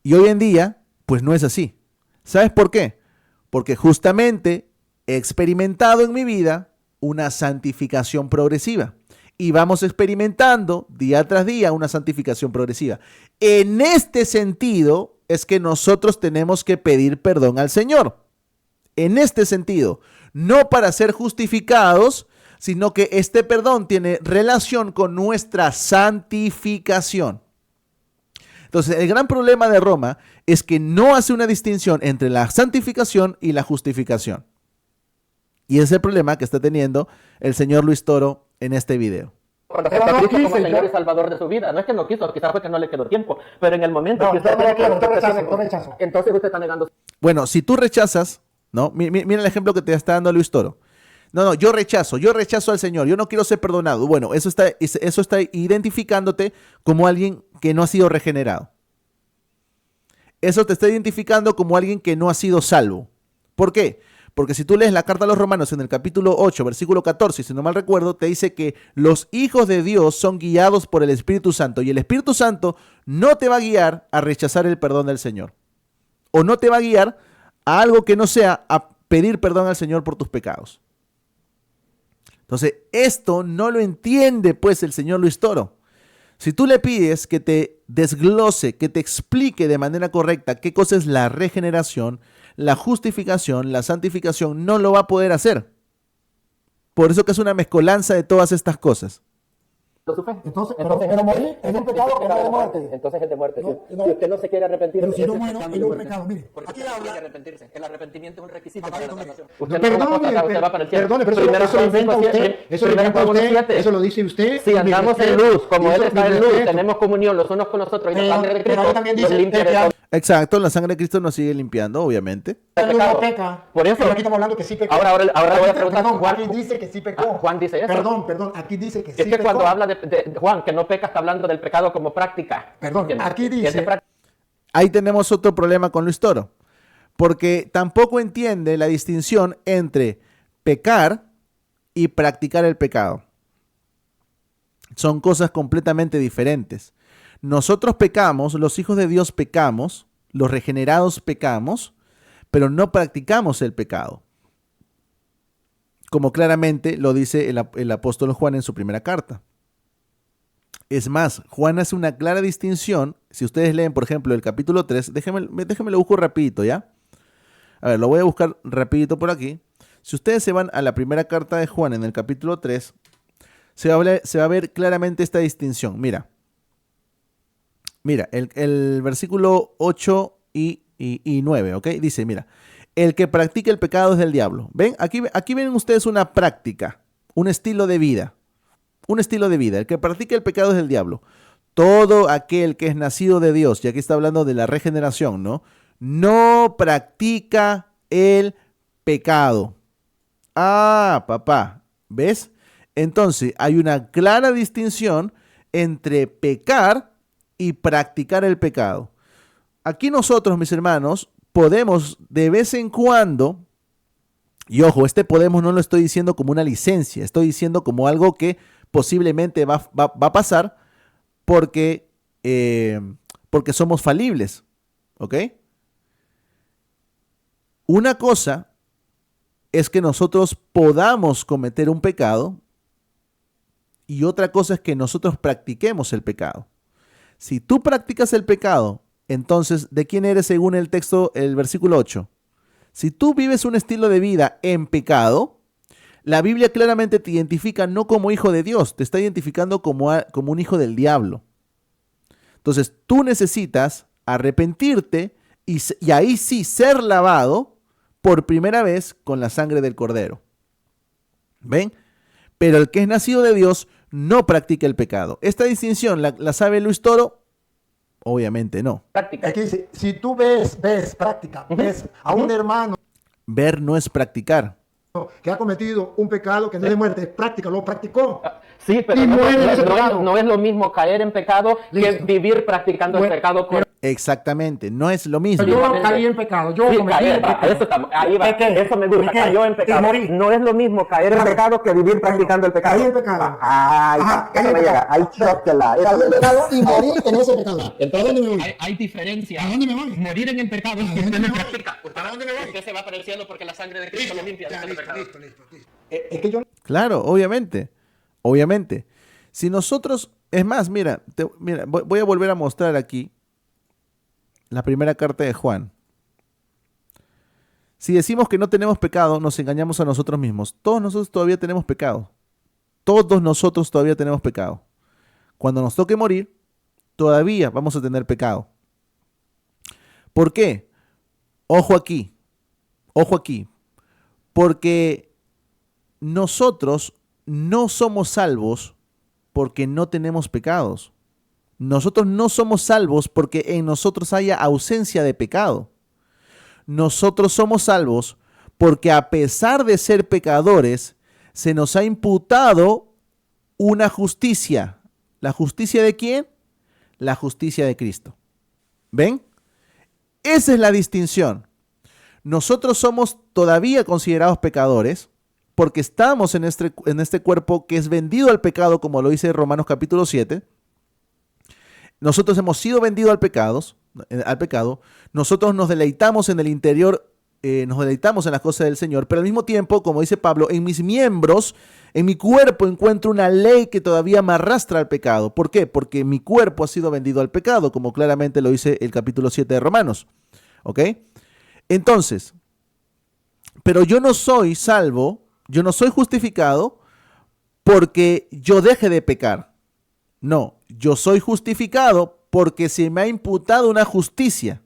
A: Y hoy en día, pues no es así. ¿Sabes por qué? Porque justamente he experimentado en mi vida una santificación progresiva. Y vamos experimentando día tras día una santificación progresiva. En este sentido es que nosotros tenemos que pedir perdón al Señor. En este sentido, no para ser justificados, sino que este perdón tiene relación con nuestra santificación. Entonces, el gran problema de Roma es que no hace una distinción entre la santificación y la justificación. Y ese es el problema que está teniendo el señor Luis Toro en este video.
B: Cuando aceptó a Cristo como Señor y Salvador de su vida. No es que no quiso, quizás fue que no le quedó tiempo. Pero en el momento que usted rechaza, entonces usted está negando.
A: Bueno, si tú rechazas, ¿no? Mira el ejemplo que te está dando Luis Toro. No, yo rechazo al Señor, yo no quiero ser perdonado. Bueno, eso está identificándote como alguien que no ha sido regenerado. Eso te está identificando como alguien que no ha sido salvo. ¿Por qué? Porque si tú lees la carta a los Romanos en el capítulo 8, versículo 14, si no mal recuerdo, te dice que los hijos de Dios son guiados por el Espíritu Santo. Y el Espíritu Santo no te va a guiar a rechazar el perdón del Señor. O no te va a guiar a algo que no sea a pedir perdón al Señor por tus pecados. Entonces, esto no lo entiende pues el señor Luis Toro. Si tú le pides que te desglose, que te explique de manera correcta qué cosa es la regeneración, la justificación, la santificación, no lo va a poder hacer. Por eso que es una mezcolanza de todas estas cosas.
B: Su fe.
C: Entonces, pero morir es un pecado que no es de muerte.
B: Entonces es de muerte.
C: No,
B: Si
C: no.
B: usted no se quiere arrepentir,
C: Pero si no
B: ese
C: muero,
B: pecado
C: es
B: de
C: un
B: muerte.
C: pecado. Mire,
D: Porque
C: aquí
D: tiene que
C: habla.
D: arrepentirse. El arrepentimiento es un requisito
C: Papá,
D: para la
C: mire.
D: salvación.
B: Usted no va a pasar, usted va para el cielo.
C: Perdone, pero
B: Primero
C: eso lo
B: Juan
C: inventa
B: 5:7,
C: usted, eso lo
B: primero
C: inventa
B: Juan
C: usted,
B: 1:7.
C: eso lo dice usted.
B: Si
C: y mi
B: andamos en
C: respeto,
B: luz, como
C: y
B: Él
C: eso
B: está
C: mi
B: en luz,
C: respeto.
B: tenemos comunión los unos con los otros y la sangre de
C: Pero
B: Cristo
C: ahí también
B: nos
C: dice
B: limpia
C: que
B: de todo
A: Exacto, la sangre de Cristo nos sigue limpiando, obviamente.
C: el luz no
B: pecado.
C: peca.
B: Por eso-
C: Pero aquí estamos hablando que sí pecó.
B: Ahora le voy a preguntar,
C: Perdón,
B: Juan-
C: aquí dice que sí pecó.
B: Juan dice eso.
C: Perdón, aquí dice que sí
B: Es que
C: pecó.
B: cuando habla de Juan, que no peca, está hablando del pecado como práctica.
C: Perdón,
B: Que-
C: aquí
B: que es de
C: dice-
B: práctica.
A: Ahí tenemos otro problema con Luis Toro, porque tampoco entiende la distinción entre pecar y practicar el pecado. Son cosas completamente diferentes. Nosotros pecamos, los hijos de Dios pecamos, los regenerados pecamos, pero no practicamos el pecado, como claramente lo dice el apóstol Juan en su primera carta. Es más, Juan hace una clara distinción. Si ustedes leen, por ejemplo, el capítulo 3, déjenme lo busco rapidito, ¿ya? A ver, lo voy a buscar rapidito por aquí. Si ustedes se van a la primera carta de Juan en el capítulo 3, se va a ver claramente esta distinción. Mira, el versículo 8 y 9, ¿ok? Dice, mira, el que practica el pecado es del diablo. ¿Ven? Aquí ven ustedes una práctica, un estilo de vida. Un estilo de vida. El que practica el pecado es del diablo. Todo aquel que es nacido de Dios, y aquí está hablando de la regeneración, ¿no? No practica el pecado. Ah, papá, ¿ves? Entonces, hay una clara distinción entre pecar y practicar el pecado. Aquí nosotros, mis hermanos, podemos de vez en cuando, y ojo, podemos no lo estoy diciendo como una licencia, estoy diciendo como algo que posiblemente va a pasar porque somos falibles, ¿ok? Una cosa es que nosotros podamos cometer un pecado y otra cosa es que nosotros practiquemos el pecado. Si tú practicas el pecado, entonces, ¿de quién eres según el texto, el versículo 8? Si tú vives un estilo de vida en pecado, la Biblia claramente te identifica no como hijo de Dios, te está identificando como un hijo del diablo. Entonces, tú necesitas arrepentirte y ahí sí ser lavado por primera vez con la sangre del Cordero. ¿Ven? Pero el que es nacido de Dios no practica el pecado. ¿Esta distinción la sabe Luis Toro? Obviamente no.
B: Práctica.
C: Aquí dice, si tú ves práctica, ves a un hermano
A: Ver no es practicar.
C: que ha cometido un pecado que no es de muerte, es práctica, lo practicó.
B: Sí, pero
C: Y muere en ese pecado.
B: no es lo mismo caer en pecado que
C: Listo.
B: vivir practicando el
C: Bueno,
B: pecado.
A: Exactamente, no es lo mismo.
C: Yo caí en pecado, yo
B: Sí,
C: cometí
B: caer,
C: pecado.
B: eso, ahí va,
C: Pequé,
B: eso me gusta,
C: pequé,
B: cayó en
C: y
B: pecado.
C: morí.
B: No es lo mismo caer en pecado que vivir practicando el pecado.
C: Caí en pecado.
B: Ay,
C: Ajá,
B: eso me llega, ay, chóquela.
C: Caí en pecado y morí en ese pecado. ¿Para dónde me voy?
D: Hay diferencia.
C: ¿A dónde me voy?
D: Morir en el pecado es que
C: ¿A
D: usted
C: dónde
D: no
C: me voy?
D: practica.
C: ¿Para dónde me voy?
D: Usted se va para el cielo porque la sangre de Cristo lo limpia de
C: Ya,
D: todo
C: listo,
D: pecado.
C: listo. Es que yo
A: Claro, obviamente. Si nosotros, es más, mira, voy a volver a mostrar aquí la primera carta de Juan. Si decimos que no tenemos pecado, nos engañamos a nosotros mismos. Todos nosotros todavía tenemos pecado. Todos nosotros todavía tenemos pecado. Cuando nos toque morir, todavía vamos a tener pecado. ¿Por qué? Ojo aquí. Porque nosotros no somos salvos porque no tenemos pecados. Nosotros no somos salvos porque en nosotros haya ausencia de pecado. Nosotros somos salvos porque a pesar de ser pecadores, se nos ha imputado una justicia. ¿La justicia de quién? La justicia de Cristo. ¿Ven? Esa es la distinción. Nosotros somos todavía considerados pecadores porque estamos en este cuerpo que es vendido al pecado, como lo dice Romanos capítulo 7. Nosotros hemos sido vendidos al pecado. Nosotros nos deleitamos en el interior nos deleitamos en las cosas del Señor, pero al mismo tiempo, como dice Pablo, en mis miembros, en mi cuerpo encuentro una ley que todavía me arrastra al pecado. ¿Por qué? Porque mi cuerpo ha sido vendido al pecado, como claramente lo dice el capítulo 7 de Romanos. ¿Ok? Entonces, pero yo no soy salvo, yo no soy justificado porque yo deje de pecar. No, yo soy justificado porque se me ha imputado una justicia,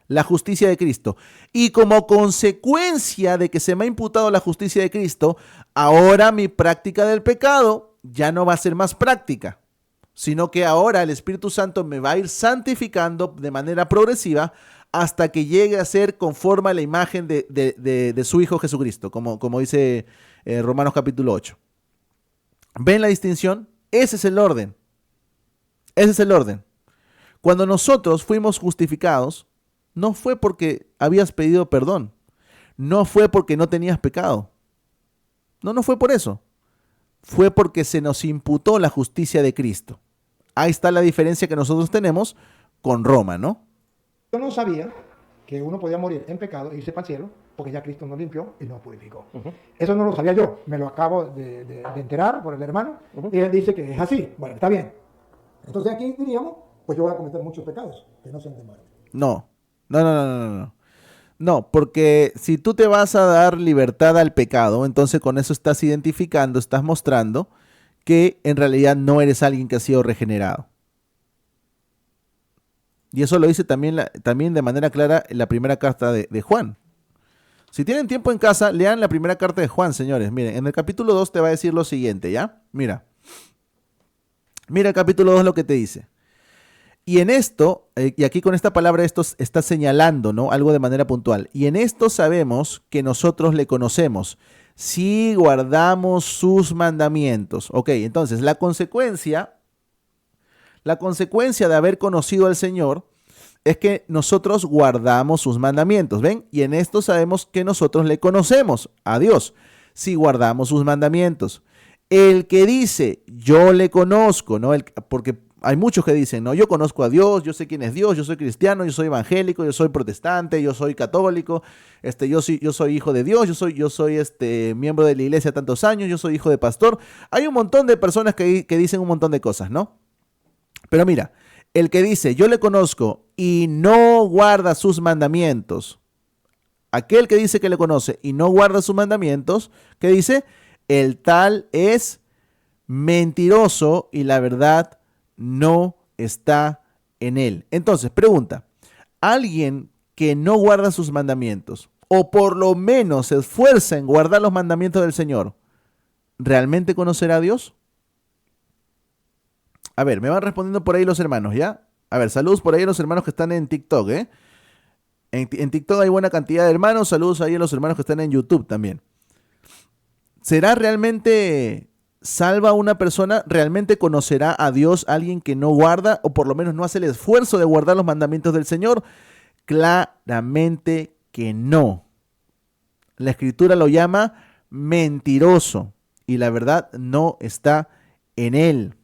A: la justicia de Cristo. Y como consecuencia de que se me ha imputado la justicia de Cristo, ahora mi práctica del pecado ya no va a ser más práctica, sino que ahora el Espíritu Santo me va a ir santificando de manera progresiva hasta que llegue a ser conforme a la imagen de su Hijo Jesucristo, como dice Romanos capítulo 8. ¿Ven la distinción? Ese es el orden. Ese es el orden. Cuando nosotros fuimos justificados, no fue porque habías pedido perdón, no fue porque no tenías pecado. No fue por eso. Fue porque se nos imputó la justicia de Cristo. Ahí está la diferencia que nosotros tenemos con Roma, ¿no?
C: Yo no sabía que uno podía morir en pecado e irse para el cielo, porque ya Cristo nos limpió y nos purificó. Eso no lo sabía yo, me lo acabo de enterar por el hermano, y él dice que es así. Bueno, está bien. Entonces aquí diríamos, pues yo voy a cometer muchos pecados que no sean de muerte.
A: No. No, porque si tú te vas a dar libertad al pecado, entonces con eso estás identificando, estás mostrando que en realidad no eres alguien que ha sido regenerado. Y eso lo dice también de manera clara en la primera carta de Juan. Si tienen tiempo en casa, lean la primera carta de Juan, señores. Miren, en el capítulo 2 te va a decir lo siguiente, ¿ya? Mira el capítulo 2 lo que te dice. Y en esto, y aquí con esta palabra esto está señalando, ¿no?, algo de manera puntual. Y en esto sabemos que nosotros le conocemos, si guardamos sus mandamientos. Ok, entonces la consecuencia de haber conocido al Señor es que nosotros guardamos sus mandamientos, ¿ven? Y en esto sabemos que nosotros le conocemos a Dios, si guardamos sus mandamientos. El que dice, yo le conozco, ¿no? Porque hay muchos que dicen, no, yo conozco a Dios, yo sé quién es Dios, yo soy cristiano, yo soy evangélico, yo soy protestante, yo soy católico, yo soy hijo de Dios, yo soy miembro de la iglesia tantos años, yo soy hijo de pastor. Hay un montón de personas que dicen un montón de cosas, ¿no? Pero mira, el que dice, yo le conozco y no guarda sus mandamientos, aquel que dice que le conoce y no guarda sus mandamientos, ¿qué dice? El tal es mentiroso y la verdad no está en él. Entonces, pregunta, ¿alguien que no guarda sus mandamientos o por lo menos se esfuerza en guardar los mandamientos del Señor, realmente conocerá a Dios? A ver, me van respondiendo por ahí los hermanos, ¿ya? A ver, saludos por ahí a los hermanos que están en TikTok, ¿eh? En TikTok hay buena cantidad de hermanos, saludos ahí a los hermanos que están en YouTube también. ¿Será realmente salva a una persona? ¿Realmente conocerá a Dios alguien que no guarda o por lo menos no hace el esfuerzo de guardar los mandamientos del Señor? Claramente que no. La Escritura lo llama mentiroso y la verdad no está en él.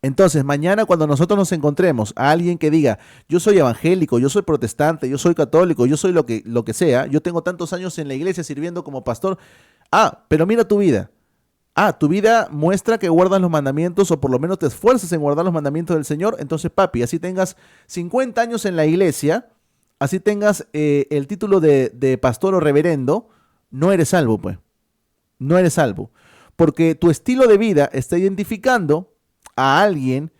A: Entonces, mañana cuando nosotros nos encontremos a alguien que diga, yo soy evangélico, yo soy protestante, yo soy católico, yo soy lo que sea, yo tengo tantos años en la iglesia sirviendo como pastor. Pero mira tu vida. Tu vida muestra que guardas los mandamientos o por lo menos te esfuerzas en guardar los mandamientos del Señor. Entonces, papi, así tengas 50 años en la iglesia, así tengas el título de pastor o reverendo, no eres salvo, pues. No eres salvo. Porque tu estilo de vida está identificando a alguien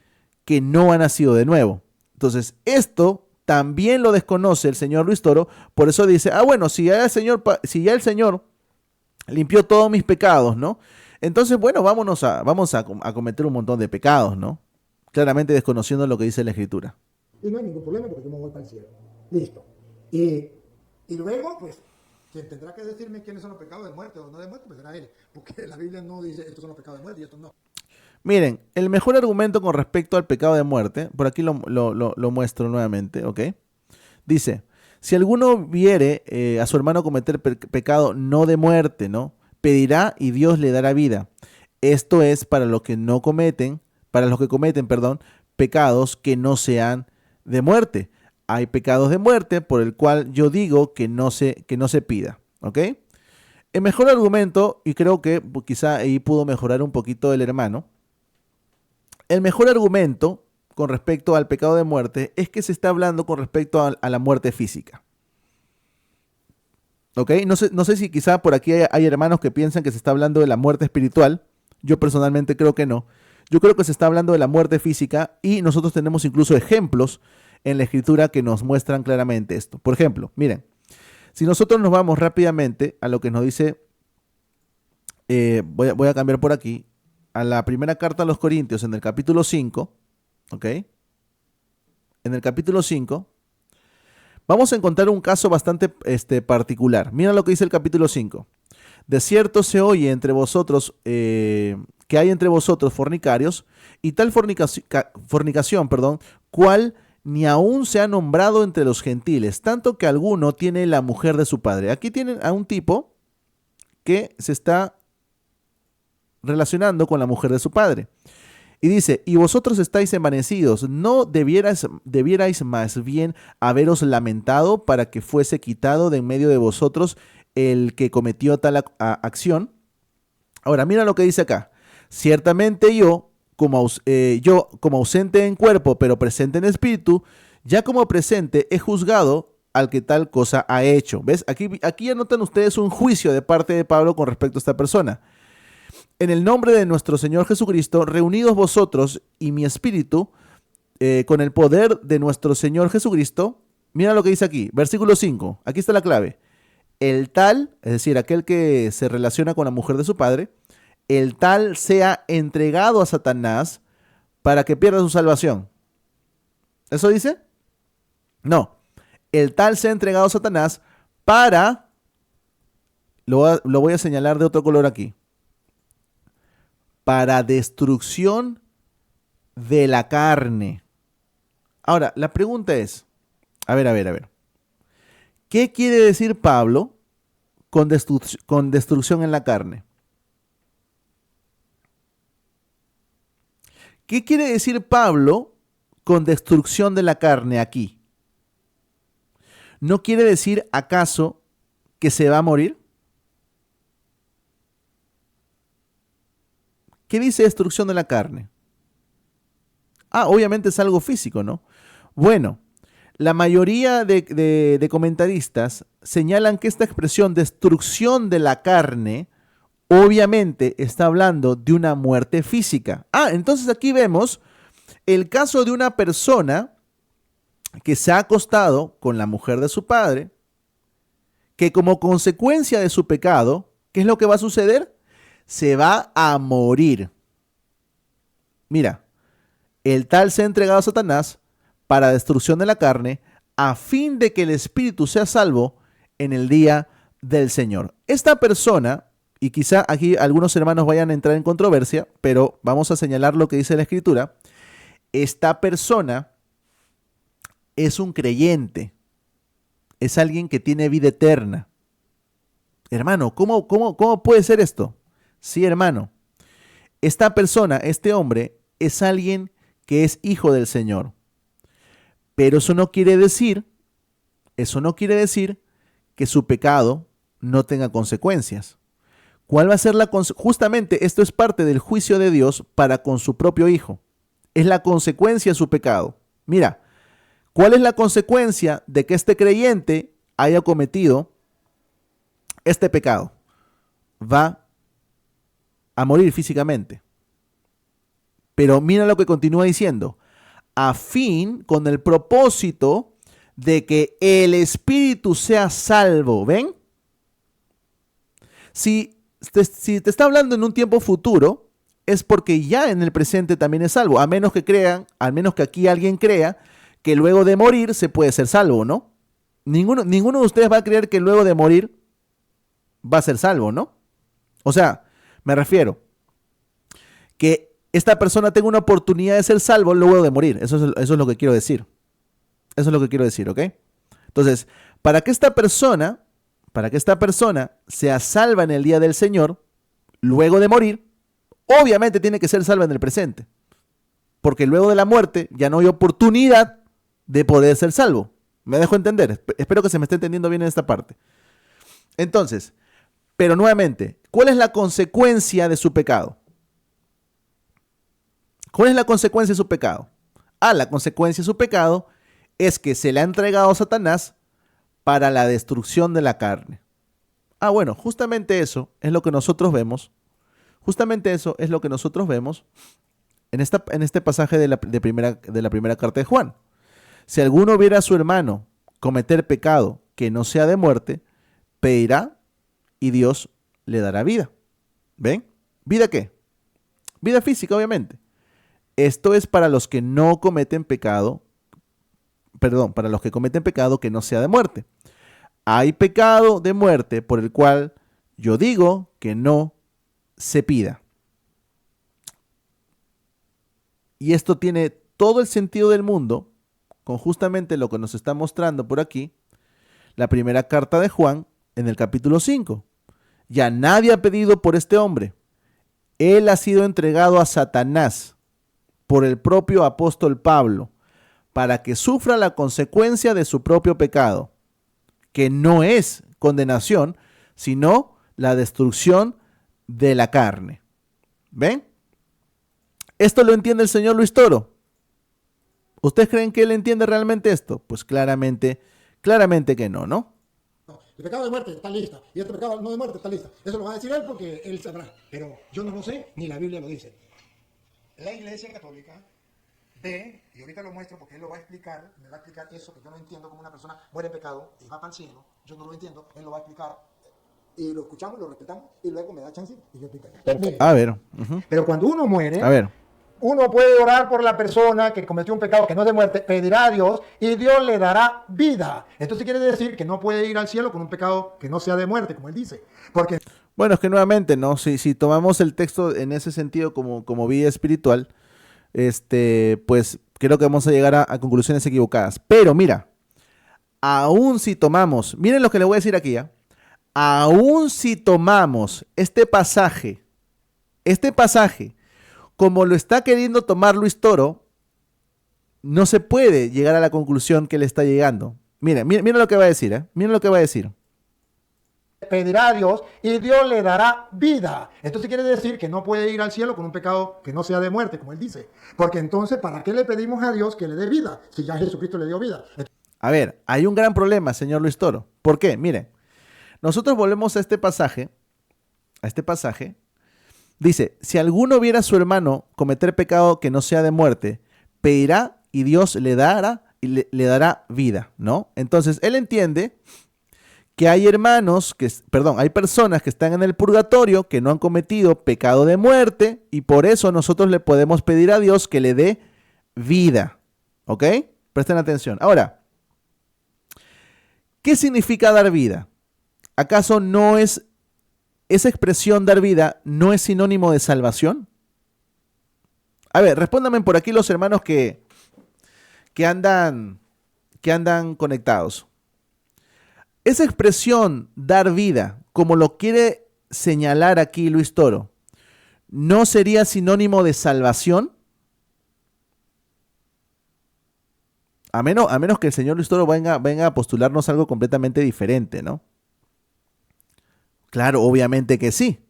A: que no ha nacido de nuevo. Entonces, esto también lo desconoce el señor Luis Toro, por eso dice, bueno, si ya el Señor limpió todos mis pecados, ¿no? Entonces, bueno, vamos a cometer un montón de pecados, ¿no? Claramente desconociendo lo que dice la Escritura.
C: Y no hay ningún problema porque yo me voy para el cielo. Listo. Y luego, pues, quien tendrá que decirme quiénes son los pecados de muerte o no de muerte, pues será él. Porque la Biblia no dice estos son los pecados de muerte y estos no.
A: Miren, el mejor argumento con respecto al pecado de muerte, por aquí lo muestro nuevamente, ¿ok? Dice, si alguno viere a su hermano cometer pecado no de muerte, ¿no? Pedirá y Dios le dará vida. Esto es para los que cometen, pecados que no sean de muerte. hay pecados de muerte por el cual yo digo que no se pida, ¿ok? El mejor argumento, y creo que quizá ahí pudo mejorar un poquito el hermano, el mejor argumento con respecto al pecado de muerte es que se está hablando con respecto a la muerte física. ¿Ok? No sé si quizá por aquí hay hermanos que piensan que se está hablando de la muerte espiritual. Yo personalmente creo que no. Yo creo que se está hablando de la muerte física y nosotros tenemos incluso ejemplos en la escritura que nos muestran claramente esto. Por ejemplo, miren, si nosotros nos vamos rápidamente a lo que nos dice, voy a cambiar por aquí, a la primera carta a los Corintios en el capítulo 5, ¿ok? En el capítulo 5, vamos a encontrar un caso bastante particular. Mira lo que dice el capítulo 5. De cierto se oye entre vosotros, que hay entre vosotros fornicarios, y tal fornicación, cual ni aún se ha nombrado entre los gentiles, tanto que alguno tiene la mujer de su padre. Aquí tienen a un tipo que se está relacionando con la mujer de su padre. Y dice, y vosotros estáis envanecidos, ¿no debierais más bien haberos lamentado para que fuese quitado de en medio de vosotros el que cometió tal acción? Ahora, mira lo que dice acá. Ciertamente yo, como ausente en cuerpo, pero presente en espíritu, ya como presente he juzgado al que tal cosa ha hecho. ¿Ves? Aquí anotan ustedes un juicio de parte de Pablo con respecto a esta persona. En el nombre de nuestro Señor Jesucristo, reunidos vosotros y mi espíritu, con el poder de nuestro Señor Jesucristo, mira lo que dice aquí, versículo 5, aquí está la clave. El tal, es decir, aquel que se relaciona con la mujer de su padre, el tal sea entregado a Satanás para que pierda su salvación. ¿Eso dice? No. El tal sea entregado a Satanás para, lo voy a señalar de otro color aquí, para destrucción de la carne. Ahora, la pregunta es, a ver. ¿Qué quiere decir Pablo con destrucción en la carne? ¿Qué quiere decir Pablo con destrucción de la carne aquí? ¿No quiere decir acaso que se va a morir? ¿Qué dice destrucción de la carne? Obviamente es algo físico, ¿no? Bueno, la mayoría de comentaristas señalan que esta expresión destrucción de la carne obviamente está hablando de una muerte física. Entonces aquí vemos el caso de una persona que se ha acostado con la mujer de su padre, que como consecuencia de su pecado, ¿qué es lo que va a suceder? Se va a morir. Mira, el tal se ha entregado a Satanás para destrucción de la carne, a fin de que el espíritu sea salvo en el día del Señor. Esta persona, y quizá aquí algunos hermanos vayan a entrar en controversia, pero vamos a señalar lo que dice la Escritura. Esta persona es un creyente, es alguien que tiene vida eterna. Hermano, ¿cómo puede ser esto? Sí, hermano. Esta persona, este hombre, es alguien que es hijo del Señor. Pero eso no quiere decir que su pecado no tenga consecuencias. ¿Cuál va a ser la consecuencia? Justamente esto es parte del juicio de Dios para con su propio hijo. Es la consecuencia de su pecado. Mira, ¿cuál es la consecuencia de que este creyente haya cometido este pecado? Va a morir físicamente. Pero mira lo que continúa diciendo. Con el propósito de que el espíritu sea salvo. ¿Ven? Si te está hablando en un tiempo futuro, es porque ya en el presente también es salvo. A menos que aquí alguien crea que luego de morir se puede ser salvo, ¿no? Ninguno de ustedes va a creer que luego de morir va a ser salvo, ¿no? O sea, me refiero que esta persona tenga una oportunidad de ser salvo luego de morir. Eso es lo que quiero decir. Eso es lo que quiero decir, ¿ok? Entonces, para que esta persona sea salva en el día del Señor, luego de morir, obviamente tiene que ser salva en el presente. Porque luego de la muerte ya no hay oportunidad de poder ser salvo. ¿Me dejo entender? Espero que se me esté entendiendo bien en esta parte. Entonces, pero nuevamente, ¿cuál es la consecuencia de su pecado? ¿Cuál es la consecuencia de su pecado? La consecuencia de su pecado es que se le ha entregado a Satanás para la destrucción de la carne. Bueno, justamente eso es lo que nosotros vemos. Justamente eso es lo que nosotros vemos en este pasaje de la primera carta de Juan. Si alguno viera a su hermano cometer pecado que no sea de muerte, pedirá y Dios le dará vida. ¿Ven? ¿Vida qué? Vida física, obviamente. Esto es para los que no cometen pecado, para los que cometen pecado que no sea de muerte. Hay pecado de muerte por el cual yo digo que no se pida. Y esto tiene todo el sentido del mundo con justamente lo que nos está mostrando por aquí la primera carta de Juan en el capítulo 5. Ya nadie ha pedido por este hombre. Él ha sido entregado a Satanás por el propio apóstol Pablo para que sufra la consecuencia de su propio pecado, que no es condenación, sino la destrucción de la carne. ¿Ven? ¿Esto lo entiende el señor Luis Toro? ¿Ustedes creen que él entiende realmente esto? Pues claramente que no, ¿no?
C: El pecado de muerte está lista y este pecado no de muerte está lista. Eso lo va a decir él porque él sabrá. Pero yo no lo sé, ni la Biblia lo dice. La Iglesia Católica ve, y ahorita lo muestro porque él lo va a explicar, me va a explicar eso que yo no entiendo, como una persona muere en pecado y va para el cielo. Yo no lo entiendo, él lo va a explicar. Y lo escuchamos, lo respetamos y luego me da chance y yo explico.
A: A ver.
C: Pero cuando uno muere,
A: A ver.
C: uno puede orar por la persona que cometió un pecado que no es de muerte, pedirá a Dios y Dios le dará vida. Entonces quiere decir que no puede ir al cielo con un pecado que no sea de muerte, como él dice. Porque
A: bueno, es que nuevamente, ¿no? Si tomamos el texto en ese sentido como vida espiritual, pues creo que vamos a llegar a conclusiones equivocadas. Pero mira, aún si tomamos, miren lo que les voy a decir aquí, ¿ya? Aún si tomamos este pasaje, como lo está queriendo tomar Luis Toro, no se puede llegar a la conclusión que le está llegando. Mira lo que va a decir, ¿eh? Miren lo que va a decir.
C: pedirá a Dios y Dios le dará vida. Entonces quiere decir que no puede ir al cielo con un pecado que no sea de muerte, como él dice. Porque entonces, ¿para qué le pedimos a Dios que le dé vida? Si ya Jesucristo le dio vida.
A: A ver, hay un gran problema, señor Luis Toro. ¿Por qué? Miren, nosotros volvemos a este pasaje. Dice, si alguno viera a su hermano cometer pecado que no sea de muerte, pedirá y Dios le dará dará vida, ¿no? Entonces, él entiende que hay hay personas que están en el purgatorio que no han cometido pecado de muerte y por eso nosotros le podemos pedir a Dios que le dé vida, ¿ok? Presten atención. Ahora, ¿qué significa dar vida? ¿Acaso no es esa expresión dar vida no es sinónimo de salvación? A ver, respóndanme por aquí los hermanos que andan conectados. Esa expresión dar vida, como lo quiere señalar aquí Luis Toro, ¿no sería sinónimo de salvación? A menos que el señor Luis Toro venga a postularnos algo completamente diferente, ¿no? Claro, obviamente que sí.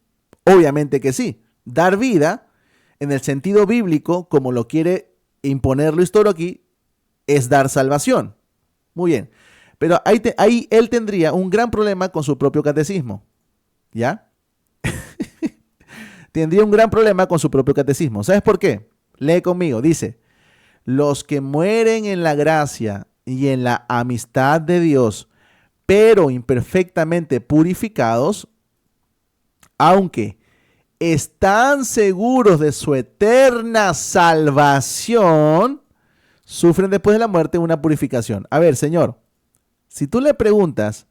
A: Obviamente que sí. Dar vida, en el sentido bíblico, como lo quiere imponer Luis Toro aquí, es dar salvación. Muy bien. Pero ahí él tendría un gran problema con su propio catecismo. ¿Ya? Tendría un gran problema con su propio catecismo. ¿Sabes por qué? Lee conmigo. Dice, los que mueren en la gracia y en la amistad de Dios, pero imperfectamente purificados, aunque están seguros de su eterna salvación, sufren después de la muerte una purificación. A ver, señor, si tú le preguntas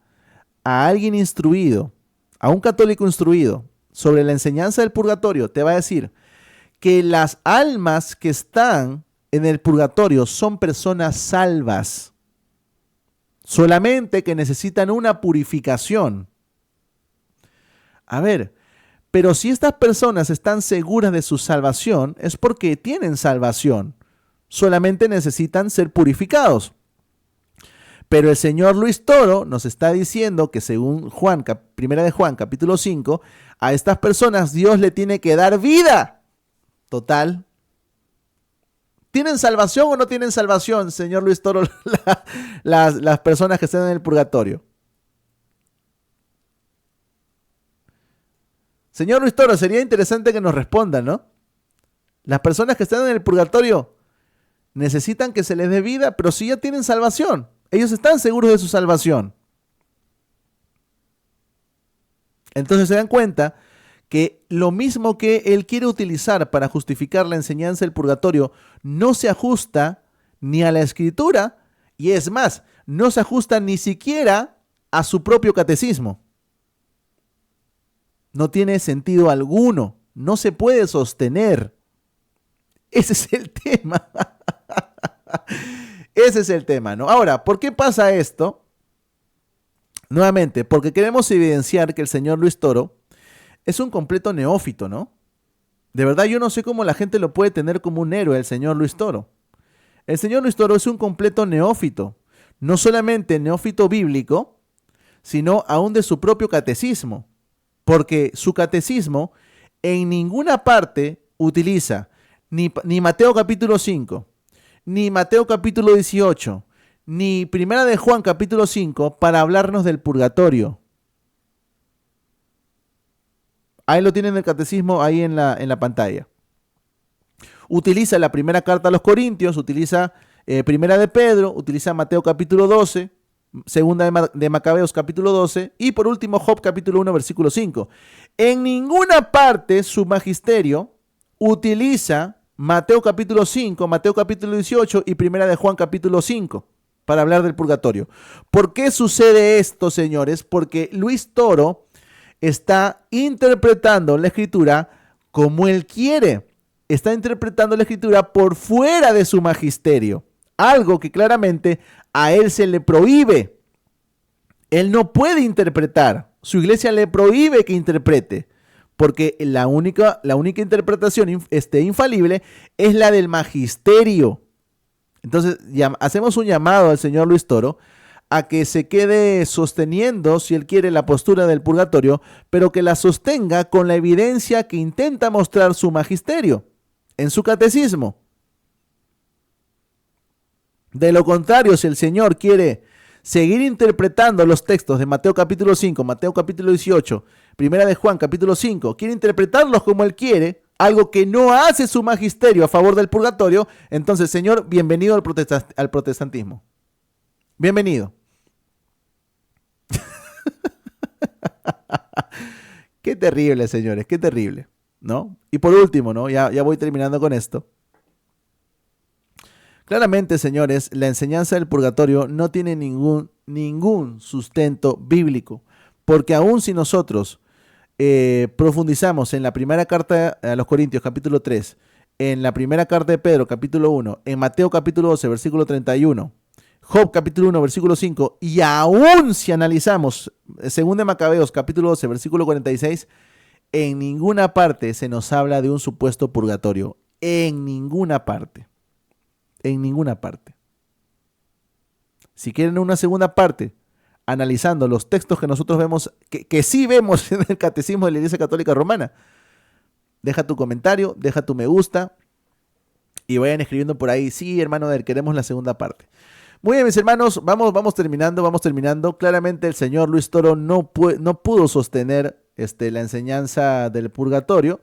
A: a alguien instruido, a un católico instruido, sobre la enseñanza del purgatorio, te va a decir que las almas que están en el purgatorio son personas salvas, solamente que necesitan una purificación. A ver, pero si estas personas están seguras de su salvación, es porque tienen salvación. Solamente necesitan ser purificados. Pero el señor Luis Toro nos está diciendo que según Primera de Juan, capítulo 5, a estas personas Dios le tiene que dar vida. Total. ¿Tienen salvación o no tienen salvación, señor Luis Toro, las personas que están en el purgatorio? Señor Luis Toro, sería interesante que nos respondan, ¿no? Las personas que están en el purgatorio necesitan que se les dé vida, pero sí ya tienen salvación. Ellos están seguros de su salvación. Entonces se dan cuenta que lo mismo que él quiere utilizar para justificar la enseñanza del purgatorio no se ajusta ni a la escritura, y es más, no se ajusta ni siquiera a su propio catecismo. No tiene sentido alguno, no se puede sostener. Ese es el tema. Ese es el tema, ¿no? Ahora, ¿por qué pasa esto? Nuevamente, porque queremos evidenciar que el señor Luis Toro es un completo neófito, ¿no? De verdad, yo no sé cómo la gente lo puede tener como un héroe, el señor Luis Toro. El señor Luis Toro es un completo neófito. No solamente neófito bíblico, sino aún de su propio catecismo. Porque su catecismo en ninguna parte utiliza ni Mateo capítulo 5, ni Mateo capítulo 18, ni Primera de Juan capítulo 5 para hablarnos del purgatorio. Ahí lo tienen el catecismo, ahí en la pantalla. Utiliza la primera carta a los Corintios, utiliza Primera de Pedro, utiliza Mateo capítulo 12, Segunda de Macabeos capítulo 12 y por último Job capítulo 1 versículo 5. En ninguna parte su magisterio utiliza Mateo capítulo 5, Mateo capítulo 18 y Primera de Juan capítulo 5 para hablar del purgatorio. ¿Por qué sucede esto, señores? Porque Luis Toro está interpretando la escritura como él quiere. Está interpretando la escritura por fuera de su magisterio. Algo que claramente a él se le prohíbe. Él no puede interpretar. Su iglesia le prohíbe que interprete. Porque la única interpretación infalible es la del magisterio. Entonces hacemos un llamado al señor Luis Toro a que se quede sosteniendo, si él quiere, la postura del purgatorio, pero que la sostenga con la evidencia que intenta mostrar su magisterio en su catecismo. De lo contrario, si el Señor quiere seguir interpretando los textos de Mateo capítulo 5, Mateo capítulo 18, Primera de Juan capítulo 5, quiere interpretarlos como él quiere, algo que no hace su magisterio a favor del purgatorio, entonces, Señor, bienvenido al protestantismo. Bienvenido. Qué terrible, señores, qué terrible, ¿no? Y por último, ¿no? Ya voy terminando con esto. Claramente, señores, la enseñanza del purgatorio no tiene ningún sustento bíblico, porque aun si nosotros profundizamos en la primera carta a los Corintios, capítulo 3, en la primera carta de Pedro, capítulo 1, en Mateo, capítulo 12, versículo 31, Job, capítulo 1, versículo 5, y aún si analizamos Segunda de Macabeos, capítulo 12, versículo 46, en ninguna parte se nos habla de un supuesto purgatorio. En ninguna parte. En ninguna parte. Si quieren una segunda parte, analizando los textos que nosotros vemos, que sí vemos en el Catecismo de la Iglesia Católica Romana, deja tu comentario, deja tu me gusta y vayan escribiendo por ahí, sí, hermano, queremos la segunda parte. Muy bien, mis hermanos, vamos terminando. Claramente el señor Luis Toro no pudo sostener la enseñanza del purgatorio,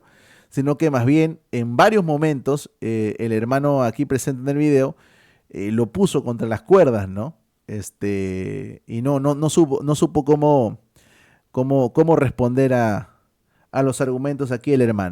A: sino que más bien en varios momentos el hermano aquí presente en el video lo puso contra las cuerdas, ¿no? Y no supo cómo responder a los argumentos aquí el hermano.